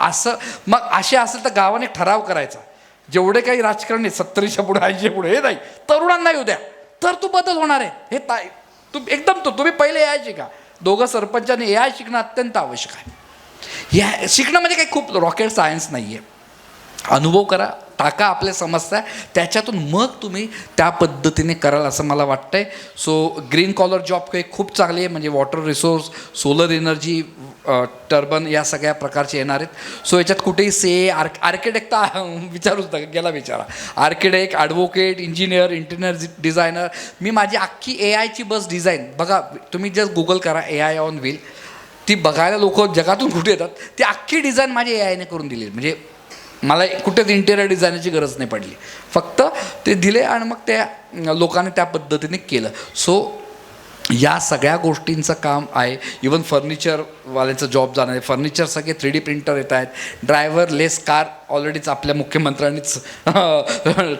असं मग असे असेल तर गावाने ठराव करायचा, जेवढे काही राजकारण आहे 70च्या पुढे 80च्या पुढे हे नाही, तरुणांना येऊ द्या, तर तो बदल होणार आहे. हे तुम्ही पहिले AI शिका. दोघं सरपंचाने AI शिकणं अत्यंत आवश्यक आहे. या शिकणं म्हणजे काही खूप रॉकेट सायन्स नाही आहे. अनुभव करा, टाका आपल्या समस्या, त्याच्यातून मग तुम्ही त्या पद्धतीने कराल असं मला वाटतंय. सो ग्रीन कॉलर जॉब काही खूप चांगली आहे, म्हणजे water resource, solar energy, turban, या सगळ्या प्रकारचे येणार आहेत. सो याच्यात कुठेही आर्किटेक्ट तर विचारूच गेला विचारा, architect, advocate, engineer, interior designer. मी माझी अख्खी AIची बस डिझाईन बघा, तुम्ही जस्ट गुगल करा AI ऑन व्हील, ती बघायला लोक जगातून कुठे येतात, ती अख्खी डिझाईन माझी AIने करून दिली. म्हणजे मला कुठेच इंटेरियर डिझायनरची गरज नाही पडली, फक्त ते दिले आणि मग त्या लोकांनी त्या पद्धतीने केलं. सो या सगळ्या गोष्टींचं काम आहे. इवन फर्निचरवाल्यांचं जॉब जाणार आहे. फर्निचर सगळे 3D प्रिंटर येत आहेत. ड्रायव्हरलेस कार ऑलरेडीच आपल्या मुख्यमंत्र्यांनीच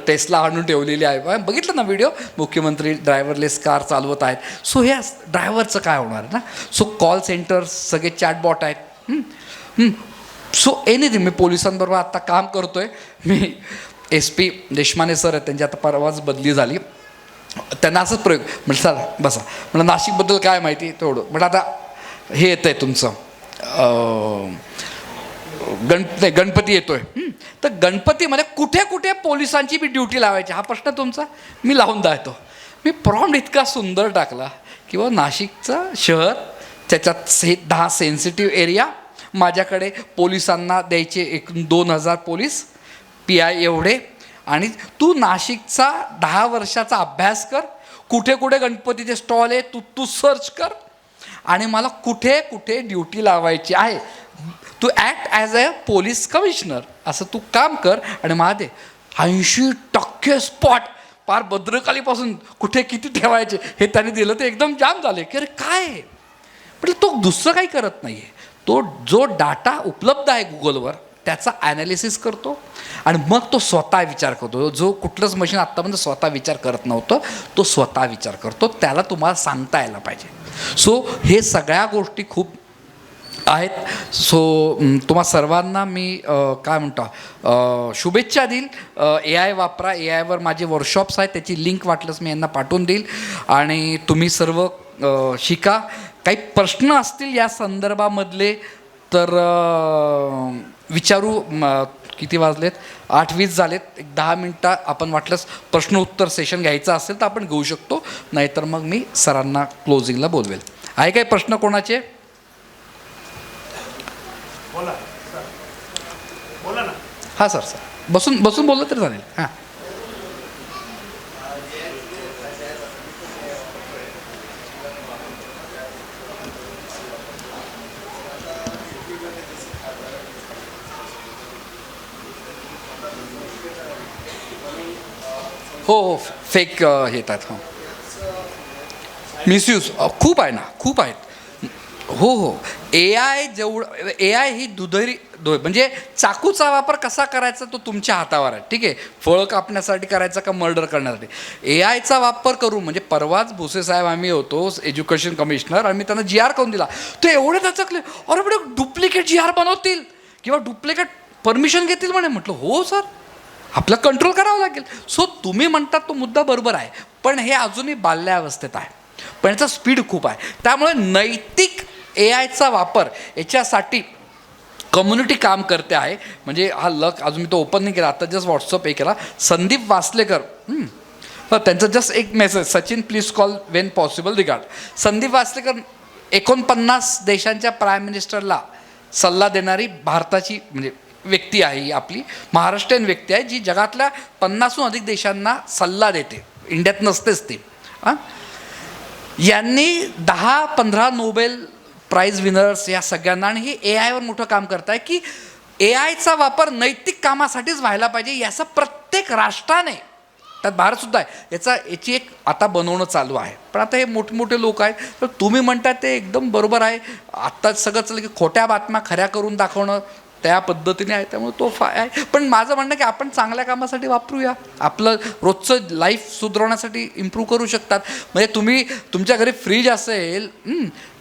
टेस्ला आणून ठेवलेली आहे. बघितलं ना व्हिडिओ, मुख्यमंत्री ड्रायव्हरलेस कार चालवत आहेत. सो ह्या ड्रायव्हरचं काय होणार ना. सो कॉल सेंटर्स सगळे चॅटबॉट आहेत. So anything. मी पोलिसांबरोबर आत्ता काम करतो आहे. मी SP देशमाने सर आहेत, त्यांची आता परवाच बदली झाली. त्यांना असंच प्रयोग म्हटलं चला बसा, म्हटलं नाशिकबद्दल काय माहिती तेवढं. म्हटलं आता हे येतं आहे तुमचं गणपती येतो आहे, तर गणपतीमध्ये कुठे कुठे पोलिसांची बी ड्युटी लावायची हा प्रश्न तुमचा मी लावून द्यायतो. मी प्रॉम्प्ट इतका सुंदर टाकला की बा नाशिकचं शहर, त्याच्यात 10 सेन्सिटिव्ह एरिया, माझ्याकडे पोलिसांना द्यायचे 2,000 पोलीस PI एवढे, आणि तू नाशिकचा 10 वर्षाचा अभ्यास कर, कुठे कुठे गणपतीचे स्टॉल आहे तू सर्च कर, आणि मला कुठे कुठे ड्युटी लावायची आहे, तू act as a police commissioner असं तू काम कर, आणि मला दे 80% स्पॉट पार भद्रकालीपासून कुठे किती ठेवायचे हे त्याने दिलं. ते एकदम जाम झाले की अरे काय आहे. म्हटलं तो दुसरं काही करत नाही आहे, तो जो डाटा उपलब्ध आहे गुगलवर त्याचा ॲनालिसिस करतो आणि मग तो स्वतः विचार करतो. जो कुठलंच मशीन आत्तापर्यंत स्वतः विचार करत नव्हतं, तो स्वतः विचार करतो. त्याला तुम्हाला सांगता यायला पाहिजे. सो हे सगळ्या गोष्टी खूप आहेत. सो तुम्हा सर्वांना मी काय म्हणतो शुभेच्छा देईल. AI वापरा. AIवर माझे वर्कशॉप्स आहेत, त्याची लिंक वाटलंच मी यांना पाठवून देईल, आणि तुम्ही सर्व शिका. काही प्रश्न असतील या संदर्भामधले तर विचारू. किती वाजलेत? 8:20 झालेत. एक 10 मिनटं आपण वाटलंच प्रश्न उत्तर सेशन घ्यायचं असेल तर आपण घेऊ शकतो, नाहीतर मग मी सरांना क्लोजिंगला बोलवेल. आहे काही प्रश्न कोणाचे? बोला ना. हां सर बसून बोललं तरी चालेल. हां हो फेक येतात. हो मिसयूज खूप आहे ना, खूप आहेत. हो AI ही दुधरी म्हणजे चाकूचा वापर कसा करायचा तो तुमच्या हातावर आहे. ठीक आहे, फळं कापण्यासाठी करायचा का मर्डर करण्यासाठी. AIचा वापर करू म्हणजे परवाच भुसे साहेब आम्ही होतो एज्युकेशन कमिशनर, आणि मी त्यांना GR करून दिला. ते एवढे दचकले, अरे बडे डुप्लिकेट GR बनवतील किंवा डुप्लिकेट परमिशन घेतील म्हणे. म्हटलं हो सर, आपलं कंट्रोल करावं लागेल. सो तुम्ही म्हणतात तो मुद्दा बरोबर आहे, पण हे अजूनही बाल्यावस्थेत आहे, पण याचा स्पीड खूप आहे. त्यामुळे नैतिक AIचा वापर याच्यासाठी कम्युनिटी काम करते आहे. म्हणजे हा लक अजून मी तो ओपन नाही केला, आता जस्ट व्हॉट्सअप हे केला. संदीप वासलेकर, त्यांचं जस्ट एक message, Sachin please call when possible regard. Sandeep Waslekar 49 देशांच्या प्राईम मिनिस्टरला सल्ला देणारी भारताची म्हणजे व्यक्ती आहे. ही आपली महाराष्ट्रीयन व्यक्ती आहे जी जगातल्या 50हून अधिक देशांना सल्ला देते. इंडियात नसतेच ते. यांनी 10-15 नोबेल प्राईज विनर्स या सगळ्यांना, आणि हे AIवर मोठं काम करत आहे की AIचा वापर नैतिक कामासाठीच व्हायला पाहिजे. याचा प्रत्येक राष्ट्राने, त्यात भारतसुद्धा आहे, याची एक आता बनवणं चालू आहे. पण आता हे मोठमोठे लोक आहेत, तर तुम्ही म्हणता ते एकदम बरोबर आहे. आत्ता सगळं चाललं की खोट्या बातम्या खऱ्या करून दाखवणं त्या पद्धतीने आहे, त्यामुळे तो आहे. पण माझं म्हणणं की आपण चांगल्या कामासाठी वापरूया, आपलं रोजचं लाईफ सुधारवण्यासाठी इम्प्रूव्ह करू शकतात. म्हणजे तुम्ही तुमच्या घरी फ्रीज असेल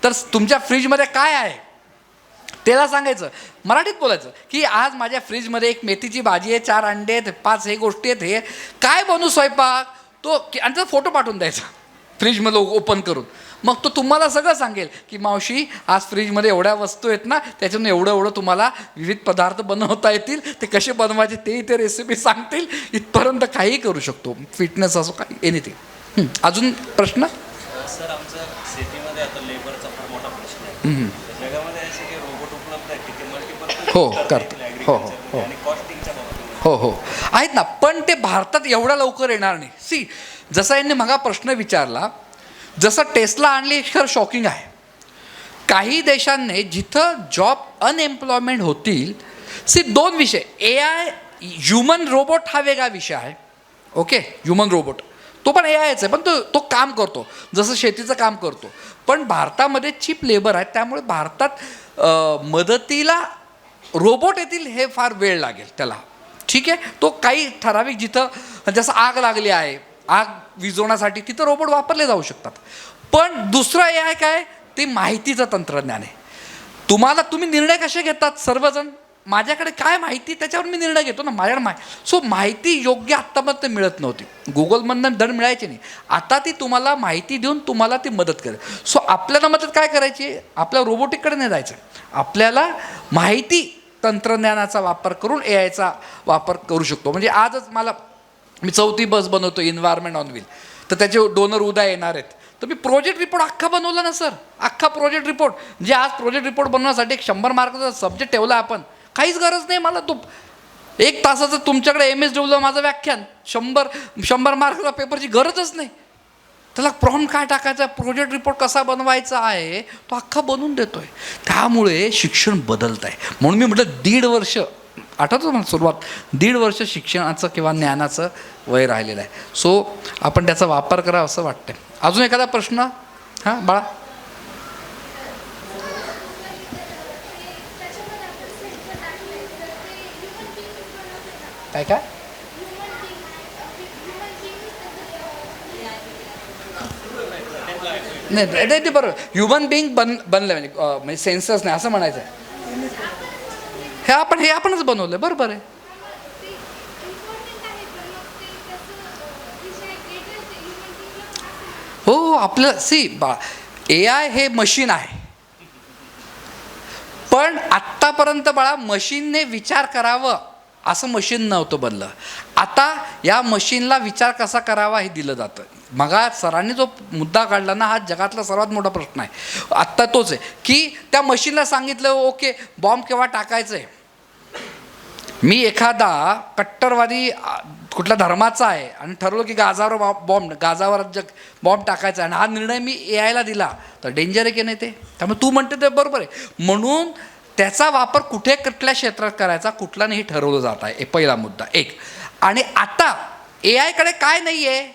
तर तुमच्या फ्रीजमध्ये काय आहे त्याला सांगायचं, मराठीत बोलायचं की आज माझ्या फ्रीजमध्ये एक मेथीची भाजी आहे, 4 अंडे आहेत, 5 हे गोष्टी आहेत, हे काय बनवू स्वयंपाक, तो आणि त्याचा फोटो पाठवून द्यायचा फ्रीजमध्ये ओपन करून. मग तो तुम्हाला सगळं सांगेल की मावशी आज फ्रीजमध्ये एवढ्या वस्तू आहेत ना, त्याच्यातून एवढं एवढं विविध पदार्थ बनवता येतील, ते कसे बनवायचे ते इथे रेसिपी सांगतील. इथपर्यंत काही करू शकतो, फिटनेस असो काही एनिथिंग. अजून प्रश्न? सर आमचं शेतीमध्ये आता लेबरचा फार मोठा प्रश्न आहे. जगामध्ये असे काही रोबोट उपलब्ध आहेत की ते मल्टीपर्पज हो करतो. हो आणि कॉस्टिंगच्या बाबतीत हो आहेत ना, पण ते भारतात एवढ्या लवकर येणार नाही. सी जसा यांनी मगा प्रश्न विचारला, जसं टेस्ला आणली खरं शॉकिंग आहे. काही देशांनी जिथं जॉब अनएम्प्लॉयमेंट होतील, सी 2 विषय, AI ह्युमन रोबोट हा वेगळा विषय आहे. ओके, ह्युमन रोबोट तो पण AIच आहे, पण तो काम करतो जसं शेतीचं काम करतो. पण भारतामध्ये चीप लेबर आहे, त्यामुळे भारतात मदतीला रोबोट येतील हे फार वेळ लागेल त्याला. ठीक आहे, तो काही ठराविक जिथं जसं आग लागली आहे, आग विझवण्यासाठी तिथं रोबोट वापरले जाऊ शकतात. पण दुसरं AI काय, ते माहितीचं तंत्रज्ञान आहे. तुम्ही निर्णय कसे घेतात सर्वजण, माझ्याकडे काय माहिती त्याच्यावर मी निर्णय घेतो ना, माझ्याकडे सो माहिती योग्य आत्तापर्यंत मिळत नव्हती, गुगलमधनं धड मिळायची नाही. आता ती तुम्हाला माहिती देऊन तुम्हाला ती मदत करेल. सो आपल्याला मदत काय करायची, आपल्या रोबोटिककडे नाही जायचं, आपल्याला माहिती तंत्रज्ञानाचा वापर करून AIचा वापर करू शकतो. म्हणजे आजच मी 4थी बस बनवतो एन्व्हायरमेंट ऑन व्हील, तर त्याचे डोनर उद्या येणार आहेत, तर मी प्रोजेक्ट रिपोर्ट अख्खा बनवला ना सर, अख्खा प्रोजेक्ट रिपोर्ट. जे आज प्रोजेक्ट रिपोर्ट बनवण्यासाठी एक 100 मार्काचा सब्जेक्ट ठेवला आपण, काहीच गरज नाही मला. तो 1 तासाचं तुमच्याकडे MSW माझं व्याख्यान 100 मार्काचा पेपरची गरजच नाही. त्याला प्रॉम्प्ट काय टाकायचा, प्रोजेक्ट रिपोर्ट कसा बनवायचा आहे, तो अख्खा बनवून देतोय. त्यामुळे शिक्षण बदलत आहे. म्हणून मी म्हटलं 1.5 वर्ष, आठवतं मला सुरुवात, 1.5 वर्ष शिक्षणाचं किंवा ज्ञानाचं वय राहिलेलं आहे. सो आपण त्याचा वापर करा असं वाटतंय. अजून एखादा प्रश्न? हां बाळा. काय नाही ते बरोबर, ह्युमन बिईंग बनलं म्हणजे सेन्सर्स नाही असं म्हणायचं आहे. हे आपणच बनवलं, बरोबर आहे. हो आपलं AI हे मशीन आहे, पण आत्तापर्यंत बाळा मशीनने विचार करावं असं मशीन नव्हतं बनलं. आता या मशीनला विचार कसा करावा हे दिलं जातं. मगा सरांनी जो मुद्दा काढला ना, हा जगातला सर्वात मोठा प्रश्न आहे आत्ता तोच आहे, की त्या मशीनला सांगितलं ओके बॉम्ब केव्हा टाकायचं आहे. मी एखादा कट्टरवादी कुठल्या धर्माचा आहे आणि ठरवलं की गाजावर बॉम्ब टाकायचा आणि हा निर्णय मी AIला दिला, तर डेंजर आहे की नाही ते. त्यामुळे तू म्हणते ते बरोबर आहे. म्हणून त्याचा वापर कुठल्या क्षेत्रात करायचा कुठला नाही ठरवलं जात आहे, पहिला मुद्दा एक. आणि आता AIकडे काय नाही आहे,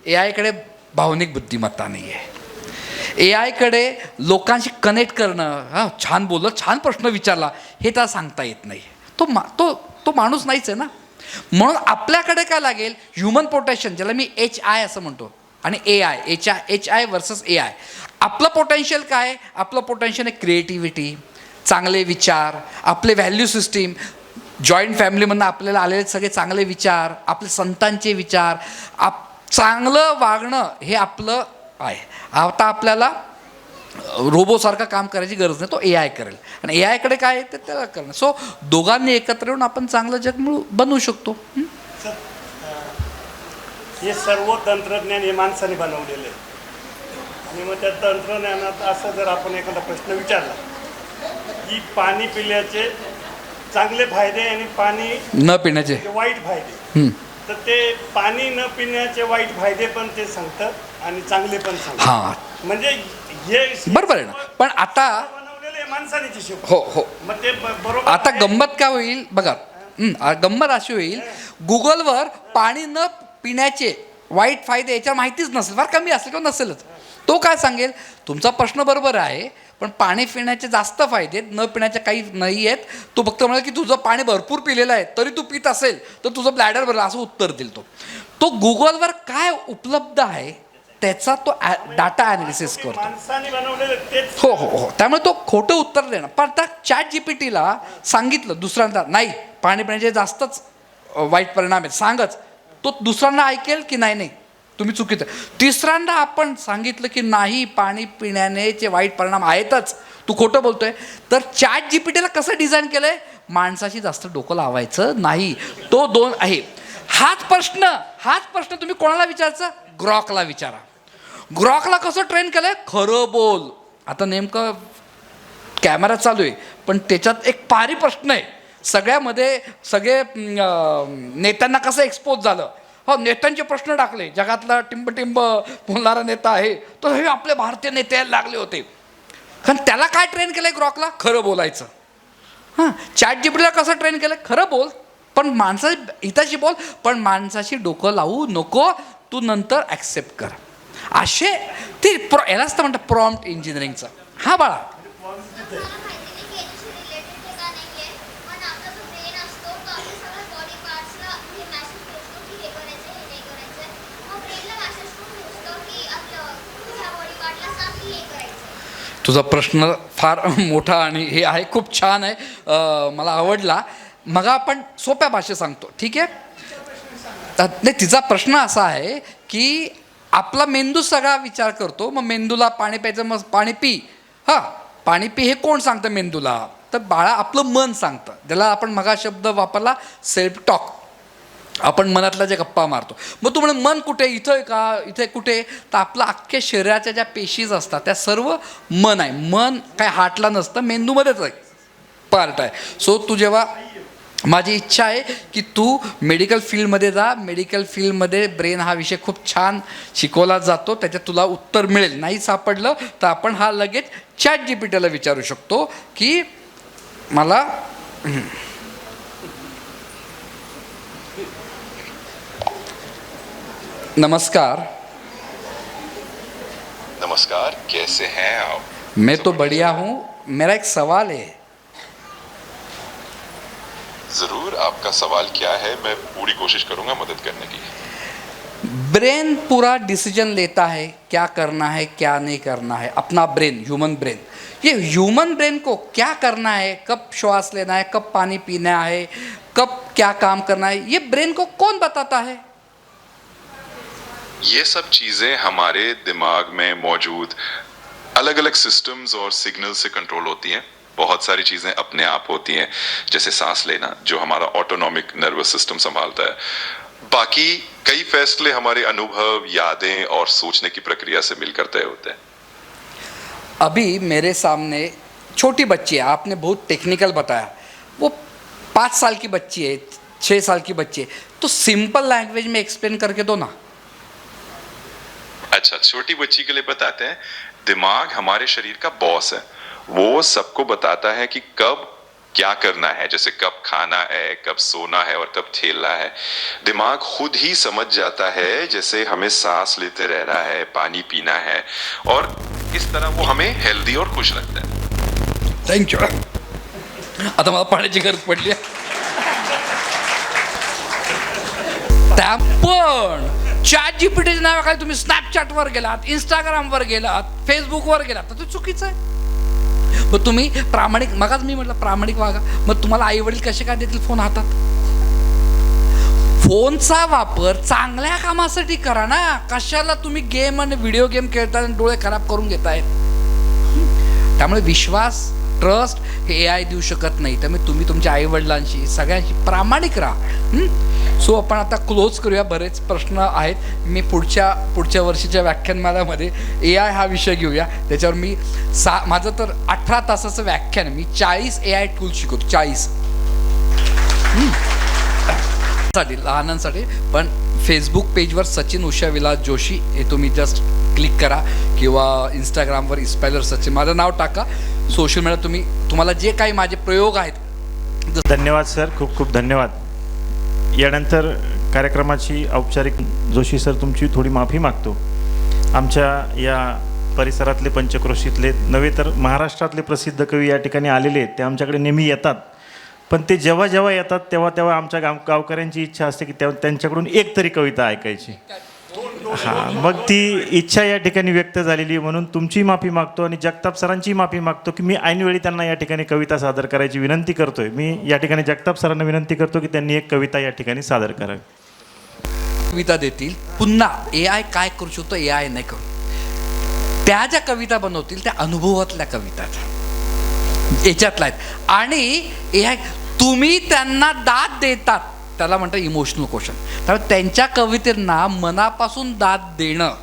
AIकडे भावनिक बुद्धिमत्ता नाही आहे. AIकडे लोकांशी कनेक्ट करणं, हां छान बोललं, छान प्रश्न विचारला, हे त्याला सांगता येत नाही. तो माणूस नाहीच आहे ना. म्हणून आपल्याकडे काय लागेल, ह्युमन पोटेन्शियल, ज्याला मी HI असं म्हणतो, आणि AI, HI वर्सेस AI. आपलं पोटेन्शियल काय, आपलं पोटेन्शियल आहे क्रिएटिव्हिटी, चांगले विचार, आपले व्हॅल्यू सिस्टीम, जॉईंट फॅमिलीमधनं आपल्याला आलेले सगळे चांगले विचार, आपले संतांचे विचार, चांगलं वागणं हे आपलं आहे. आता आपल्याला रोबोसारखं काम करायची गरज नाही, तो AI करेल. आणि AIकडे काय आहे ते त्याला करणं. सो दोघांनी एकत्र येऊन आपण चांगलं जग बनवू शकतो. हे सर्व तंत्रज्ञान हे माणसाने बनवलेलं आहे. आणि मग त्या तंत्रज्ञानात असं जर आपण एखादा प्रश्न विचारला की पाणी पिण्याचे चांगले फायदे आणि पाणी न पिण्याचे वाईट फायदे, तर ते पाणी न पिण्याचे वाईट फायदे पण ते सांगतात आणि चांगले पण सांगतात. हां म्हणजे हे बरोबर आहे ना. पण आता बनवलेले माणसाने शिकवलं. हो मग ते बरोबर. आता गंमत काय होईल बघा, गंमत अशी होईल, गुगलवर पाणी न पिण्याचे वाईट फायदे याच्यावर माहितीच नसेल, फार कमी असेल किंवा नसेलच. तो काय सांगेल, तुमचा प्रश्न बरोबर आहे, पण पाणी पिण्याचे जास्त फायदे आहेत, न पिण्याचे काही नाही आहेत. तो फक्त म्हणाल की तुझं पाणी भरपूर पिलेलं आहे, तरी तू पित असेल तर तुझं ब्लॅडर भरलं, असं उत्तर देईल तो गुगलवर काय उपलब्ध आहे त्याचा तो डाटा ॲनालिसिस करतो. माणसाने बनवलेले तेच. हो. त्यामुळे तो खोटं उत्तर देणार. पण आता ChatGPTला सांगितलं दुसऱ्यांदा, नाही पाणी पिण्याचे जास्तच वाईट परिणाम आहेत, सांगच, तो दुसऱ्यांना ऐकेल की नाही तुम्ही चुकीचं. तिसऱ्यांदा आपण सांगितलं की नाही पाणी पिण्याचे वाईट परिणाम आहेतच, तू खोटं बोलतोय, तर ChatGPTला कसं डिझाईन केलंय, माणसाशी जास्त डोकं लावायचं नाही. तो 2 आहे. हाच प्रश्न तुम्ही कोणाला विचारायचा, ग्रॉकला विचारा. ग्रॉकला कसं ट्रेन केलंय, खरं बोल. आता नेमकं कॅमेरा चालू आहे, पण त्याच्यात एक पारी प्रश्न आहे, सगळे नेत्यांना कसं एक्सपोज झालं. हो, नेत्यांचे प्रश्न टाकले, जगातला टिंब बोलणारा नेता आहे, तर हे आपले भारतीय नेते यायला लागले होते. कारण त्याला काय ट्रेन केलंय ग्रॉकला, खरं बोलायचं. हां, ChatGPTला कसं ट्रेन केलंय, खरं बोल, पण माणसाची हिताशी बोल, पण माणसाशी डोकं लावू नको. तू नंतर ॲक्सेप्ट कर. असे ते यालाच तर म्हणतात प्रॉम्प्ट इंजिनिअरिंगचं. हां बाळा. तुझा प्रश्न फार मोठा आणि हे आहे, खूप छान आहे, मला आवडला. मग आपण सोप्या भाषेत सांगतो, ठीक आहे. नाही, तिचा प्रश्न असा आहे की आपला मेंदू सगळा विचार करतो, मग मेंदूला पाणी प्यायचं, मग पाणी पी. हां, पाणी पी हे कोण सांगतं मेंदूला? तर बाळा आपलं मन सांगतं. त्याला आपण मगा शब्द वापरला सेल्फ टॉक. आपण मनातल्या ज्या गप्पा मारतो. मग तू म्हणे मन कुठे, इथं आहे का, इथे कुठे? तर आपलं अख्ख्या शरीराच्या ज्या पेशीज असतात त्या सर्व मन आहे. मन काय हार्टला नसतं, मेंदूमध्येच आहे, पार्ट आहे. सो तू जेव्हा, माझी इच्छा आहे की तू मेडिकल फील्डमध्ये जा. मेडिकल फील्डमध्ये ब्रेन हा विषय खूप छान शिकवला जातो, त्याच्यात तुला उत्तर मिळेल. नाही सापडलं तर आपण हा लगेच ChatGPTला विचारू शकतो की मला नमस्कार. नमस्कार, कैसे हैं आप? मैं तो बढ़िया हूँ. मेरा एक सवाल है. जरूर, आपका सवाल क्या है? मैं पूरी कोशिश करूंगा मदद करने की. ब्रेन पूरा डिसीजन लेता है क्या करना है क्या नहीं करना है. अपना ब्रेन, ह्यूमन ब्रेन, ये ह्यूमन ब्रेन को क्या करना है, कब श्वास लेना है, कब पानी पीना है, कब क्या काम करना है, ये ब्रेन को कौन बताता है? ये सब चीजें हमारे दिमाग में मौजूद अलग अलग सिस्टम्स और सिग्नल से कंट्रोल होती हैं. बहुत सारी चीजें अपने आप होती हैं, जैसे सांस लेना जो हमारा ऑटोनॉमिक नर्वस सिस्टम संभालता है. बाकी कई फैसले हमारे अनुभव, यादें और सोचने की प्रक्रिया से मिलकर तय होते हैं. अभी मेरे सामने छोटी बच्ची है, आपने बहुत टेक्निकल बताया. वो 5 साल की बच्ची है, 6 साल की बच्ची है, तो सिंपल लैंग्वेज में एक्सप्लेन करके दो ना. अच्छा, छोटी बच्ची के लिए बताते हैं. दिमाग हमारे शरीर का बॉस है. वो सबको बताता है कि कब क्या करना है, जैसे कब खाना है, कब सोना है और कब खेलना है. दिमाग खुद ही समझ जाता है, जैसे हमें सांस लेते रहना है, पानी पीना है, और इस तरह वो हमें हेल्दी और खुश रखता है. थँक्यू. आता मला पाण्याची गरज पडली आहे. त्या पण ChatGPTच्या नावाखाली तुम्ही स्नॅपचॅटवर गेलात, इंस्टाग्रामवर गेलात, फेसबुकवर गेलात, तर ते चुकीचं आहे. मग तुम्ही प्रामाणिक, मगाच मी म्हटलं प्रामाणिक वागा. मग तुम्हाला आई वडील कसे काय देतील फोन हातात? फोनचा वापर चांगल्या कामासाठी करा ना. कशाला तुम्ही गेम आणि व्हिडिओ गेम खेळताय आणि डोळे खराब करून घेतायत? त्यामुळे विश्वास, ट्रस्ट हे AI देऊ शकत नाही. त्यामुळे तुम्ही तुमच्या आईवडिलांशी, सगळ्यांशी प्रामाणिक राहा. सो आपण आता क्लोज करूया. बरेच प्रश्न आहेत. मी पुढच्या वर्षीच्या व्याख्यानमालामध्ये AI हा विषय घेऊया. त्याच्यावर मी माझं तर 18 तासाचं व्याख्यान, मी 40 AI टूल्स शिकवतो. 40 साठी, लहानांसाठी. पण फेसबुक पेजवर सचिन उषा विलास जोशी हे तुम्ही जस्ट क्लिक करा, किंवा इंस्टाग्रामवर इस्पायलर सचिन माझं नाव टाका. सोशल मीडिया तुम्हाला जे काही माझे प्रयोग आहेत. धन्यवाद सर, खूप खूप धन्यवाद. यानंतर कार्यक्रमाची औपचारिक, जोशी सर तुमची थोडी माफी मागतो. आमच्या या परिसरातले, पंचक्रोशीतले नव्हे तर महाराष्ट्रातले प्रसिद्ध कवी या ठिकाणी आलेले आहेत. ते आमच्याकडे नेहमी येतात, पण ते जेव्हा जेव्हा येतात तेव्हा आमच्या गावकऱ्यांची इच्छा असते की त्यांच्याकडून एक तरी कविता ऐकायची. हां, मग ती इच्छा या ठिकाणी व्यक्त झालेली, म्हणून तुमची माफी मागतो आणि जगताप सरांची माफी मागतो की मी ऐनवेळी त्यांना या ठिकाणी कविता सादर करायची विनंती करतोय. मी या ठिकाणी जगताप सरांना विनंती करतो की त्यांनी एक कविता या ठिकाणी सादर करावी. कविता देतील. पुन्हा AI काय करू शकतो, AI नाही करू. त्या ज्या कविता बनवतील त्या अनुभवातल्या कविता याच्यातल्या आहेत. आणि AI तुम्ही त्यांना दाद देतात, त्याला म्हणतात इमोशनल क्वेश्चन. त्यामुळे त्यांच्या कवितेंना मनापासून दाद देणं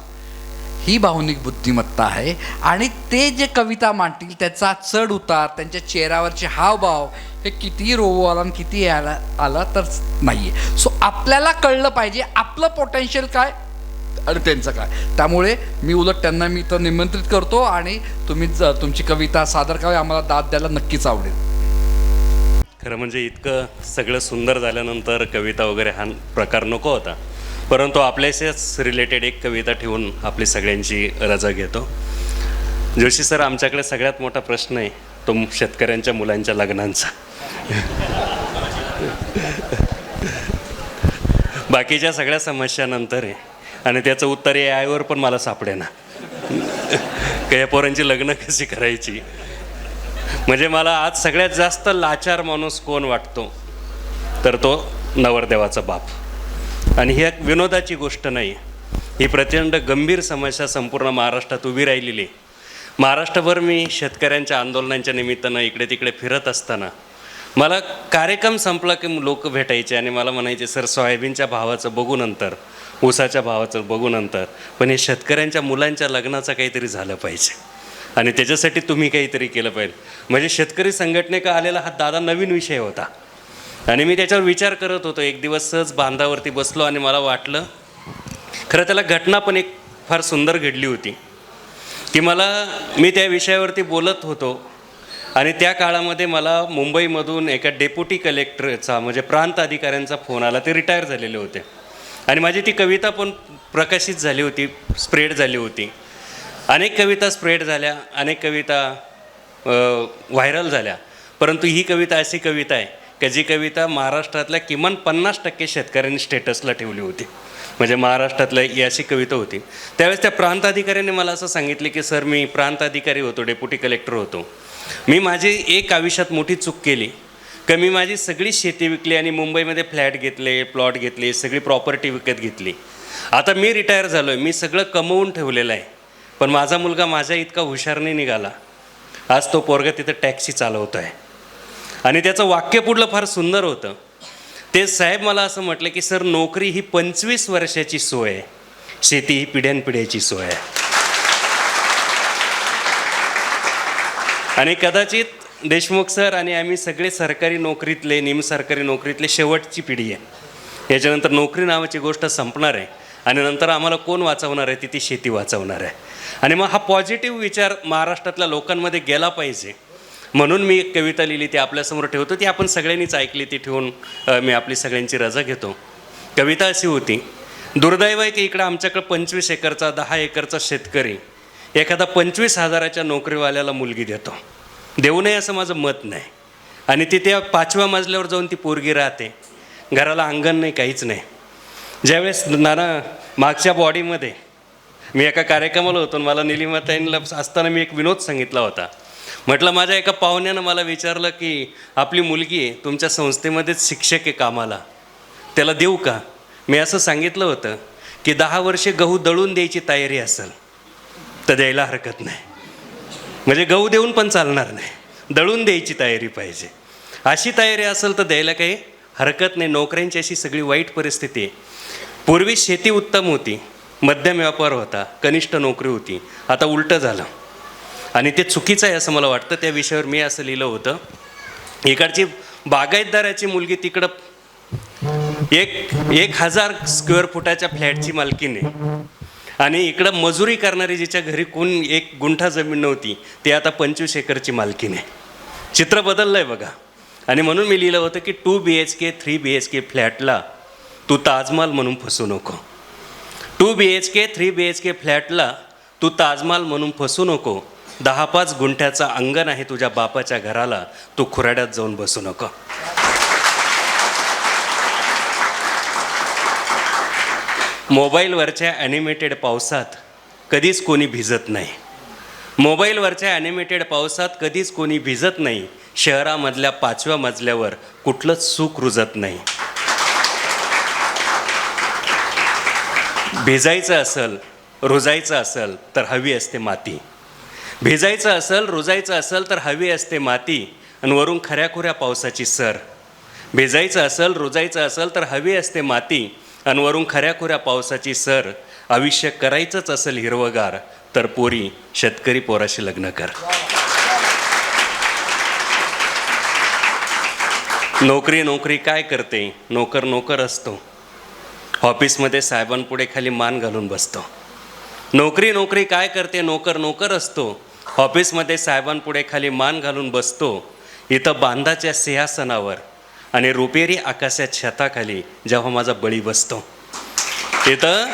ही भावनिक बुद्धिमत्ता आहे. आणि ते जे कविता मांडतील त्याचा चढ उतार, त्यांच्या चेहऱ्यावरचे हावभाव हे कितीही रोवू आला आणि किती आला तर नाही आहे. सो आपल्याला कळलं पाहिजे आपलं पोटेन्शियल काय आणि त्यांचं काय. त्यामुळे मी उलट त्यांना मी इथं निमंत्रित करतो आणि तुम्ही तुमची कविता सादर करावी. आम्हाला दाद द्यायला नक्कीच आवडेल. खरं म्हणजे इतकं सगळं सुंदर झाल्यानंतर कविता वगैरे हा प्रकार नको होता. परंतु आपल्याशीच रिलेटेड एक कविता ठेवून आपली सगळ्यांची रजा घेतो. जोशी सर, आमच्याकडे सगळ्यात मोठा प्रश्न आहे तो शेतकऱ्यांच्या मुलांच्या लग्नांचा. बाकीच्या सगळ्या समस्यानंतर आहे आणि त्याचं उत्तर AI वर पण मला सापडेना. या पोरांची लग्न कशी करायची. म्हणजे मला आज सगळ्यात जास्त लाचार माणूस कोण वाटतो तर तो नवरदेवाचा बाप. आणि ही एक विनोदाची गोष्ट नाही, ही प्रचंड गंभीर समस्या संपूर्ण महाराष्ट्रात उभी राहिलेली. महाराष्ट्रभर मी शेतकऱ्यांच्या आंदोलनांच्या निमित्तानं इकडे तिकडे फिरत असताना मला कार्यक्रम संपला की लोक भेटायचे आणि मला म्हणायचे, सर सोयाबीनच्या भावाचं बघू नंतर, ऊसाच्या भावाचं बघू नंतर, पण हे शेतकऱ्यांच्या मुलांच्या लग्नाचं काहीतरी झालं पाहिजे आणि त्याच्यासाठी तुम्ही काहीतरी केलं पाहिजे. म्हणजे शेतकरी संघटनेचा आलेला हा दादा नवीन विषय होता आणि मी त्याच्यावर विचार करत होतो. एक दिवस सहज बांधावरती बसलो आणि मला वाटलं, खरं त्याला घटना पण एक फार सुंदर घडली होती की मी त्या विषयावरती बोलत होतो आणि त्या काळामध्ये मला मुंबईमधून एका डेप्युटी कलेक्टरचा म्हणजे प्रांत अधिकाऱ्यांचा फोन आला. ते रिटायर झालेले होते आणि माझी ती कविता पण प्रकाशित झाली होती, स्प्रेड झाली होती. अनेक कविता स्प्रेड झाल्या, अनेक कविता व्हायरल झाल्या, परंतु ही कविता अशी कविता आहे की जी कविता महाराष्ट्रातल्या किमान 50% शेतकऱ्यांनी स्टेटसला ठेवली होती. म्हणजे महाराष्ट्रातल्या ही अशी कविता होती. त्यावेळेस त्या प्रांत अधिकाऱ्याने मला असं सांगितले की सर, मी प्रांत अधिकारी होतो, डेप्युटी कलेक्टर होतो, मी माझी एक आयुष्यात मोठी चूक केली की मी माझी सगळी शेती विकली आणि मुंबईमध्ये फ्लॅट घेतले, प्लॉट घेतले, सगळी प्रॉपर्टी विकत घेतली. आता मी रिटायर झालो आहे, मी सगळं कमवून ठेवलेलं आहे, पण माझा मुलगा माझ्या इतका हुशार नाही निघाला. आज तो पोरगा तिथं टॅक्सी चालवतो आहे. आणि त्याचं वाक्य पुढलं फार सुंदर होतं. ते साहेब मला असं म्हटलं की सर, नोकरी ही 25 वर्षाची सोय आहे, शेती ही पिढ्यानपिढ्याची सोय आहे. आणि कदाचित देशमुख सर आणि आम्ही सगळे सरकारी नोकरीतले, निमसरकारी नोकरीतले शेवटची पिढी आहे. याच्यानंतर नोकरी नावाची गोष्ट संपणार आहे आणि नंतर आम्हाला कोण वाचवणार आहे, ती शेती वाचवणार आहे. आणि मग हा पॉझिटिव्ह विचार महाराष्ट्रातल्या लोकांमध्ये गेला पाहिजे म्हणून मी एक कविता लिहिली, ती आपल्यासमोर ठेवतो. ती आपण सगळ्यांनीच ऐकली, ती ठेवून मी आपली सगळ्यांची रजा घेतो. कविता अशी होती, दुर्दैव आहे की इकडं आमच्याकडं 25 एकरचा 10 एकरचा शेतकरी एखादा 25,000च्या नोकरीवाल्याला मुलगी देऊ नये असं माझं मत नाही. आणि ती त्या 5व्या मजल्यावर जाऊन ती पोरगी राहते, घराला अंगण नाही, काहीच नाही. ज्यावेळेस मागच्या बॉडीमध्ये मी एका कार्यक्रमाला होतो, मला निलिमाताईंना असताना मी एक विनोद सांगितला होता. म्हटलं, माझ्या एका पाहुण्यानं मला विचारलं की आपली मुलगी आहे तुमच्या संस्थेमध्येच शिक्षक आहे कामाला, त्याला देऊ का? मी असं सांगितलं होतं की 10 वर्षे गहू दळून द्यायची तयारी असेल तर द्यायला हरकत नाही. म्हणजे गहू देऊन पण चालणार नाही, दळून द्यायची तयारी पाहिजे. अशी तयारी असेल तर द्यायला काही हरकत नाही. नोकऱ्यांची अशी सगळी वाईट परिस्थिती आहे. पूर्वी शेती उत्तम होती, मध्यम व्यापार होता, कनिष्ठ नोकरी होती. आता उलटं झालं आणि ते चुकीचं आहे असं मला वाटतं. त्या विषयावर मी असं लिहिलं होतं, इकडची बागायतदाराची मुलगी तिकडं 1000 स्क्वेअर फुटाच्या फ्लॅटची मालकीण आहे आणि इकडं मजुरी करणारी जिच्या घरी कोण 1 गुंठा जमीन नव्हती ती आता 25 एकरची मालकीण आहे. चित्र बदललं आहे बघा. आणि म्हणून मी लिहिलं होतं की 2 BHK 3 BHK फ्लॅटला तू ताजमहाल म्हणून फसू नको. 2 BHK 3 BHK फ्लॅटला तू ताजमहाल म्हणून फसू नको. 10-5 गुंठ्याचा अंगण आहे तुझ्या बापाच्या घराला, तू खुराड्यात जाऊन बसू नको. मोबाईलवरच्या ॲनिमेटेड पावसात कधीच कोणी भिजत नाही. मोबाईलवरच्या ॲनिमेटेड पावसात कधीच कोणी भिजत नाही. शहरामधल्या 5व्या मजल्यावर कुठलंच सुख रुजत नाही. भिजायचं असेल, रुजायचं असेल तर हवी असते माती. भिजायचं असेल, रुजायचं असेल तर हवी असते माती आणि वरून खऱ्याखुऱ्या पावसाची सर. भिजायचं असेल, रुजायचं असेल तर हवी असते माती आणि वरून खऱ्याखुऱ्या पावसाची सर. आयुष्य करायचंच असेल हिरवगार तर पोरी शेतकरी पोराशी लग्न कर. नोकरी काय करते? नोकर असतो, ऑफिसमध्ये साहेबांपुढे खाली मान घालून बसतो. नोकरी काय करते? नोकर असतो, ऑफिसमध्ये साहेबांपुढे खाली मान घालून बसतो. इथं बांधाच्या सिंहासनावर आणि रुपेरी आकाशाच्या छताखाली जेव्हा माझा बळी बसतो. तिथं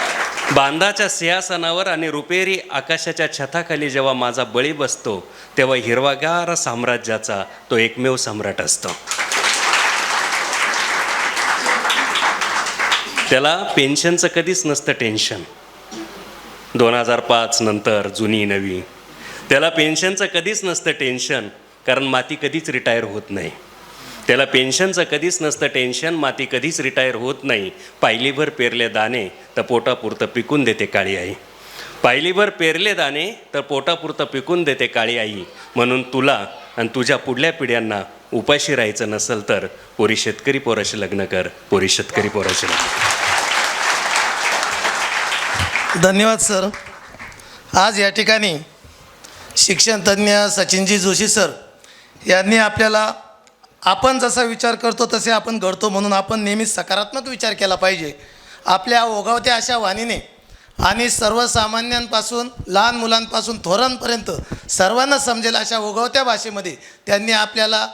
बांधाच्या सिंहासनावर आणि रुपेरी आकाशाच्या छताखाली जेव्हा माझा बळी बसतो तेव्हा हिरवागार साम्राज्याचा तो एकमेव सम्राट असतो. त्याला पेन्शनचं कधीच नसतं टेन्शन. 2005 नंतर जुनी नवी, त्याला पेन्शनचं कधीच नसतं टेन्शन, कारण माती कधीच रिटायर होत नाही. त्याला पेन्शनचं कधीच नसतं टेन्शन, माती कधीच रिटायर होत नाही. पायलीभर पेरले दाणे तर पोटापुरतं पिकून देते काळी आई. पायलीभर पेरले दाणे तर पोटापुरतं पिकून देते काळी आई. म्हणून तुला आणि तुझ्या पुढल्या पिढ्यांना उपाशी राहायचं नसेल तर पोरी शेतकरी पोराशी लग्न कर, पोरी शेतकरी पोराशी लग्न कर. धन्यवाद सर. आज या ठिकाणी शिक्षणतज्ज्ञ सचिनजी जोशी सर यांनी आपल्याला आपण जसा विचार करतो तसे आपण घडतो, म्हणून आपण नेहमीच सकारात्मक विचार केला पाहिजे. आपल्या ओघवत्या अशा वाणीने आणि सर्वसामान्यांपासून लहान मुलांपासून थोरांपर्यंत सर्वांना समजेल अशा ओघवत्या भाषेमध्ये त्यांनी आपल्याला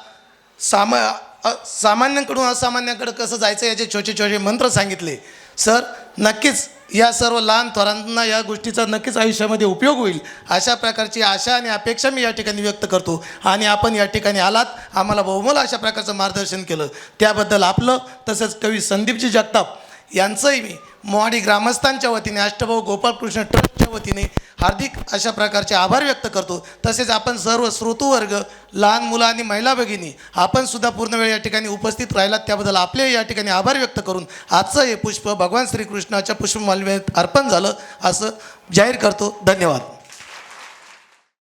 सामान्यांकडून असामान्यांकडे कसं जायचं याचे छोटे छोटे मंत्र सांगितले. सर, नक्कीच या सर्व लहान थोरांना या गोष्टीचा नक्कीच आयुष्यामध्ये उपयोग होईल अशा प्रकारची आशा आणि अपेक्षा मी या ठिकाणी व्यक्त करतो. आणि आपण या ठिकाणी आलात, आम्हाला बहुमोल अशा प्रकारचं मार्गदर्शन केलं, त्याबद्दल आपलं तसंच कवी संदीपजी जगताप यांचंही मी मोहाडी ग्रामस्थांच्या वतीने, अष्टभाऊ गोपाळकृष्ण ट्रस्टच्या वतीने हार्दिक अशा प्रकारचे आभार व्यक्त करतो. तसेच आपण सर्व श्रोतूवर्ग, लहान मुलं आणि महिला भगिनी, आपण सुद्धा पूर्ण वेळ या ठिकाणी उपस्थित राहिलात, त्याबद्दल आपले या ठिकाणी आभार व्यक्त करून आजचं हे पुष्प भगवान श्रीकृष्णाच्या पुष्पमालेत अर्पण झालं असं जाहीर करतो. धन्यवाद.